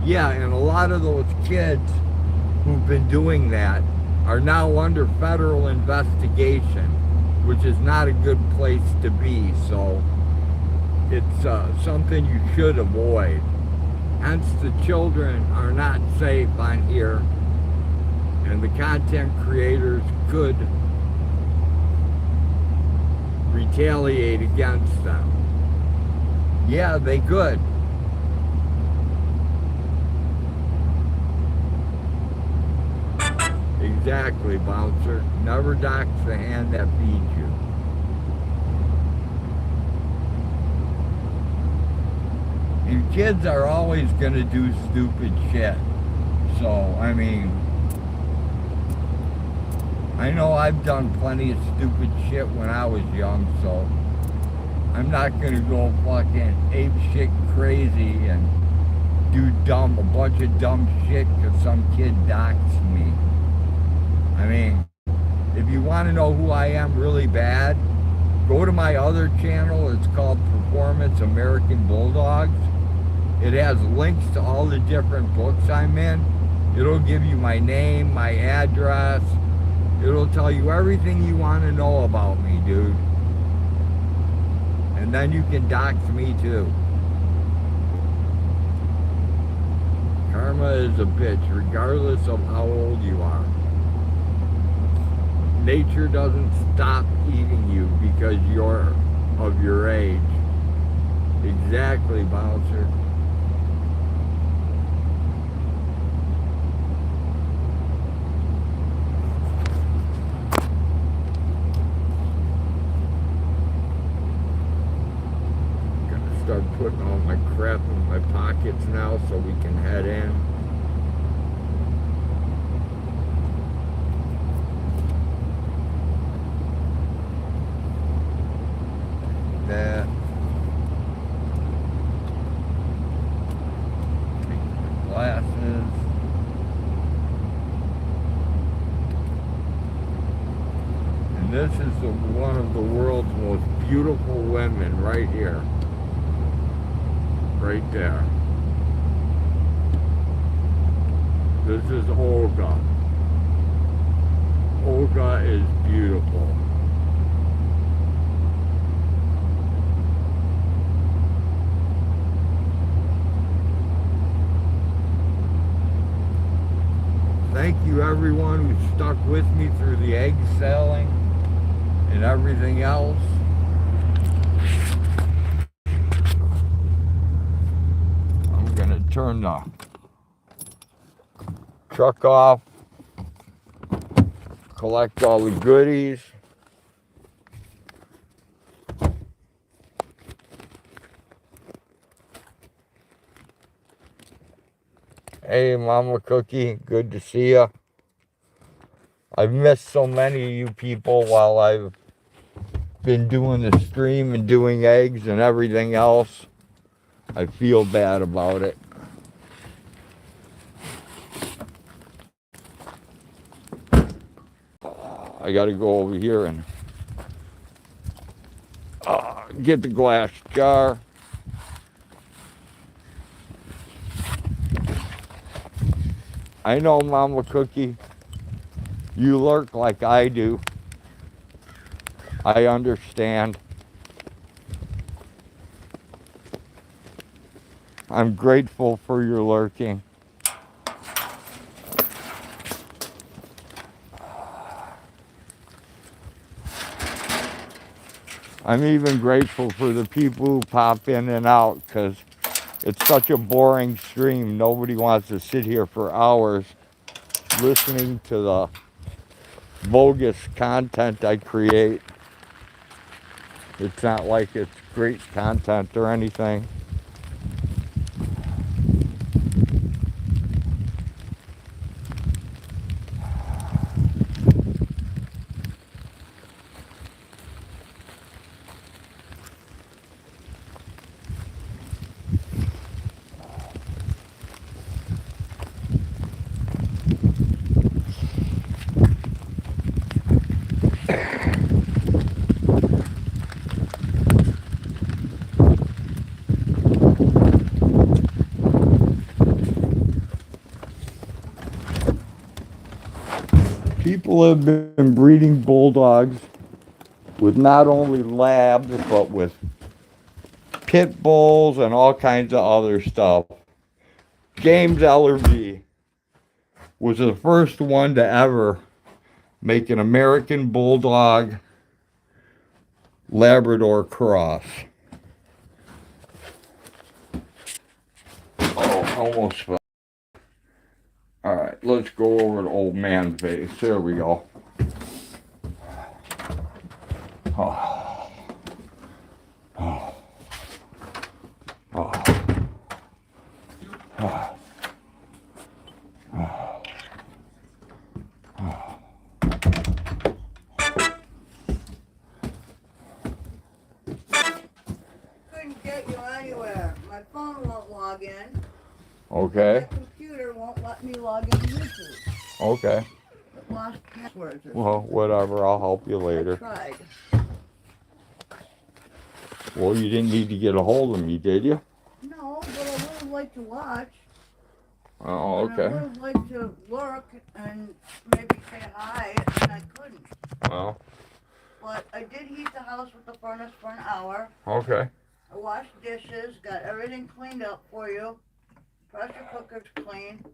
Yeah, and a lot of those kids who've been doing that are now under federal investigation, which is not a good place to be, so it's something you should avoid. Hence, the children are not safe on here, and the content creators could retaliate against them. Yeah, they could. Exactly, bouncer. Never dox the hand that feeds you. And kids are always going to do stupid shit. So, I mean, I know I've done plenty of stupid shit when I was young, so I'm not going to go fucking ape shit crazy and do a bunch of dumb shit because some kid doxed me. I mean, if you want to know who I am really bad, go to my other channel. It's called Performance American Bulldogs. It has links to all the different books I'm in. It'll give you my name, my address. It'll tell you everything you want to know about me, dude. And then you can dox me too. Karma is a bitch, regardless of how old you are. Nature doesn't stop eating you because you're of your age. Exactly, bouncer. Start putting all my crap in my pockets now so we can head in. That. Take my glasses. And this is one of the world's most beautiful women right here. Right there. This is Olga. Olga is beautiful. Thank you everyone who stuck with me through the egg selling and everything else. Turn the truck off, collect all the goodies. Hey Mama Cookie, good to see ya. I've missed so many of you people while I've been doing the stream and doing eggs and everything else. I feel bad about it. I gotta go over here and get the glass jar. I know, Mama Cookie, you lurk like I do. I understand. I'm grateful for your lurking. I'm even grateful for the people who pop in and out, because it's such a boring stream. Nobody wants to sit here for hours listening to the bogus content I create. It's not like it's great content or anything. People have been breeding bulldogs with not only labs, but with pit bulls and all kinds of other stuff. James Ellerby was the first one to ever make an American Bulldog Labrador cross. Oh, almost fell. All right, let's go over to old man face. There we go. Oh. Oh. Oh. Oh. Couldn't get you anywhere. My phone won't log in. Okay. My computer won't let me log into YouTube. Okay. It lost passwords or Well, something. whatever. I'll help you later. I tried. Well, you didn't need to get a hold of me, did you? No, but I would have liked to watch. Oh, And I okay. would have liked to look and maybe say hi, and I couldn't. Well, But I did heat the house with the furnace for an hour. okay. I washed dishes, got everything cleaned up for you. Pressure cooker's clean.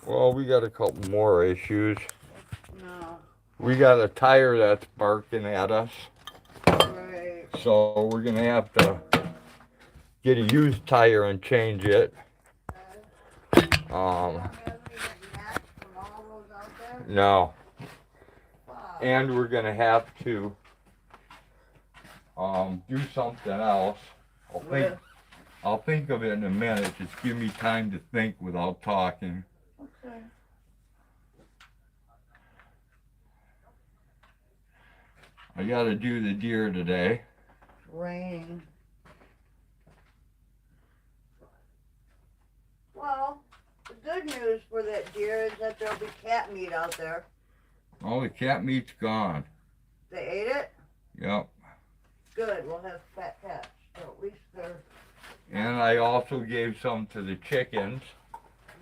Well, we got a couple more issues. No. We got a tire that's barking at us. Right. So we're going to have to get a used tire and change it. No. And we're going to have to do something else. I'll think of it in a minute. Just give me time to think without talking. Okay. I got to do the deer today. Raining. Well, the good news for that deer is that there'll be cat meat out there. Oh, the cat meat's gone. They ate it? Yep. Good, we'll have fat cats. So at least they're And I also gave some to the chickens.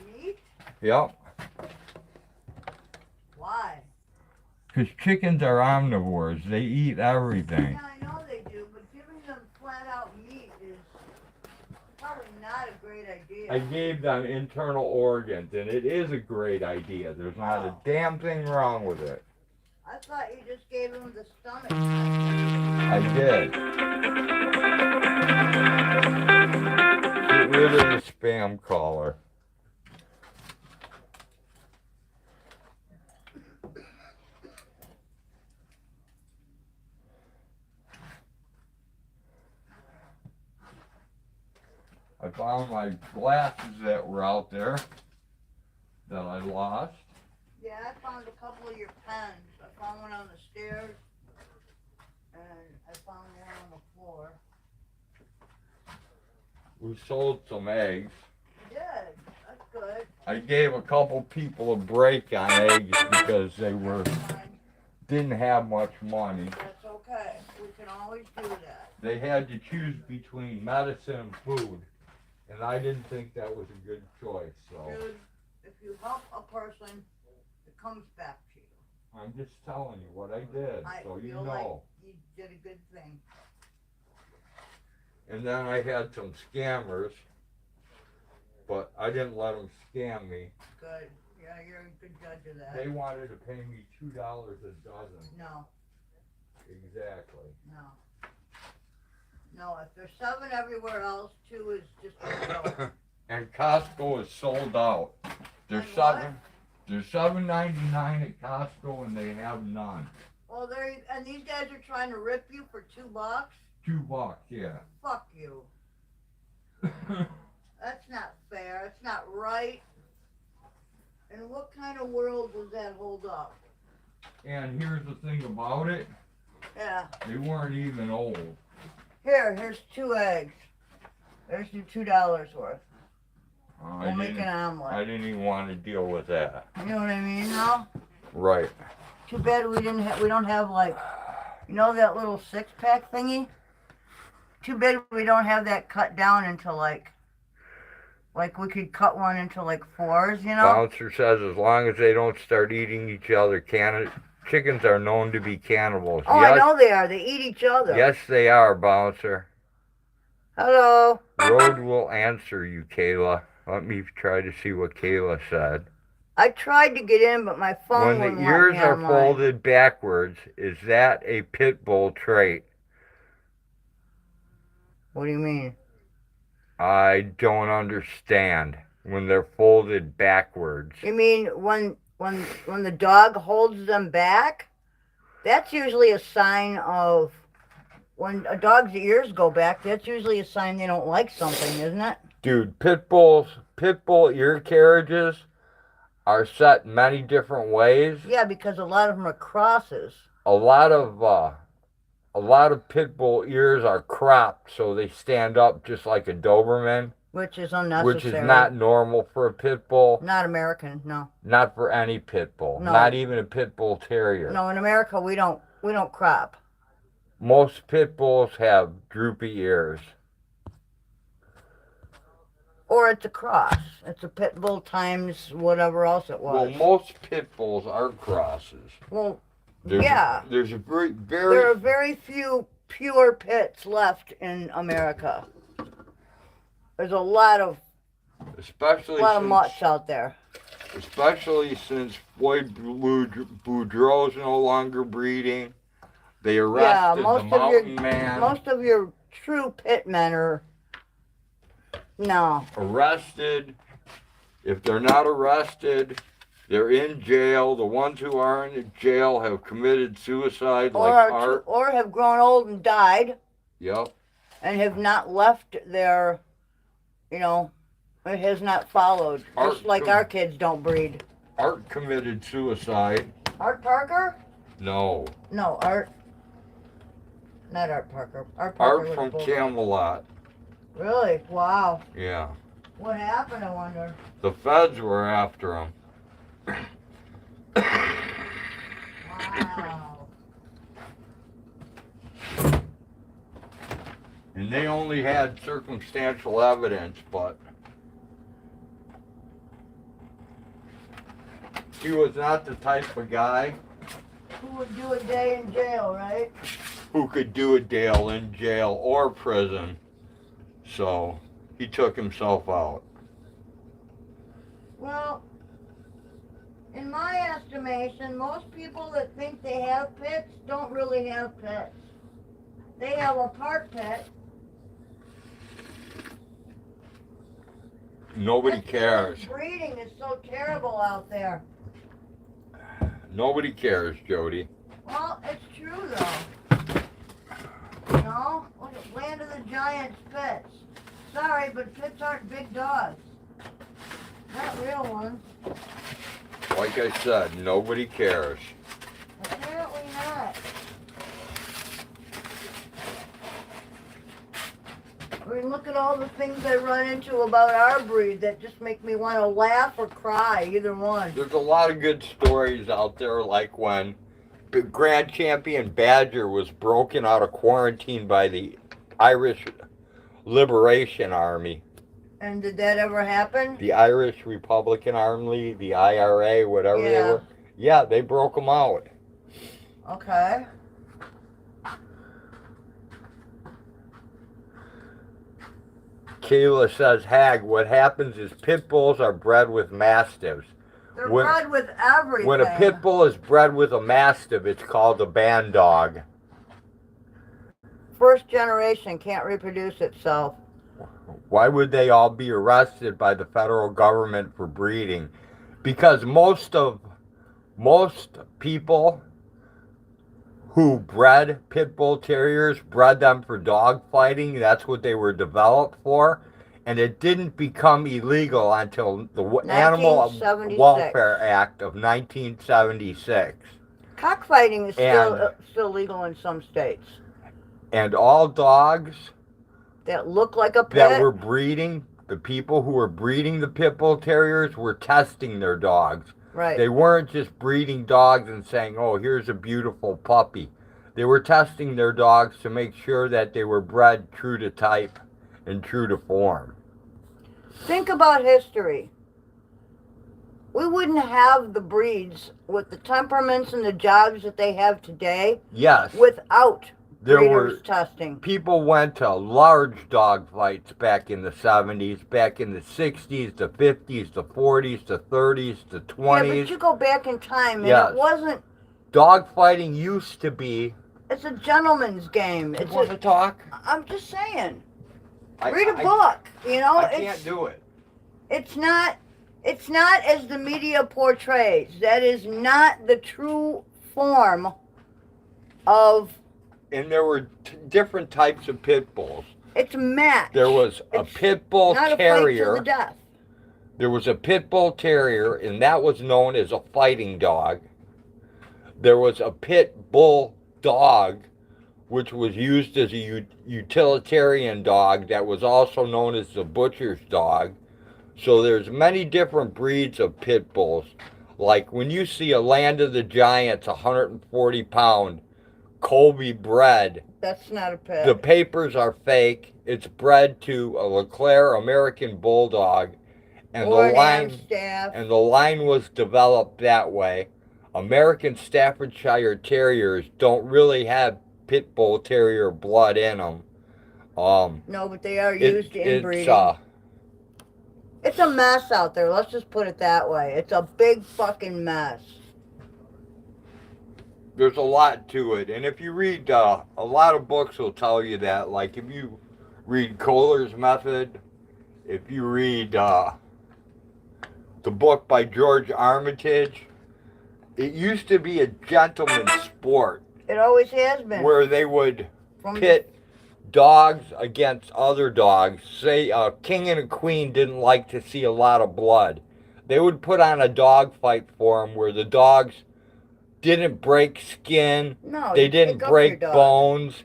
meat? Yep. Why? Because chickens are omnivores. They eat everything. Yeah, I know they do, but giving them flat out meat is probably not a great idea. I gave them internal organs, and it is a great idea. There's not a damn thing wrong with it. I thought you just gave them the stomach. I did. Get rid of the spam caller. I found my glasses that were out there that I lost. Yeah, I found a couple of your pens. I found one on the stairs, and I found one on the floor. We sold some eggs. You did. That's good. I gave a couple people a break on eggs because they didn't have much money. That's okay. We can always do that. They had to choose between medicine and food, and I didn't think that was a good choice. So Dude, if you help a person, it comes back to you. I'm just telling you what I did, so you feel know. like you did a good thing. And then I had some scammers, but I didn't let them scam me. Good. Yeah, you're a good judge of that. They wanted to pay me $2 a dozen. No, Exactly. no. No, if there's 7 everywhere else, 2 is just a joke. And Costco is sold out. There's And what? There's $7.99 at Costco, and they have none. Well, and these guys are trying to rip you for $2? $2, yeah. Fuck you. That's not fair. It's not right. And what kind of world does that hold up? And here's the thing about it. Yeah. They weren't even old. Here's 2 eggs. There's your $2 worth. We'll make an I omelet. didn't even want to deal with that. You know what I mean, though? Right. Too bad we don't have like, you know that little 6-pack thingy? Too bad we don't have that cut down into like we could cut one into like 4s, you know? Bouncer says as long as they don't start eating each other, chickens are known to be cannibals. Oh, yes, I know they are. They eat each other. Yes, they are, Bouncer. Hello. Road will answer you, Kayla. Let me try to see what Kayla said. I tried to get in, but my phone When wouldn't the let ears me are online. folded backwards, is that a pit bull trait? What do you mean? I don't understand. When they're folded backwards. You mean when the dog holds them back? That's usually a sign of when a dog's ears go back. That's usually a sign they don't like something, isn't it? Dude, pit bull ear carriages are set many different ways. Yeah, because a lot of them are crosses. A lot of pit bull ears are cropped so they stand up just like a Doberman. Which is unnecessary. Which is not normal for a pit bull. Not American, no. Not for any pit bull. No. Not even a pit bull terrier. No, in America we don't crop. Most pit bulls have droopy ears. Or it's a cross. It's a pit bull times whatever else it was. Well, most pit bulls are crosses. Well, There's a very there are very few pure pits left in America. There's a lot of mutts out there. Especially since Floyd Boudreaux's no longer breeding. They arrested the mountain man. Most of your true pit men are arrested. If they're not arrested, they're in jail. The ones who are in jail have committed suicide, or have grown old and died. Yep. And have not left their, it has not followed. Just like our kids don't breed. Art committed suicide. Art Parker? No. No, Art. Not Art Parker. Art from Camelot. Really? Wow. Yeah. What happened, I wonder? The feds were after him. Wow. And they only had circumstantial evidence, but he was not the type of guy who would do a day in jail, right? Who could do a day in jail or prison. So he took himself out. Well, in my estimation, most people that think they have pets don't really have pets. They have a part pet. Nobody cares. Breeding is so terrible out there. Nobody cares, Jody. Well, it's true though. Look at Land of the Giants pets. Sorry, but pits aren't big dogs. Not real ones. Like I said, nobody cares. Apparently not. I mean, look at all the things I run into about our breed that just make me want to laugh or cry, either one. There's a lot of good stories out there, like when the Grand Champion Badger was broken out of quarantine by the Irish Liberation Army. And did that ever happen? The Irish Republican Army, the IRA, whatever they were. Yeah, they broke them out. Okay. Kayla says, Hag, what happens is pit bulls are bred with mastiffs. They're When- bred with everything. When a pit bull is bred with a mastiff, it's called a band dog. First generation can't reproduce itself. Why would they all be arrested by the federal government for breeding? Because most people who bred pit bull terriers bred them for dog fighting. That's what they were developed for. And it didn't become illegal until the Animal 1976. Welfare Act of 1976. Cockfighting is still legal in some states. And all dogs That look like a pit. that were breeding, the people who were breeding the pit bull terriers were testing their dogs. Right. They weren't just breeding dogs and saying, oh, here's a beautiful puppy. They were testing their dogs to make sure that they were bred true to type and true to form. Think about history. We wouldn't have the breeds with the temperaments and the jobs that they have today Yes, without there breeders were testing. people went to large dog fights back in the 70s, back in the 60s, the 50s, the 40s, the 30s, the 20s. Yeah, but you go back in time and Yes. it wasn't. Dog fighting used to be. It's a gentleman's game. You want to talk? I'm just saying. I- Read a I- book. You know, I can't do it. It's not as the media portrays. That is not the true form of. And there were different types of pit bulls. It's a match. There was a It's pit bull not a fight to terrier. the death. There was a pit bull terrier, and that was known as a fighting dog. There was a pit bull dog, which was used as a utilitarian dog that was also known as the butcher's dog. So there's many different breeds of pit bulls. Like when you see a Land of the Giants 140-pound Colby bred, That's not a pit. the papers are fake. It's bred to a Leclerc American Bulldog, and or the an line Amstaff. and the line was developed that way. American Staffordshire Terriers don't really have pit bull terrier blood in them. No, but they are used in breeding. It's It's a mess out there. Let's just put it that way. It's a big fucking mess. there's a lot to it, and if you read a lot of books will tell you that. Like if you read Kohler's Method, if you read the book by George Armitage, it used to be a gentleman's sport It always has been. where they would From pit dogs against other dogs. Say a king and a queen didn't like to see a lot of blood. They would put on a dog fight for them where the dogs didn't break skin, No, they you didn't pick up break your dog. bones.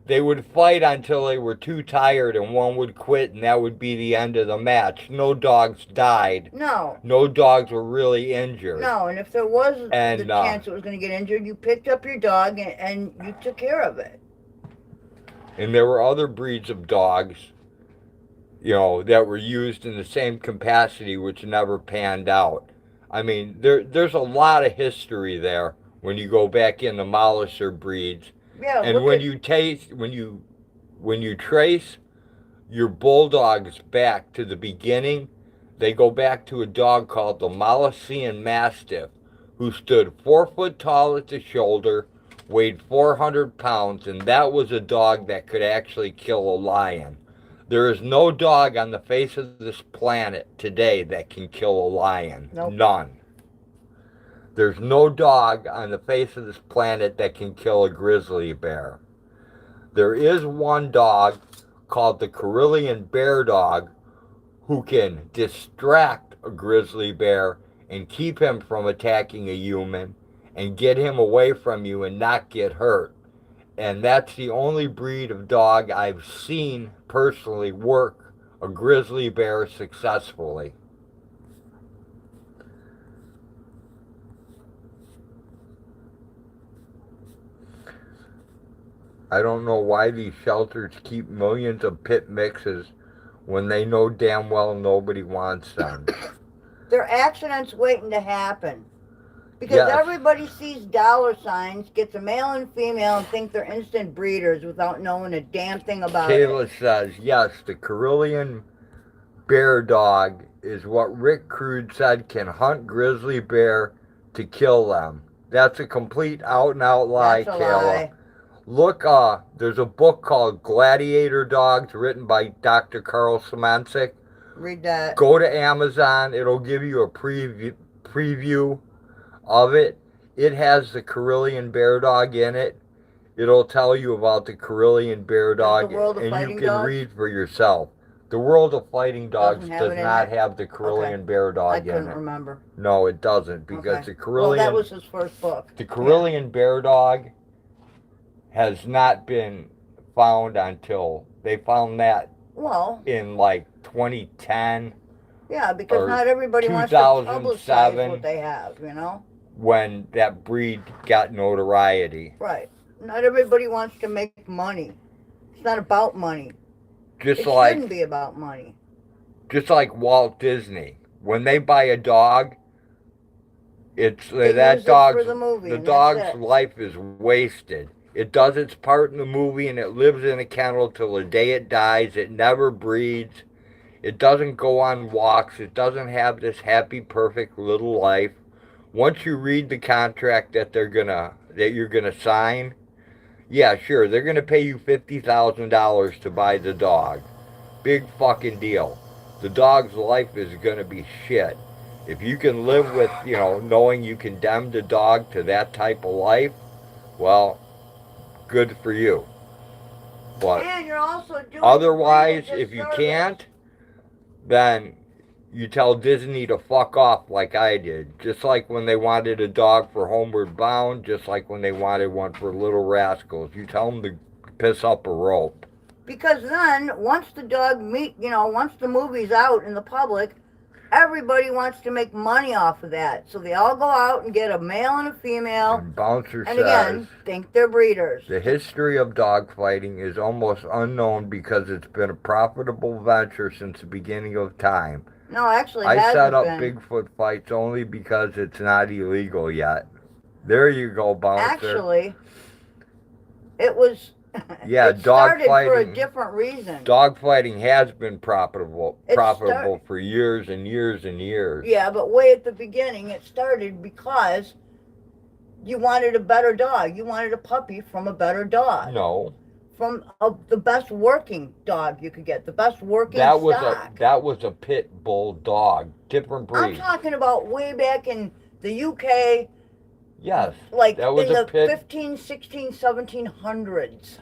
They would fight until they were too tired and one would quit, and that would be the end of the match. No dogs died. No. No dogs were really injured. No, and if there was And, the chance it was going to get injured, you picked up your dog and you took care of it. And there were other breeds of dogs, you know, that were used in the same capacity, which never panned out. I mean, there's a lot of history there when you go back into Mollisher breeds. Yeah, And look when at, you trace your bulldogs back to the beginning, they go back to a dog called the Molossean Mastiff, who stood 4 foot tall at the shoulder, weighed 400 pounds, and that was a dog that could actually kill a lion. There is no dog on the face of this planet today that can kill a lion. Nope. None. There's no dog on the face of this planet that can kill a grizzly bear. There is one dog called the Karelian bear dog who can distract a grizzly bear and keep him from attacking a human and get him away from you and not get hurt. And that's the only breed of dog I've seen personally work a grizzly bear successfully. I don't know why these shelters keep millions of pit mixes when they know damn well nobody wants them. there are accidents waiting to happen. Because Yes. everybody sees dollar signs, gets a male and female, and think they're instant breeders without knowing a damn thing about it. Kayla says, yes, the Karelian bear dog is what Rick Crude said can hunt grizzly bear to kill them. That's a complete out-and-out lie, That's a Kayla. lie. Look, there's a book called Gladiator Dogs written by Dr. Carl Szymanczyk. Read that. Go to Amazon. It'll give you a preview of it. It has the Karelian bear dog in it. It'll tell you about the Karelian bear dog, The World of and you Fighting can Dogs? read for yourself. The World of Fighting Dogs Doesn't have does it in not it? have the Karelian Okay. bear I dog in couldn't it. remember. No, it doesn't, because Okay. the Karelian Well, that was his first book. the Karelian bear dog has not been found until they found that Well, in like 2010 yeah, because or not everybody wants to publicize 2007. what they have, you know? when that breed got notoriety. Right. Not everybody wants to make money. It's not about money. Just It like shouldn't be about money. just like Walt Disney. When they buy a dog, it's They that use it dog's for the movie, and that's dog's it. life is wasted. It does its part in the movie and it lives in a kennel till the day it dies. It never breeds. It doesn't go on walks. It doesn't have this happy, perfect little life. Once you read the contract that you're gonna sign, yeah, sure, they're gonna pay you $50,000 to buy the dog. Big fucking deal. The dog's life is gonna be shit. If you can live with, knowing you condemn the dog to that type of life, well, good for you. But And you're also doing otherwise, the breed a if you disservice. can't, then you tell Disney to fuck off like I did. Just like when they wanted a dog for Homeward Bound, just like when they wanted one for Little Rascals. You tell them to piss up a rope. Because then, once the once the movie's out in the public, everybody wants to make money off of that. So they all go out and get a male and a female, And Bouncer and says, again, think they're breeders. the history of dogfighting is almost unknown because it's been a profitable venture since the beginning of time. No, actually, it I hasn't set up been. Bigfoot fights only because it's not illegal yet. There you go, Bouncer. Actually, it was. Yeah, it started for a dogfighting. different reason. Dogfighting has been profitable It for years and years and years. Yeah, but way at the beginning, it started because you wanted a better dog. You wanted a puppy from a better dog. No, From the best working dog you could get, the best working that stock. was a pit bull dog, different I'm breed. talking about way back in the UK, Yes, like that was in a the pit. 15, 16, 1700s.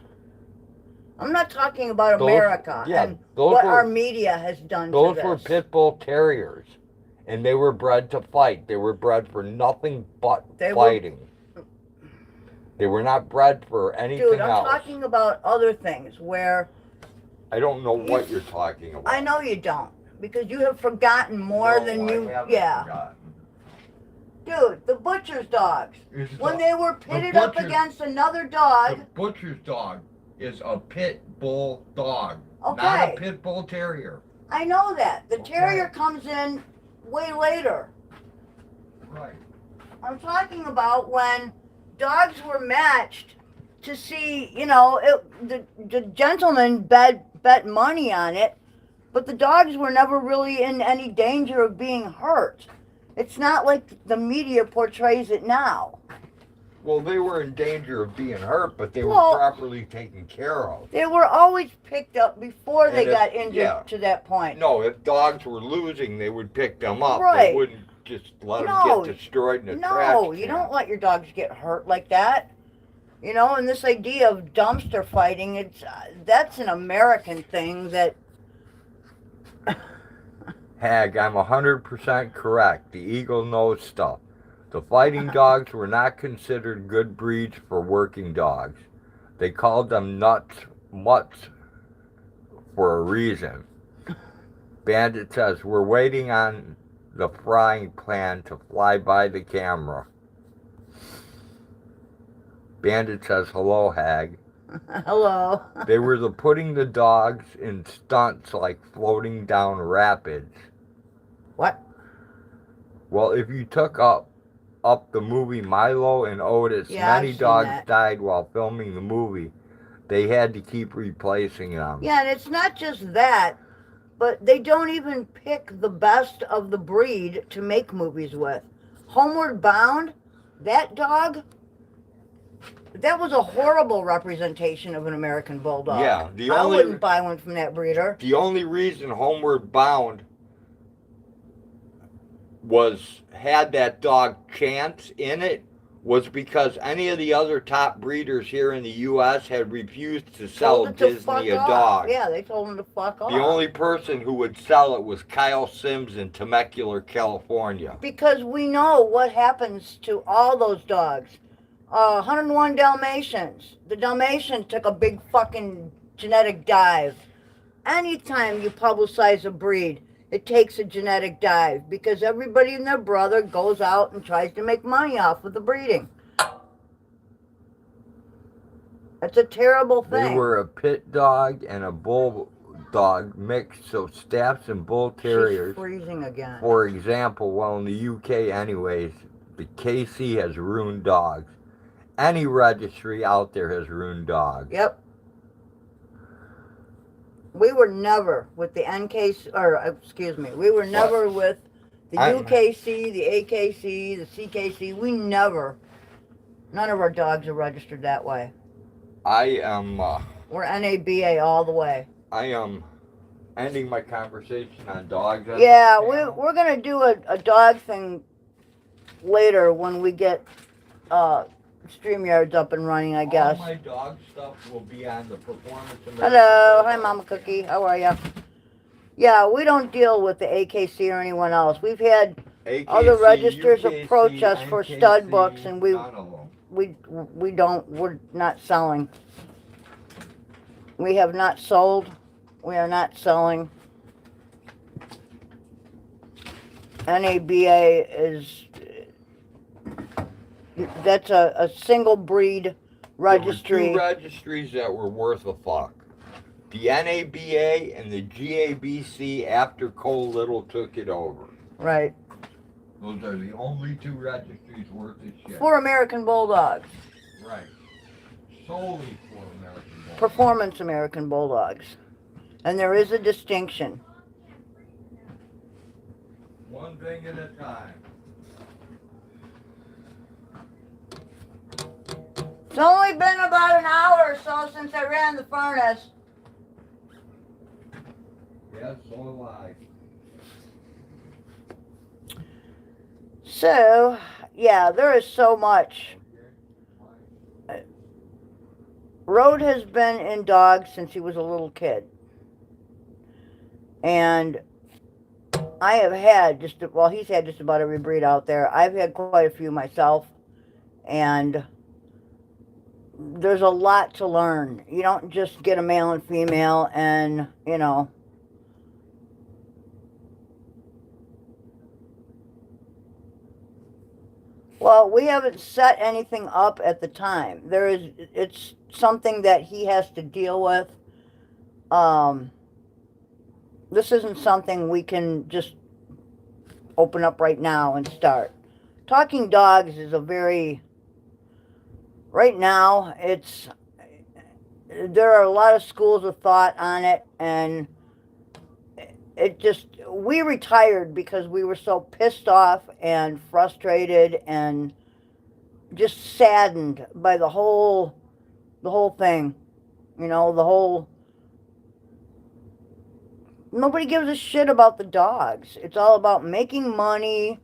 I'm not talking about Those- America yeah, and those what were- our media has done Those to this. were pit bull terriers, and they were bred to fight. They were bred for nothing but fighting. They were not bred for anything Dude, I'm else. talking about other things where I don't know what you're talking about. I know you don't, because you have forgotten more No, than I you. haven't Yeah, forgotten. dude, the butcher's dogs. It's When the- they were pitted up butcher's- against another dog. The butcher's dog is a pit bull dog, not Okay. a pit bull terrier. I know that. The Okay. terrier comes in way later. Right. I'm talking about when dogs were matched to see, the gentleman bet money on it, but the dogs were never really in any danger of being hurt. It's not like the media portrays it now. Well, they were in danger of being hurt, but they Well- were properly taken care of. They were always picked up before they And if- got injured yeah. to that point. No, if dogs were losing, they would pick them up. They Right. wouldn't just let No. them get destroyed in a trash No, you can. don't let your dogs get hurt like that. And this idea of dumpster fighting, that's an American thing that, Hag, I'm 100% correct. The eagle knows stuff. The fighting dogs were not considered good breeds for working dogs. They called them mutts for a reason. Bandit says, we're waiting on the frying pan to fly by the camera. Bandit says, hello, Hag. hello. They were putting the dogs in stunts like floating down rapids. What? Well, if you took up the movie Milo and Otis, Yeah, I've many seen dogs that. died while filming the movie. They had to keep replacing them. Yeah, and it's not just that, But they don't even pick the best of the breed to make movies with. Homeward Bound, that dog, that was a horrible representation of an American Bulldog. Yeah, I wouldn't buy one from that breeder. The only reason Homeward Bound had that dog chance in it was because any of the other top breeders here in the U.S. had refused to sell Disney a dog. Yeah, they told him to fuck off. The only person who would sell it was Kyle Sims in Temecula, California. Because we know what happens to all those dogs. 101 Dalmatians. The Dalmatian took a big fucking genetic dive. Anytime you publicize a breed, it takes a genetic dive because everybody and their brother goes out and tries to make money off of the breeding. That's a terrible thing. They were a pit dog and a bulldog mixed, so Staffs and Bull Terriers. She's freezing again. For example, well, in the UK anyways, the KC has ruined dogs. Any registry out there has ruined dogs. Yep. We were never with the we were never with the UKC, the AKC, the CKC. None of our dogs are registered that way. We're NABA all the way. I am ending my conversation on dogs. Yeah, we're going to do a dog thing later when we get StreamYard's up and running, I guess. All my dog stuff will be on the Performance American. Hello, hi Mama Cookie, how are ya? Yeah, we don't deal with the AKC or anyone else. We've had AKC, other registers UKC, approach us for NKC, stud books, and we're not selling. We have not sold. We are not selling. NABA is, that's a single breed registry. There were two registries that were worth a fuck. The NABA and the GABC after Cole Little took it over. Right. Those are the only two registries worth a shit. For American Bulldogs. Right. Solely for American Bulldogs. Performance American Bulldogs. And there is a distinction. One thing at a time. It's only been about an hour or so since I ran the furnace. Yes, so am I. So, yeah, there is so much. Rode has been in dogs since he was a little kid. And I have had he's had just about every breed out there. I've had quite a few myself. And there's a lot to learn. You don't just get a male and female and, you know. Well, we haven't set anything up at the time. It's something that he has to deal with. This isn't something we can just open up right now and start. Talking dogs is right now, there are a lot of schools of thought on it, and we retired because we were so pissed off and frustrated and just saddened by the whole thing. You know, nobody gives a shit about the dogs. It's all about making money,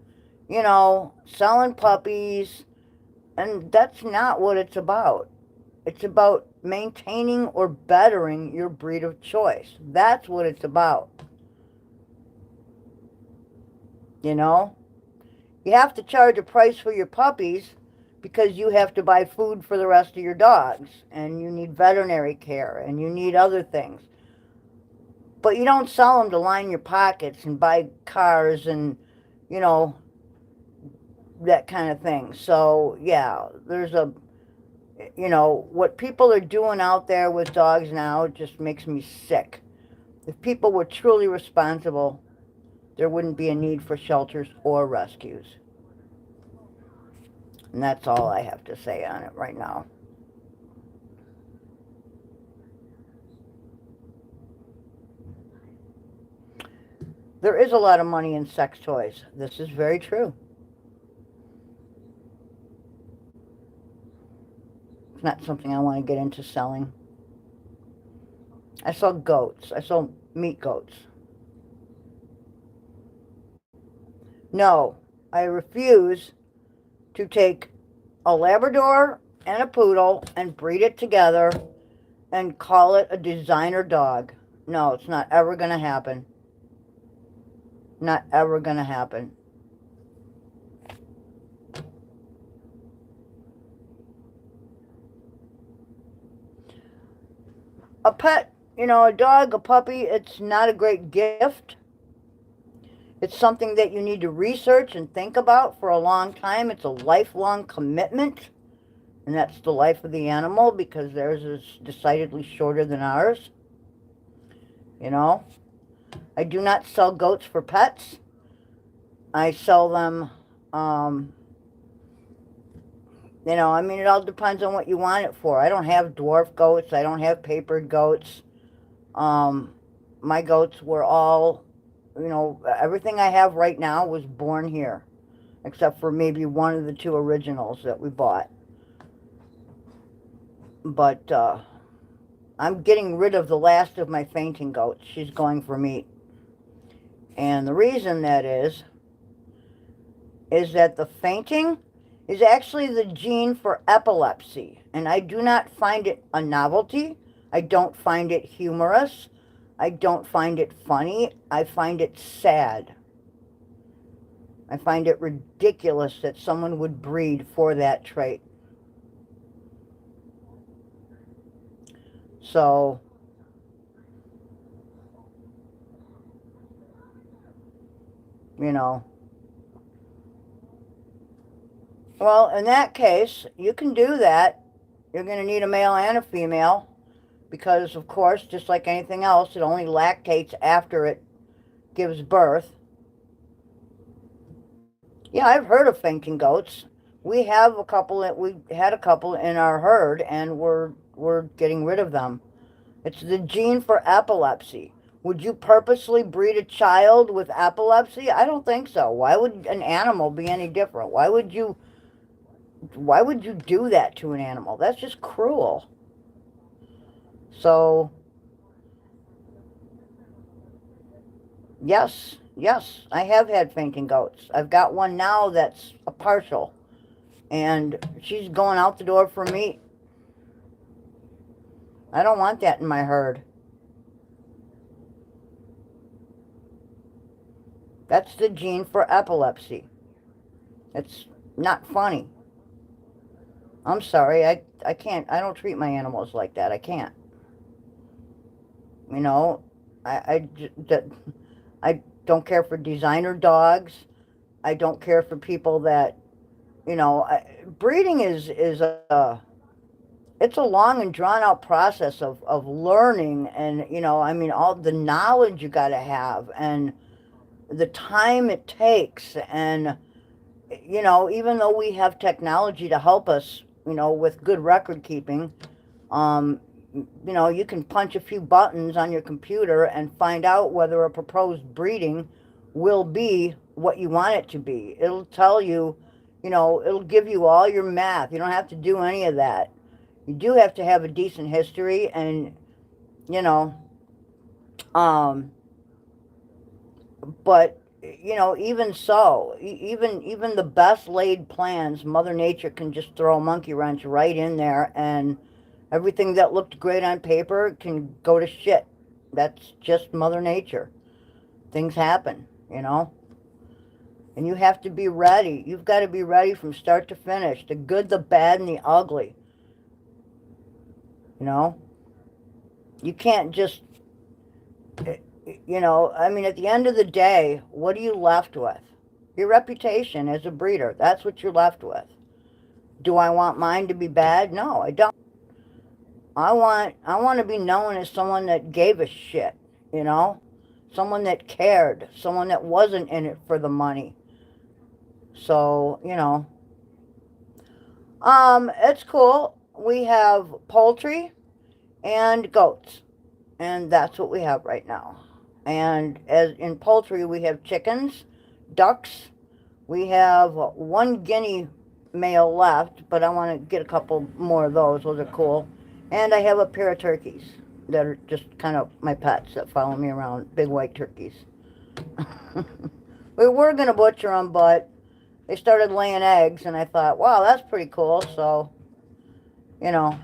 you know, selling puppies, and that's not what it's about. It's about maintaining or bettering your breed of choice. That's what it's about. You know, you have to charge a price for your puppies because you have to buy food for the rest of your dogs, and you need veterinary care, and you need other things. But you don't sell them to line your pockets and buy cars and, you know, that kind of thing. So, yeah, there's what people are doing out there with dogs now just makes me sick. If people were truly responsible, there wouldn't be a need for shelters or rescues. And that's all I have to say on it right now. There is a lot of money in sex toys. This is very true. It's not something I want to get into selling. I sell goats. I sell meat goats. No, I refuse to take a Labrador and a Poodle and breed it together and call it a designer dog. No, it's not ever going to happen. Not ever going to happen. A pet, a dog, a puppy, it's not a great gift. It's something that you need to research and think about for a long time. It's a lifelong commitment. And that's the life of the animal, because theirs is decidedly shorter than ours. I do not sell goats for pets. I sell them, it all depends on what you want it for. I don't have dwarf goats. I don't have papered goats. My goats were all, everything I have right now was born here, except for maybe one of the 2 originals that we bought. But I'm getting rid of the last of my fainting goats. She's going for meat. And the reason that is that the fainting is actually the gene for epilepsy. And I do not find it a novelty. I don't find it humorous. I don't find it funny. I find it sad. I find it ridiculous that someone would breed for that trait. So, well, in that case, you can do that. You're going to need a male and a female, because, of course, just like anything else, it only lactates after it gives birth. Yeah, I've heard of fainting goats. We had a couple in our herd, and we're getting rid of them. It's the gene for epilepsy. Would you purposely breed a child with epilepsy? I don't think so. Why would an animal be any different? Why would you do that to an animal? That's just cruel. So, yes, I have had fainting goats. I've got one now that's a partial, and she's going out the door for meat. I don't want that in my herd. That's the gene for epilepsy. It's not funny. I'm sorry, I can't, I don't treat my animals like that. I can't. I don't care for designer dogs. I don't care for people that, breeding is it's a long and drawn out process of learning, and, all the knowledge you got to have, and the time it takes, and, even though we have technology to help us, with good record keeping, you can punch a few buttons on your computer and find out whether a proposed breeding will be what you want it to be. It'll tell you, it'll give you all your math. You don't have to do any of that. You do have to have a decent history, and, but, even so, even the best laid plans, Mother Nature can just throw a monkey wrench right in there, and everything that looked great on paper can go to shit. That's just Mother Nature. Things happen, and you have to be ready. You've got to be ready from start to finish, the good, the bad, and the ugly. You can't just, at the end of the day, what are you left with? Your reputation as a breeder. That's what you're left with. Do I want mine to be bad? No, I don't. I want to be known as someone that gave a shit, someone that cared, someone that wasn't in it for the money. So, it's cool. We have poultry and goats, and that's what we have right now. And as in poultry, we have chickens, ducks. We have one guinea male left, but I want to get a couple more of those. Those are cool. And I have a pair of turkeys that are just kind of my pets that follow me around, big white turkeys. We were going to butcher them, but they started laying eggs, and I thought, wow, that's pretty cool. So, you know,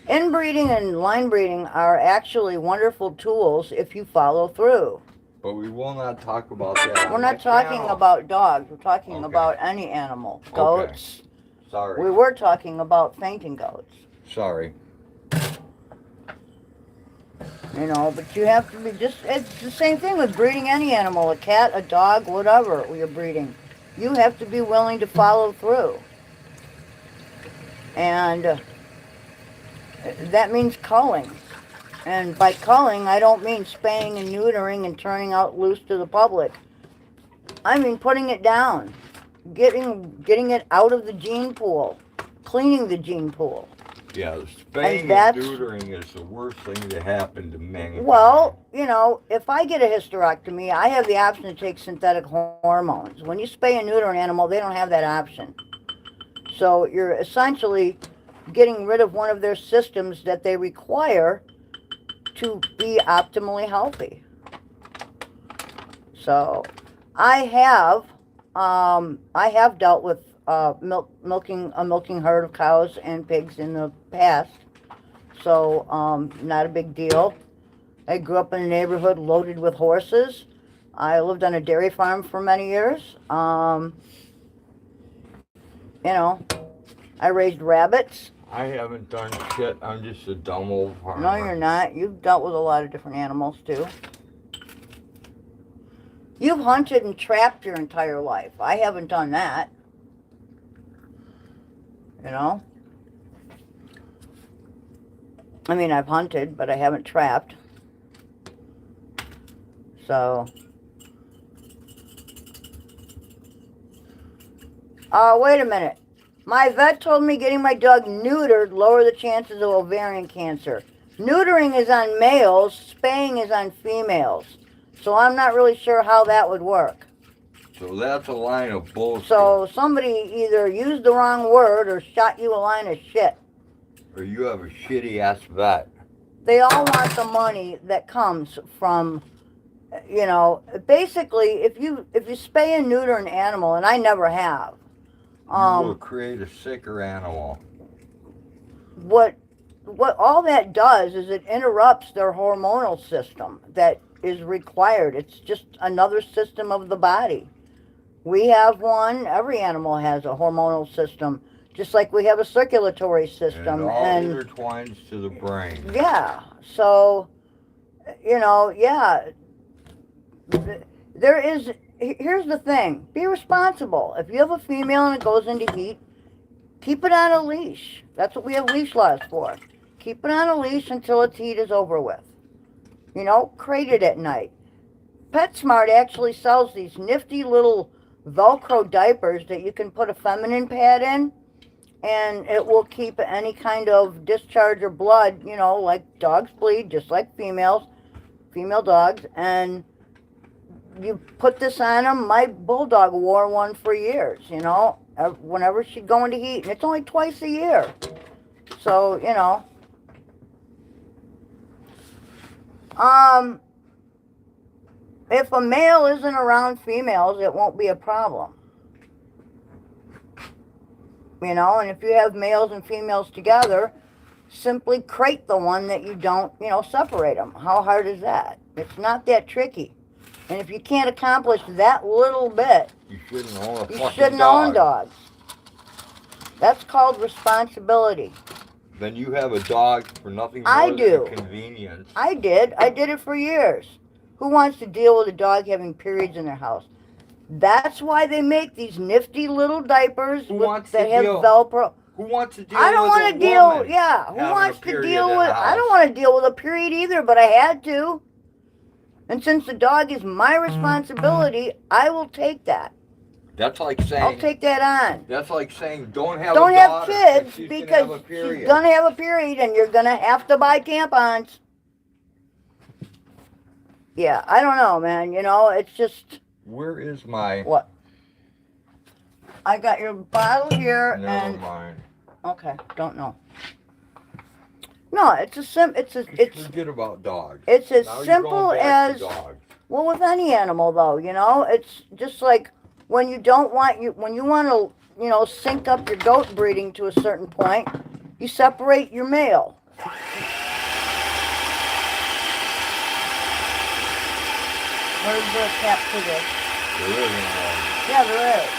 inbreeding and line breeding are actually wonderful tools if you follow through. But we will not talk about that. We're not talking about dogs. We're talking about any animal. Goats. Okay. Sorry. We were talking about fainting goats. Sorry. You know, but you have to be just, it's the same thing with breeding any animal, a cat, a dog, whatever you're breeding. You have to be willing to follow through. And that means culling. And by culling, I don't mean spaying and neutering and turning out loose to the public. I mean putting it down, getting it out of the gene pool, cleaning the gene pool. Yeah, spaying and neutering is the worst thing to happen to men. Well, you know, if I get a hysterectomy, I have the option to take synthetic hormones. When you spay and neuter an animal, they don't have that option. So you're essentially getting rid of one of their systems that they require to be optimally healthy. So I have dealt with milking a milking herd of cows and pigs in the past, so not a big deal. I grew up in a neighborhood loaded with horses. I lived on a dairy farm for many years. You know, I raised rabbits. I haven't done shit. I'm just a dumb old farmer. No, you're not. You've dealt with a lot of different animals too. You've hunted and trapped your entire life. I haven't done that. You know? I mean, I've hunted, but I haven't trapped. So. Wait a minute. My vet told me getting my dog neutered lower the chances of ovarian cancer. Neutering is on males, spaying is on females. So I'm not really sure how that would work. So that's a line of bullshit. So somebody either used the wrong word or shot you a line of shit. Or you have a shitty ass vet. They all want the money that comes from, you know, basically if you spay and neuter an animal, and I never have. You will create a sicker animal. What all that does is it interrupts their hormonal system that is required. It's just another system of the body. We have one. Every animal has a hormonal system, just like we have a circulatory system. And it all intertwines to the brain. Yeah. So, you know, yeah. There is. Here's the thing. Be responsible. If you have a female and it goes into heat, keep it on a leash. That's what we have leash laws for. Keep it on a leash until its heat is over with. You know, crate it at night. PetSmart actually sells these nifty little Velcro diapers that you can put a feminine pad in, and it will keep any kind of discharge or blood, you know, like dogs bleed, just like female dogs, and you put this on them. My bulldog wore one for years, you know, whenever she'd go into heat, and it's only twice a year. So, you know. If a male isn't around females, it won't be a problem. You know, and if you have males and females together, simply crate the one that you don't, you know, separate them. How hard is that? It's not that tricky. And if you can't accomplish that little bit, you shouldn't own a fucking you shouldn't dog. own dogs. That's called responsibility. Then you have a dog for nothing more than convenience. I did it for years. Who wants to deal with a dog having periods in their house? That's why they make these nifty little diapers that have Velcro. Who wants to deal with I don't want to deal, yeah. Who having wants a to period deal in with, the I don't house? want to deal with a period either, but I had to. And since the dog is my responsibility, I will take that. That's like saying, I'll take that on. That's like saying don't have kids because she's she's going to have a period and you're going to have to buy tampons. Yeah, I don't know, man. You know, it's just... Where is my... What? I got your bottle here, Never and... mind. Okay, don't know. No, it's Forget about dogs. It's as Now simple you're going back as... to dogs. Well, with any animal, though, you know, it's just like when you want to, you know, sync up your goat breeding to a certain point, you separate your male. Where's the cap to this? There isn't one. Yeah, there is.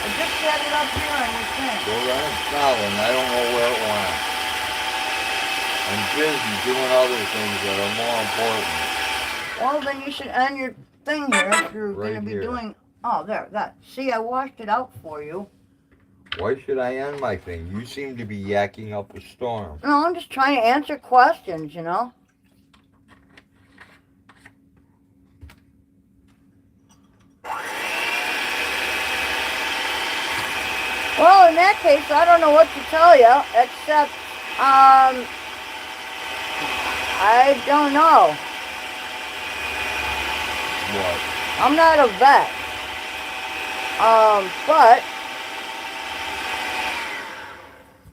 I just set it up here on your thing. Go right in Scotland. I don't know where it went. I'm busy doing other things that are more important. Well, then you should end your thing here if you're Right going to be here. doing... Oh, there, that. See, I washed it out for you. Why should I end my thing? You seem to be yakking up a storm. No, I'm just trying to answer questions, you know. Well, in that case, I don't know what to tell you, except, I don't know. What? I'm not a vet.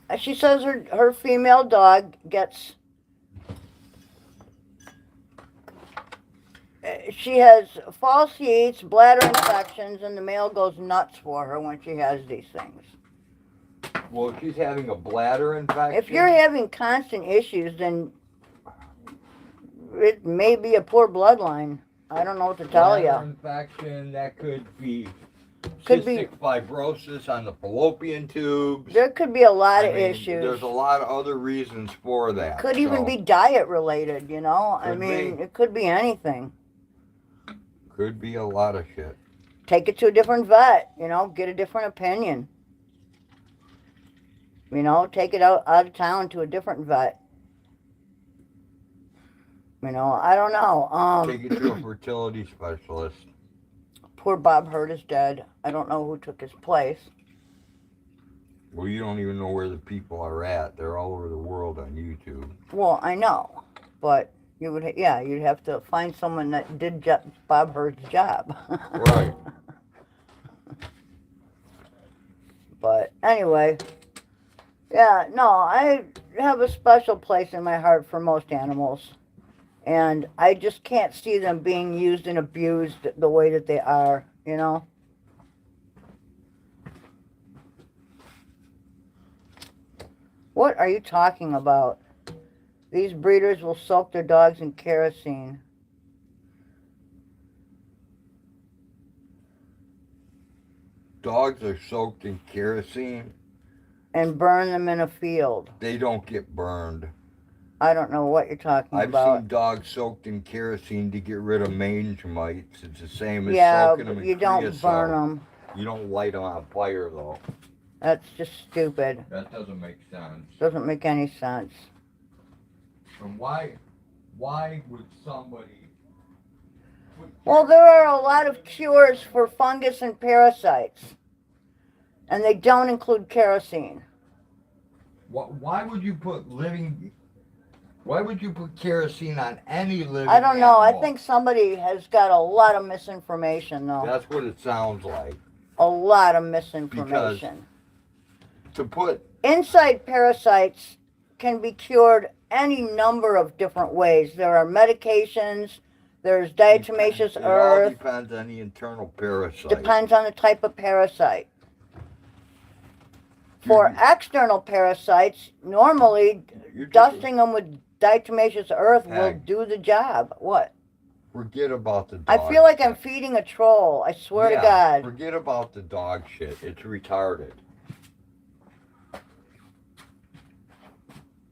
But she says her female dog gets... She has false heats, bladder infections, and the male goes nuts for her when she has these things. Well, she's having a bladder infection. If you're having constant issues, then it may be a poor bloodline. I don't know what to tell you. Bladder infection, that could be Could be- cystic fibrosis on the fallopian tubes. There could be a lot I of mean, issues. There's a lot of other reasons for that. Could even so- be diet related, you know? I Could mean, be. it could be anything. Could be a lot of shit. Take it to a different vet, you know? Get a different opinion. You know, take it out of town to a different vet. You know, I don't know. Take it to a fertility specialist. Poor Bob Hurt is dead. I don't know who took his place. Well, you don't even know where the people are at. They're all over the world on YouTube. Well, I know, but you would, yeah, you'd have to find someone that did Bob Hurt's job. Right. But anyway, yeah, no, I have a special place in my heart for most animals. And I just can't see them being used and abused the way that they are, you know? What are you talking about? These breeders will soak their dogs in kerosene. Dogs are soaked in kerosene. And burn them in a field. They don't get burned. I don't know what you're talking I've about. seen dogs soaked in kerosene to get rid of mange mites. It's the same as Yeah, soaking them but in you don't creosote. burn them. You don't light them on fire, though. That's just stupid. That doesn't make sense. Doesn't make any sense. And why would somebody... Well, there are a lot of cures for fungus and parasites. And they don't include kerosene. Why would you put kerosene on any living I don't know. I animal? think somebody has got a lot of misinformation, though. That's what it sounds like. A lot of misinformation. To put... Inside parasites can be cured any number of different ways. There are medications. There's diatomaceous It all earth. depends on the internal parasite. Depends on the type of parasite. For external parasites, normally You're just- dusting them with diatomaceous earth will Peg. do the job. What? Forget about the dog I feel like shit. I'm feeding a troll. I swear to Yeah, God. Forget about the dog shit. It's retarded.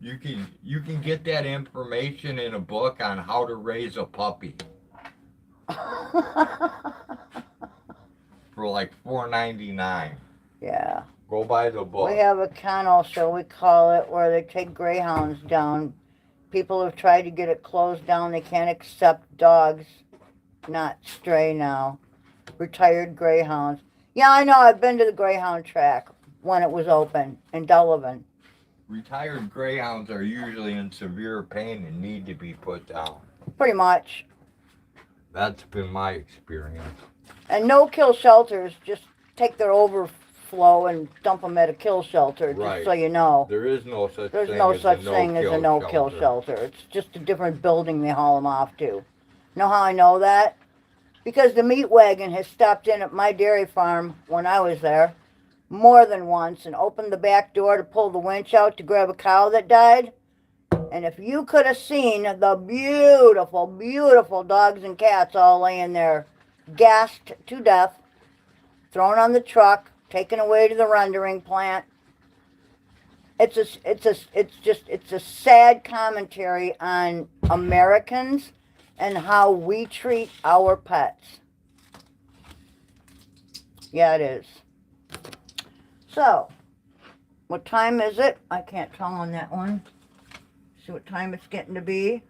You can get that information in a book on how to raise a puppy for like $4.99. Yeah. Go buy the book. We have a kennel, shall we call it, where they take greyhounds down. People have tried to get it closed down. They can't accept dogs, not stray now. Retired greyhounds. Yeah, I know. I've been to the greyhound track when it was open in Delavan. Retired greyhounds are usually in severe pain and need to be put down. Pretty much. That's been my experience. And no-kill shelters just take their overflow and dump them at a kill shelter, Right. just so you know. There is no such There's thing no as such a thing as a no-kill no-kill shelter. shelter. It's just a different building they haul them off to. Know how I know that? Because the meat wagon has stopped in at my dairy farm when I was there more than once and opened the back door to pull the winch out to grab a cow that died. And if you could have seen the beautiful, beautiful dogs and cats all laying there, gassed to death, thrown on the truck, taken away to the rendering plant. It's a sad commentary on Americans and how we treat our pets. Yeah, it is. So, what time is it? I can't tell on that one. See what time it's getting to be.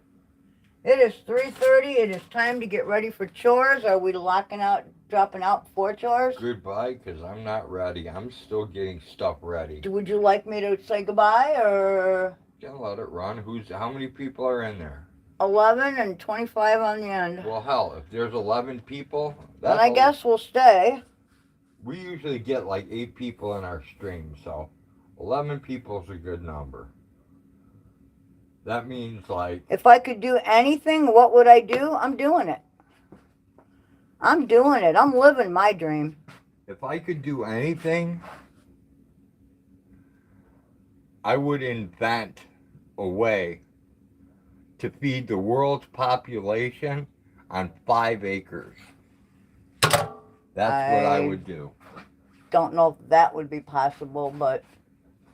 It is 3:30. It is time to get ready for chores. Are we dropping out for chores? Goodbye, because I'm not ready. I'm still getting stuff ready. Would you like me to say goodbye, or? Can let it run. How many people are in there? 11 and 25 on the end. Well, hell, if there's 11 people, then I guess we'll stay. We usually get like 8 people in our stream, so 11 people is a good number. That means like... If I could do anything, what would I do? I'm doing it. I'm doing it. I'm living my dream. If I could do anything, I would invent a way to feed the world's population on 5 acres. That's what I would do. Don't know if that would be possible, but...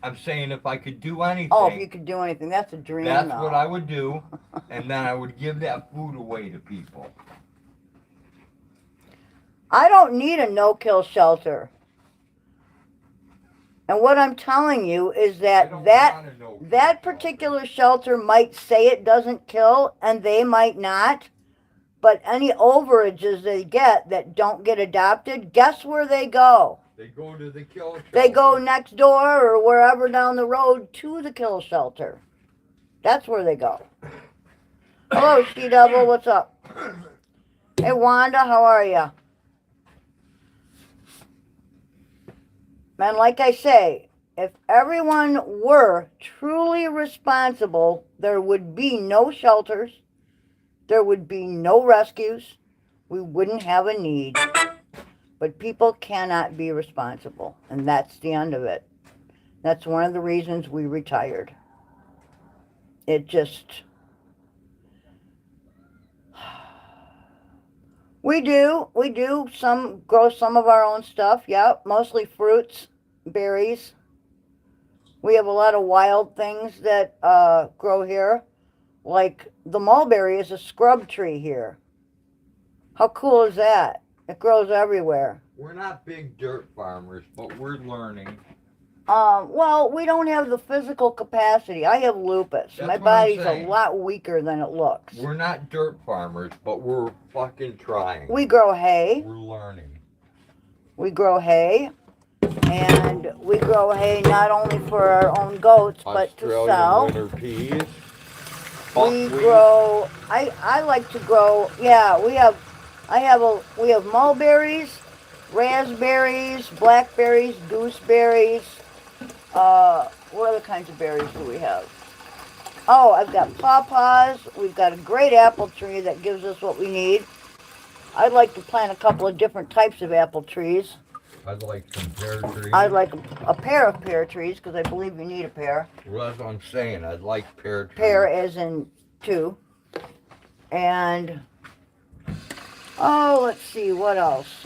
I'm saying if I could do anything. Oh, if you could do anything. That's a dream, That's though. what I would do. And then I would give that food away to people. I don't need a no-kill shelter. And what I'm telling you is that that particular shelter might say it doesn't kill, and they might not. But any overages they get that don't get adopted, guess where they go? They go to the kill shelter. They go next door or wherever down the road to the kill shelter. That's where they go. Hello, She-Double, what's up? Hey, Wanda, how are you? Man, like I say, if everyone were truly responsible, there would be no shelters. There would be no rescues. We wouldn't have a need. But people cannot be responsible, and that's the end of it. That's one of the reasons we retired. It just... We do grow some of our own stuff, yep, mostly fruits, berries. We have a lot of wild things that grow here. Like the mulberry is a scrub tree here. How cool is that? It grows everywhere. We're not big dirt farmers, but we're learning. Well, we don't have the physical capacity. I have lupus. My body's a lot weaker than it looks. We're not dirt farmers, but we're fucking trying. We grow hay. We're learning. We grow hay. And we grow hay not only for our own goats, but to sell. Winter peas. We grow, I like to grow, yeah, we have mulberries, raspberries, blackberries, gooseberries. What other kinds of berries do we have? Oh, I've got pawpaws. We've got a great apple tree that gives us what we need. I'd like to plant a couple of different types of apple trees. I'd like some pear trees. I'd like a pair of pear trees because I believe you need a pair. Well, that's what I'm saying. I'd like pear trees. Pear as in 2. And, oh, let's see, what else?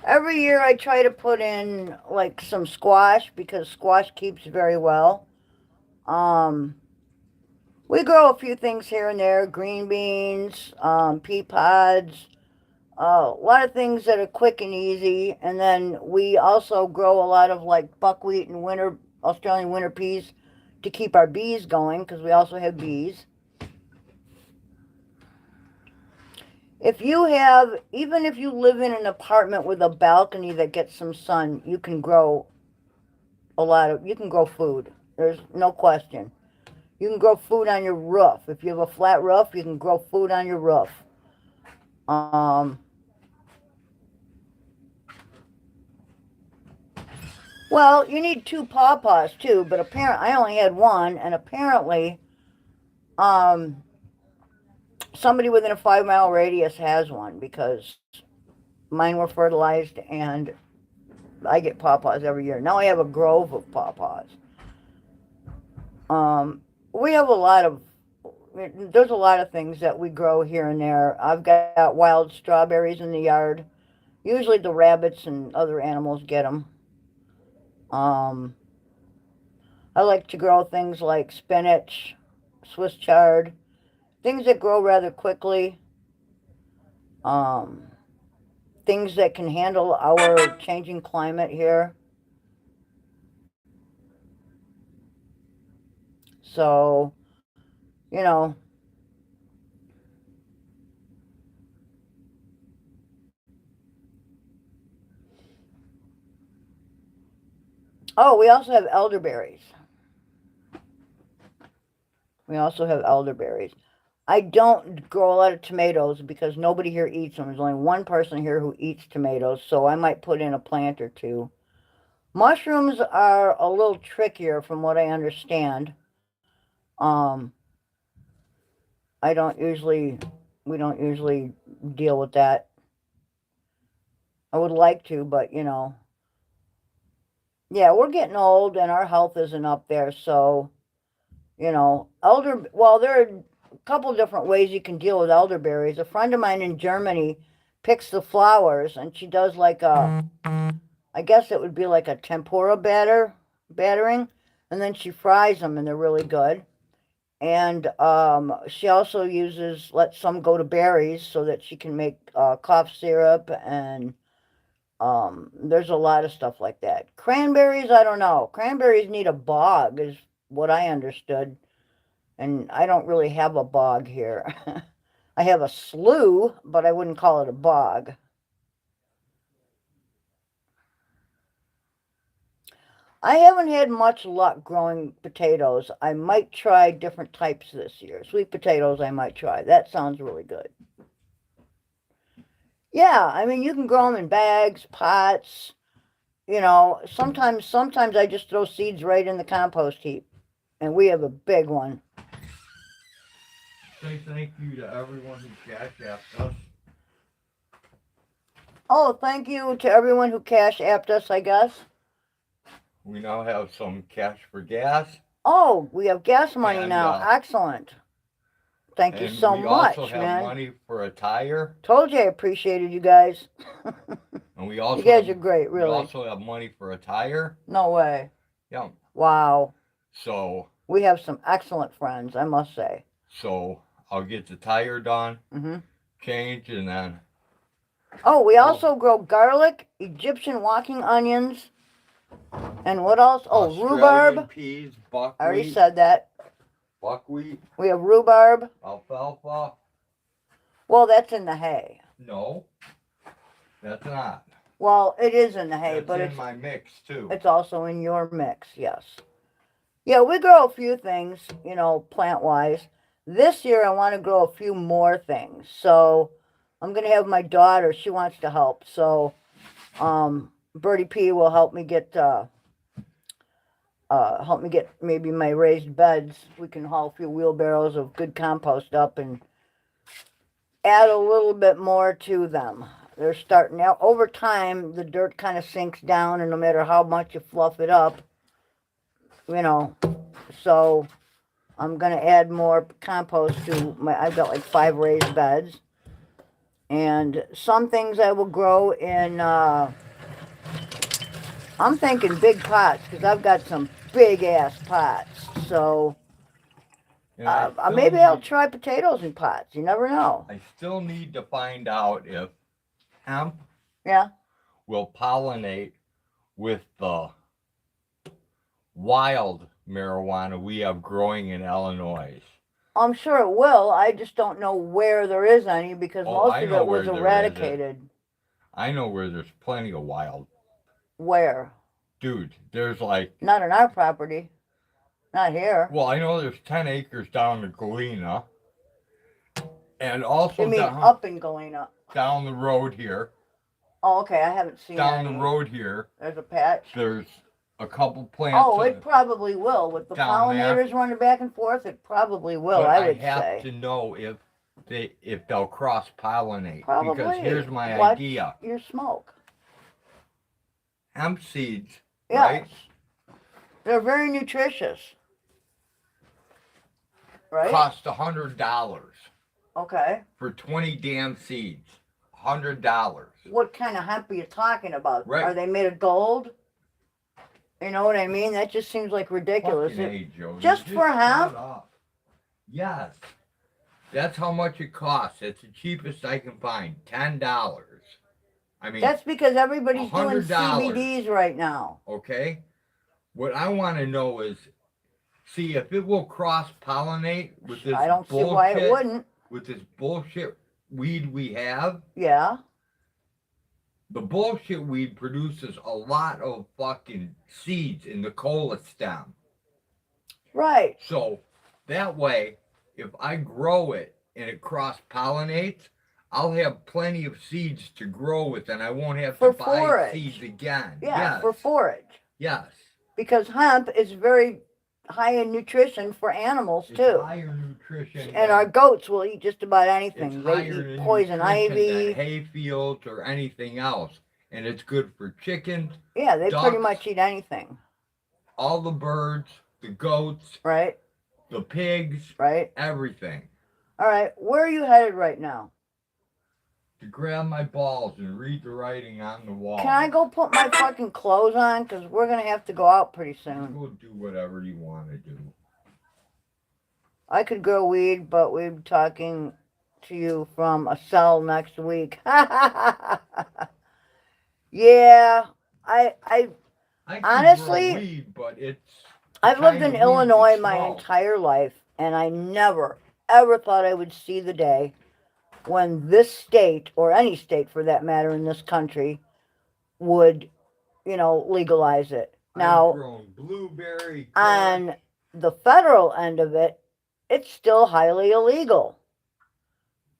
Every year I try to put in, like, some squash because squash keeps very well. We grow a few things here and there, green beans, pea pods, a lot of things that are quick and easy. And then we also grow a lot of, like, buckwheat and Australian winter peas to keep our bees going because we also have bees. Even if you live in an apartment with a balcony that gets some sun, you can grow food. There's no question. You can grow food on your roof. If you have a flat roof, you can grow food on your roof. Well, you need 2 pawpaws too, but apparently I only had 1, and apparently, somebody within a 5-mile radius has one because mine were fertilized, and I get pawpaws every year. Now I have a grove of pawpaws. We have there's a lot of things that we grow here and there. I've got wild strawberries in the yard. Usually the rabbits and other animals get them. I like to grow things like spinach, Swiss chard, things that grow rather quickly. Things that can handle our changing climate here. So, you know, oh, we also have elderberries. I don't grow a lot of tomatoes because nobody here eats them. There's only one person here who eats tomatoes, so I might put in a plant or 2. Mushrooms are a little trickier from what I understand. We don't usually deal with that. I would like to, but yeah, we're getting old and our health isn't up there, so, well, there are a couple different ways you can deal with elderberries. A friend of mine in Germany picks the flowers, and she does like I guess it would be like a tempura battering, and then she fries them, and they're really good. And she also lets some go to berries so that she can make cough syrup, and there's a lot of stuff like that. Cranberries, I don't know. Cranberries need a bog, is what I understood. And I don't really have a bog here. I have a slough, but I wouldn't call it a bog. I haven't had much luck growing potatoes. I might try different types this year. Sweet potatoes I might try. That sounds really good. Yeah, I mean, you can grow them in bags, pots. Sometimes I just throw seeds right in the compost heap. And we have a big one. Say thank you to everyone who Cash Apped us. Oh, thank you to everyone who Cash Apped us, I guess. We now have some cash for gas. Oh, we have gas money now. Excellent. Thank you so much, man. We also have money for a tire. Told you I appreciated you guys. And we also you guys are great, really. We also have money for a tire. No way. Yeah. Wow. So we have some excellent friends, I must say. So I'll get the tire done, change, and then. Oh, we also grow garlic, Egyptian walking onions, and what else? Oh, Australian rhubarb. Peas, buckwheat. I already said that. Buckwheat. We have rhubarb. Alfalfa. Well, that's in the hay. No, that's not. Well, it is in the hay, that's but in it's my mix too. It's also in your mix, yes. Yeah, we grow a few things, plant-wise. This year, I want to grow a few more things. So, I'm going to have my daughter. She wants to help. So, Birdie P will help me get maybe my raised beds. We can haul a few wheelbarrows of good compost up and add a little bit more to them. They're starting out. Over time, the dirt kind of sinks down, and no matter how much you fluff it up, so I'm going to add more compost to I've got like 5 raised beds. And some things I will grow in, I'm thinking big pots, because I've got some big-ass pots. So, maybe I'll try potatoes in pots. You never know. I still need to find out if hemp will pollinate with the wild marijuana we have growing in Illinois. I'm sure it will. I just don't know where there is any, because most of it was eradicated. I know where there's plenty of wild. Where? Dude, there's like... Not on our property. Not here. Well, I know there's 10 acres down in Galena. And also You mean down, up and going up? down the road here. Oh, okay. I haven't seen Down any. the road here, There's a patch. there's a couple plants. Oh, it probably will. With the down there. pollinators running back and forth, it probably will, But I would have say. to know if they'll cross pollinate. Probably. Because here's my Watch idea. your smoke. Hemp seeds, Yes. right? They're very nutritious. Right? Cost $100 Okay. for 20 damn seeds. $100. What kind of hemp are you talking about? Right. Are they made of gold? You know what I mean? That just seems like ridiculous. Fucking A, Joe. Just You for shut hemp? up. Yes. That's how much it costs. It's the cheapest I can find. $10. I mean, That's because everybody's doing $100. CBDs right now. okay? What I want to know is, see if it will cross-pollinate with this I don't see bullshit, why it wouldn't. with this bullshit weed we have. Yeah. The bullshit weed produces a lot of fucking seeds in the cola stem. Right. So that way, if I grow it and it cross-pollinates, I'll have plenty of seeds to grow with, and I won't have For to buy forage. seeds again. Yeah, Yes. for forage. Yes. Because hemp is very high in nutrition for animals It's too. higher nutrition. And than- our goats will eat just about it's anything. They higher eat in poison nutrition ivy. than hay fields or anything else. And it's good for chickens, Yeah, they pretty ducks. much eat anything. all the birds, the goats, Right? the pigs, Right? everything. All right. Where are you headed right now? To grab my balls and read the writing on the wall. Can I go put my fucking clothes on? Because we're going to have to go out pretty soon. Go do whatever you want to do. I could grow weed, but we're talking to you from a cell next week. Yeah, I I can Honestly, grow weed, but it's I've lived kind in of weed Illinois that's my small. entire life, and I never, ever thought I would see the day when this state, or any state for that matter in this country, would, legalize it. I've Now, grown blueberry. on the federal end of it, it's still highly illegal.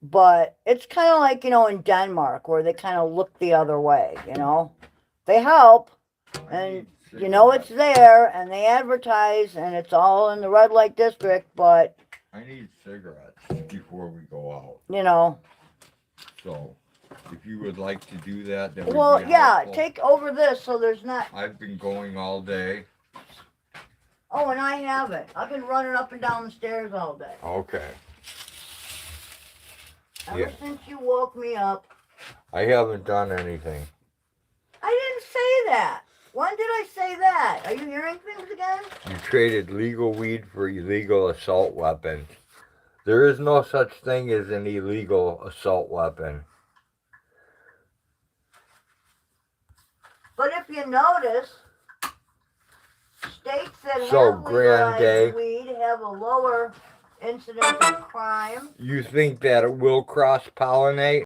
But it's kind of like, in Denmark, where they kind of look the other way, They help, and it's there, and they advertise, and it's all in the red light district, but, I need cigarettes before we go out. So, if you would like to do that, that would well, be yeah, helpful. take over this so there's not, I've been going all day. oh, and I haven't. I've been running up and down the stairs all day. Okay. Ever since you woke me up. I haven't done anything. I didn't say that. When did I say that? Are you hearing things again? You traded legal weed for illegal assault weapons. There is no such thing as an illegal assault weapon. But if you notice, states that So, have Grande, legalized weed have a lower incidence of crime. You think that it will cross-pollinate?